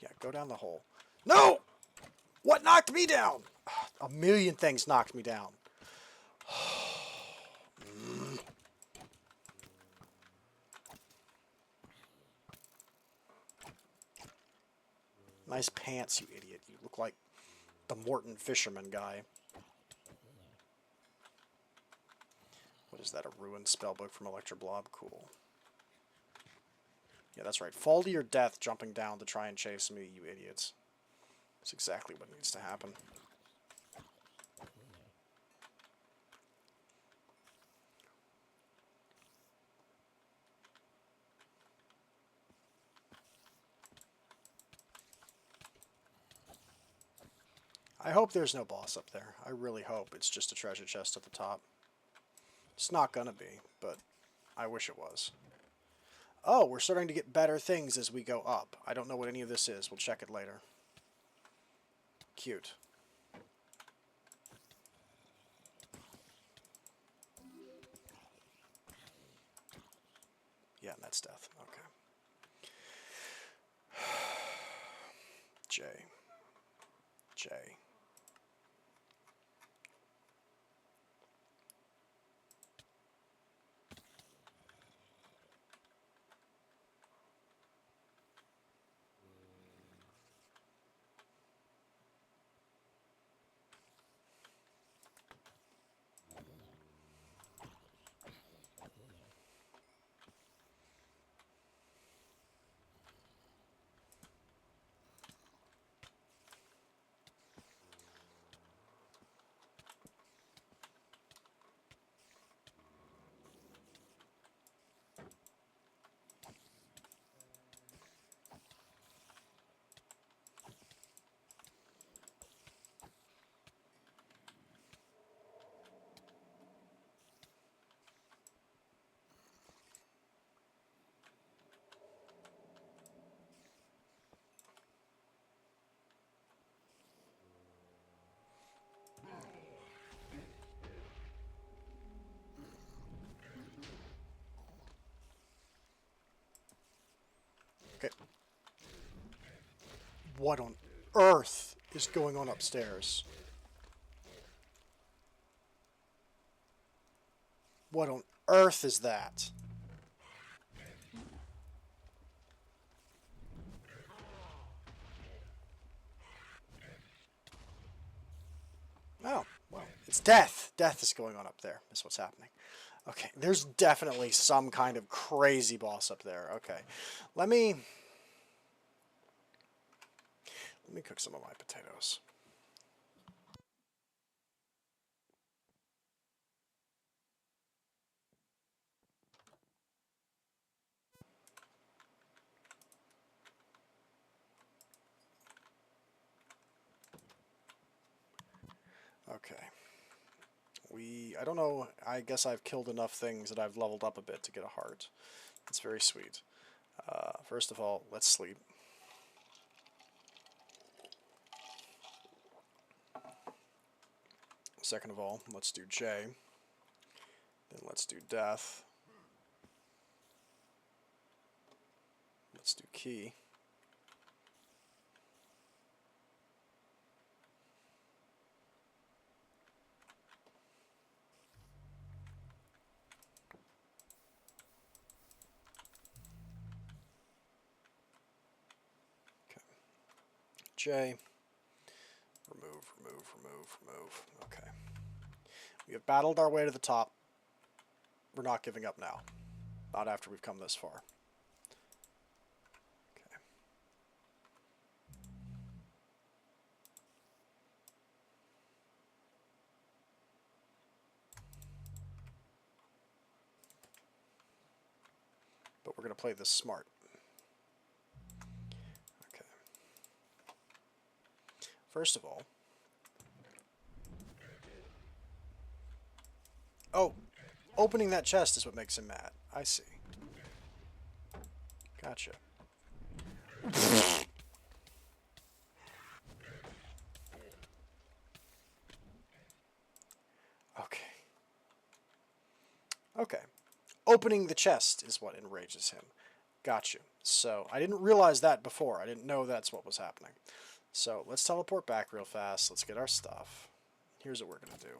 Yeah, go down the hole. No! What knocked me down? A million things knocked me down. Nice pants, you idiot. You look like the Morton Fisherman guy. What is that, a ruined spellbook from Electra Blob? Cool. Yeah, that's right. Fall to your death jumping down to try and chase me, you idiots. That's exactly what needs to happen. I hope there's no boss up there. I really hope it's just a treasure chest at the top. It's not gonna be, but I wish it was. Oh, we're starting to get better things as we go up. I don't know what any of this is. We'll check it later. Cute. Yeah, that's death. Okay. J. J. Okay. What on earth is going on upstairs? What on earth is that? Oh, well, it's death. Death is going on up there. That's what's happening. Okay, there's definitely some kind of crazy boss up there. Okay, let me cook some of my potatoes. Okay. I don't know, I guess I've killed enough things that I've leveled up a bit to get a heart. It's very sweet. First of all, let's sleep. Second of all, let's do J. Then let's do death. Let's do key. J. Remove. Okay. We have battled our way to the top. We're not giving up now. Not after we've come this far. Okay. But we're going to play this smart. Okay. First of all, oh, opening that chest is what makes him mad. I see. Gotcha. Okay. Okay. Opening the chest is what enrages him. Gotcha. So, I didn't realize that before. I didn't know that's what was happening. So, let's teleport back real fast. Let's get our stuff. Here's what we're going to do.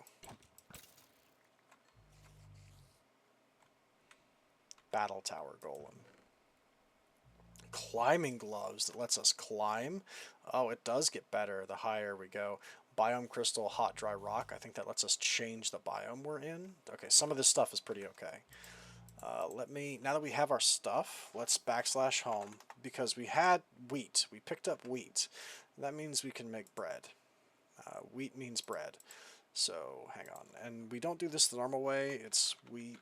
Battle Tower Golem. climbing gloves that lets us climb. Oh, it does get better the higher we go. Biome crystal, hot, dry rock. I think that lets us change the biome we're in. Okay, some of this stuff is pretty okay. Now that we have our stuff, let's backslash home, because we had wheat. We picked up wheat. That means we can make bread. Wheat means bread. So, hang on. And we don't do this the normal way. It's wheat.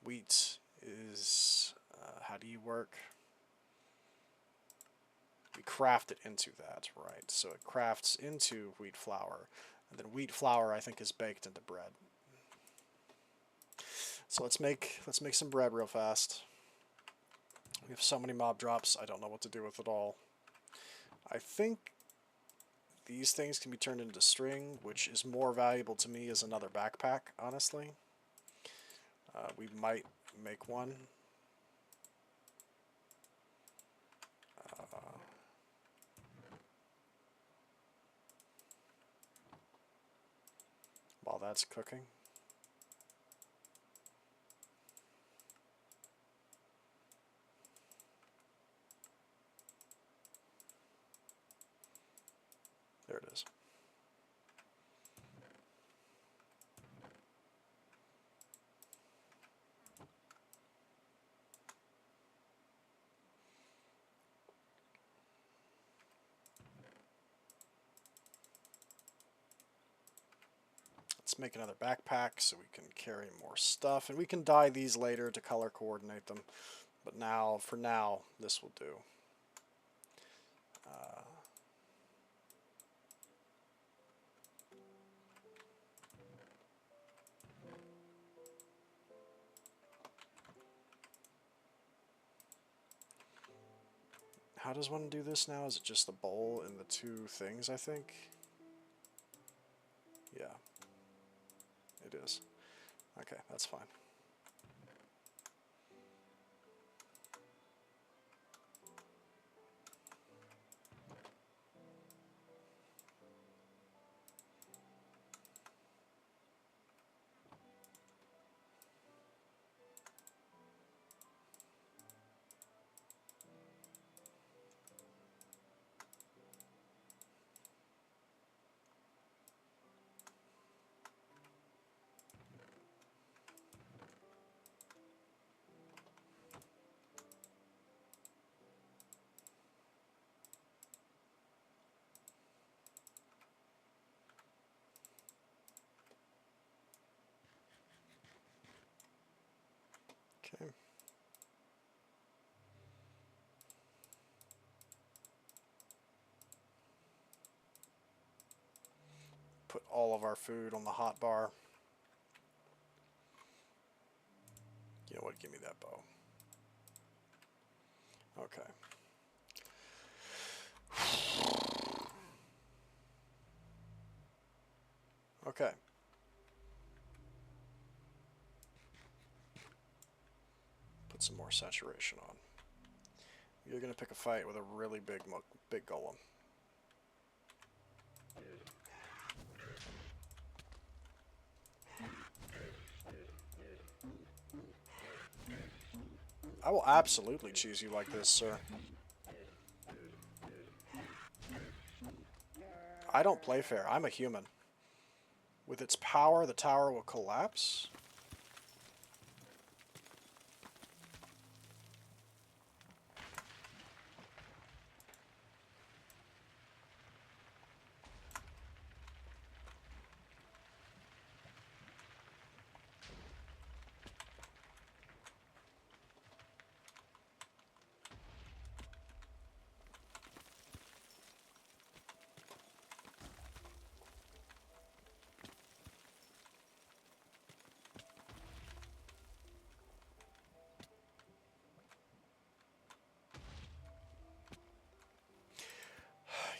Wheat is, how do you work? We craft it into that, right? So it crafts into wheat flour. And then wheat flour, I think, is baked into bread. So let's make some bread real fast. We have so many mob drops, I don't know what to do with it all. I think these things can be turned into string, which is more valuable to me as another backpack, honestly. We might make one. While that's cooking. There it is. Let's make another backpack so we can carry more stuff, and we can dye these later to color coordinate them. But now, for now, this will do. How does one do this now? Is it just the bowl and the two things, I think? Yeah. It is. Okay, that's fine. Okay. Put all of our food on the hot bar. You know what? Give me that bow. Okay. Okay. Put some more saturation on. You're gonna pick a fight with a really big golem. I will absolutely choose you like this, sir. I don't play fair. I'm a human. With its power, the tower will collapse.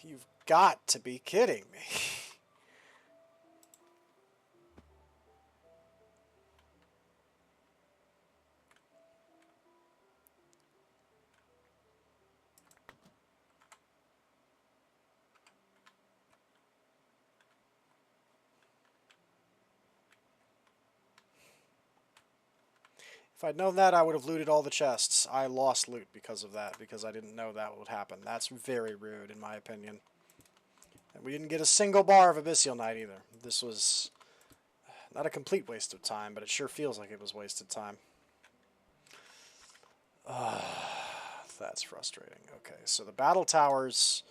You've got to be kidding me. If I'd known that, I would have looted all the chests. I lost loot because of that, because I didn't know that would happen. That's very rude, in my opinion. And we didn't get a single bar of Abyssal Night either. This was not a complete waste of time, but it sure feels like it was wasted time. That's frustrating. Okay, so the battle towers...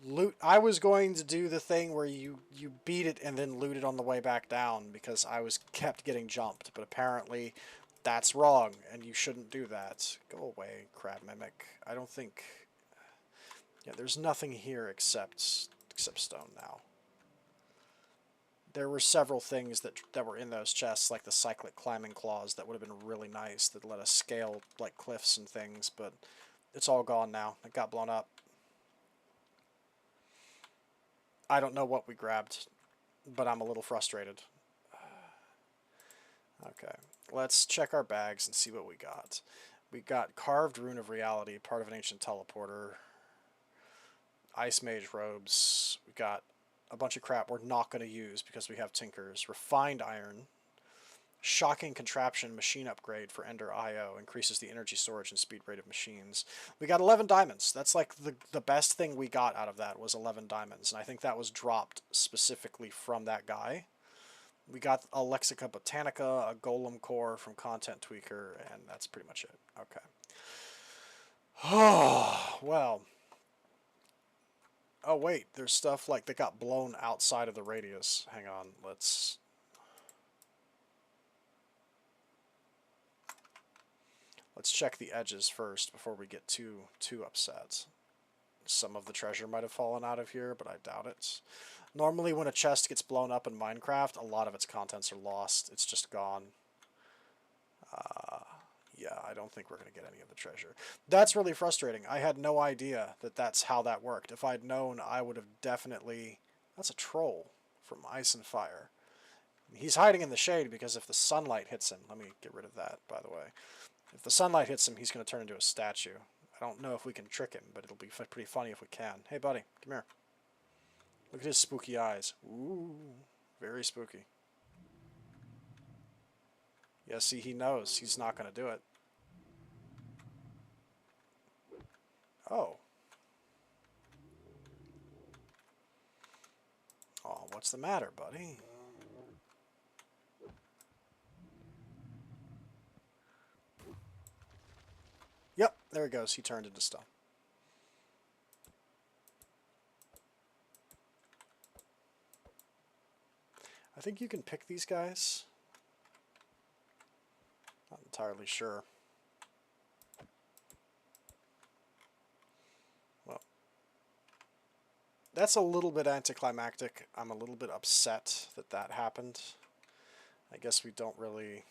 Loot. I was going to do the thing where you beat it and then loot it on the way back down because I was kept getting jumped, but apparently that's wrong and you shouldn't do that. Go away, crab mimic. I don't think... Yeah, there's nothing here except stone now. There were several things that were in those chests, like the cyclic climbing claws, that would have been really nice, that let us scale like cliffs and things, but it's all gone now. It got blown up. I don't know what we grabbed, but I'm a little frustrated. Okay, let's check our bags and see what we got. We got Carved Rune of Reality, part of an ancient teleporter. Ice Mage robes. We got a bunch of crap we're not going to use because we have Tinkers. Refined Iron. Shocking Contraption machine upgrade for Ender IO. Increases the energy storage and speed rate of machines. We got 11 diamonds. That's like the best thing we got out of that was 11 diamonds. And I think that was dropped specifically from that guy. We got a Lexica Botanica, a Golem Core from Content Tweaker, and that's pretty much it. Okay. Oh, well. Oh, wait. There's stuff like that got blown outside of the radius. Hang on. Let's check the edges first before we get too upset. Some of the treasure might have fallen out of here, but I doubt it. Normally when a chest gets blown up in Minecraft, a lot of its contents are lost. It's just gone. Yeah, I don't think we're going to get any of the treasure. That's really frustrating. I had no idea that that's how that worked. If I'd known, I would have definitely... That's a troll from Ice and Fire. He's hiding in the shade because if the sunlight hits him... Let me get rid of that, by the way. If the sunlight hits him, he's going to turn into a statue. I don't know if we can trick him, but it'll be pretty funny if we can. Hey, buddy, come here. Look at his spooky eyes. Ooh, very spooky. Yeah, see, he knows he's not going to do it. Oh. Oh, what's the matter, buddy? Yep, there he goes. He turned into stone. I think you can pick these guys. Not entirely sure. Well, that's a little bit anticlimactic. I'm a little bit upset that that happened. I guess we don't really...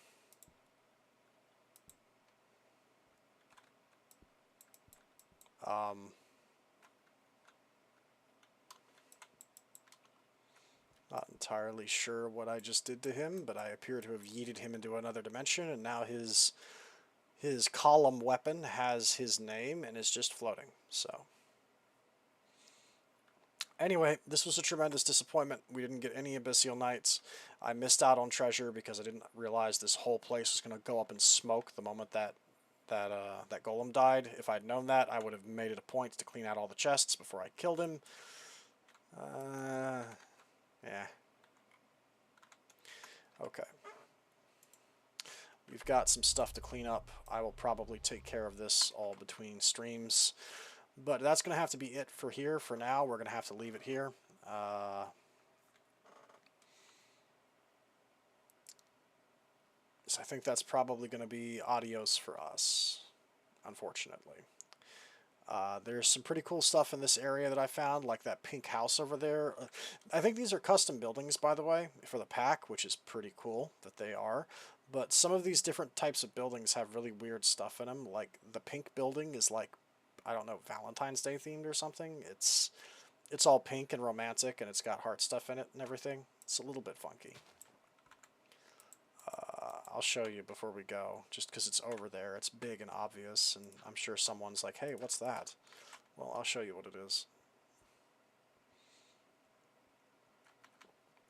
Not entirely sure what I just did to him, but I appear to have yeeted him into another dimension, and now his column weapon has his name and is just floating. So, anyway, this was a tremendous disappointment. We didn't get any Abyssal Knights. I missed out on treasure because I didn't realize this whole place was going to go up in smoke the moment that golem died. If I'd known that, I would have made it a point to clean out all the chests before I killed him. Yeah. Okay. We've got some stuff to clean up. I will probably take care of this all between streams. But that's going to have to be it for here. For now, we're going to have to leave it here. So I think that's probably going to be adios for us, unfortunately. There's some pretty cool stuff in this area that I found, like that pink house over there. I think these are custom buildings, by the way, for the pack, which is pretty cool that they are. But some of these different types of buildings have really weird stuff in them. Like the pink building is like, I don't know, Valentine's Day themed or something. It's all pink and romantic, and it's got heart stuff in it and everything. It's a little bit funky. I'll show you before we go, just because it's over there. It's big and obvious, and I'm sure someone's like, hey, what's that? Well, I'll show you what it is.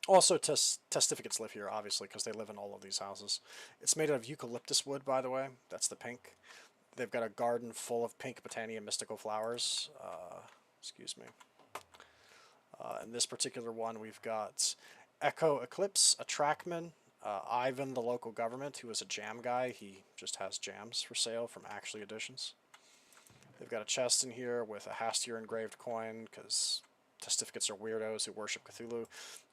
Also, testificates live here, obviously, because they live in all of these houses. It's made out of eucalyptus wood, by the way. That's the pink. They've got a garden full of pink botania mystical flowers. Excuse me. In this particular one, we've got Echo Eclipse, a trackman, Ivan, the local government, who is a jam guy. He just has jams for sale from Actually Editions. They've got a chest in here with a Hastir engraved coin, because testificates are weirdos who worship Cthulhu.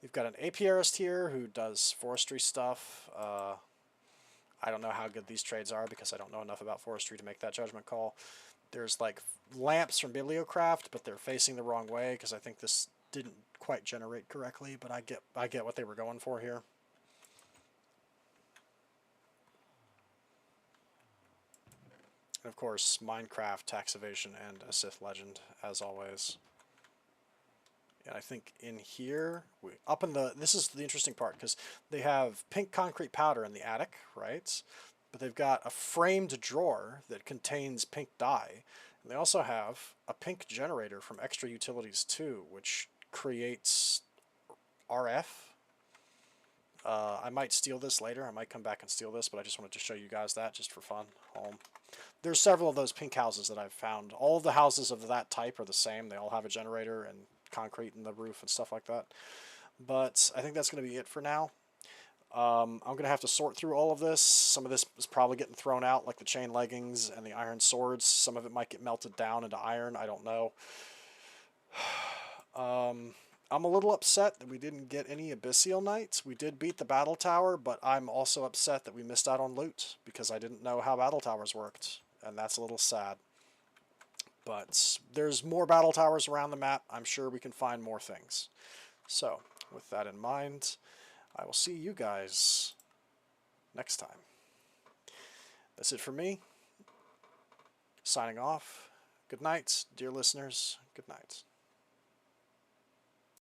You've got an apiarist here who does forestry stuff. I don't know how good these trades are because I don't know enough about forestry to make that judgment call. There's like lamps from Meatballcraft, but they're facing the wrong way because I think this didn't quite generate correctly, but I get what they were going for here. And of course, Minecraft, tax evasion, and a Sith legend, as always. And I think in here, this is the interesting part, because they have pink concrete powder in the attic, right? But they've got a framed drawer that contains pink dye. And they also have a pink generator from Extra Utilities 2, which creates RF. I might steal this later. I might come back and steal this, but I just wanted to show you guys that just for fun. There's several of those pink houses that I've found. All of the houses of that type are the same. They all have a generator and concrete in the roof and stuff like that. But I think that's going to be it for now. I'm going to have to sort through all of this. Some of this is probably getting thrown out, like the chain leggings and the iron swords. Some of it might get melted down into iron. I don't know. I'm a little upset that we didn't get any Abyssial Knights. We did beat the Battle Tower, but I'm also upset that we missed out on loot because I didn't know how Battle Towers worked, and that's a little sad. But there's more Battle Towers around the map. I'm sure we can find more things. So, with that in mind, I will see you guys next time. That's it for me. Signing off. Good night, dear listeners. Good night.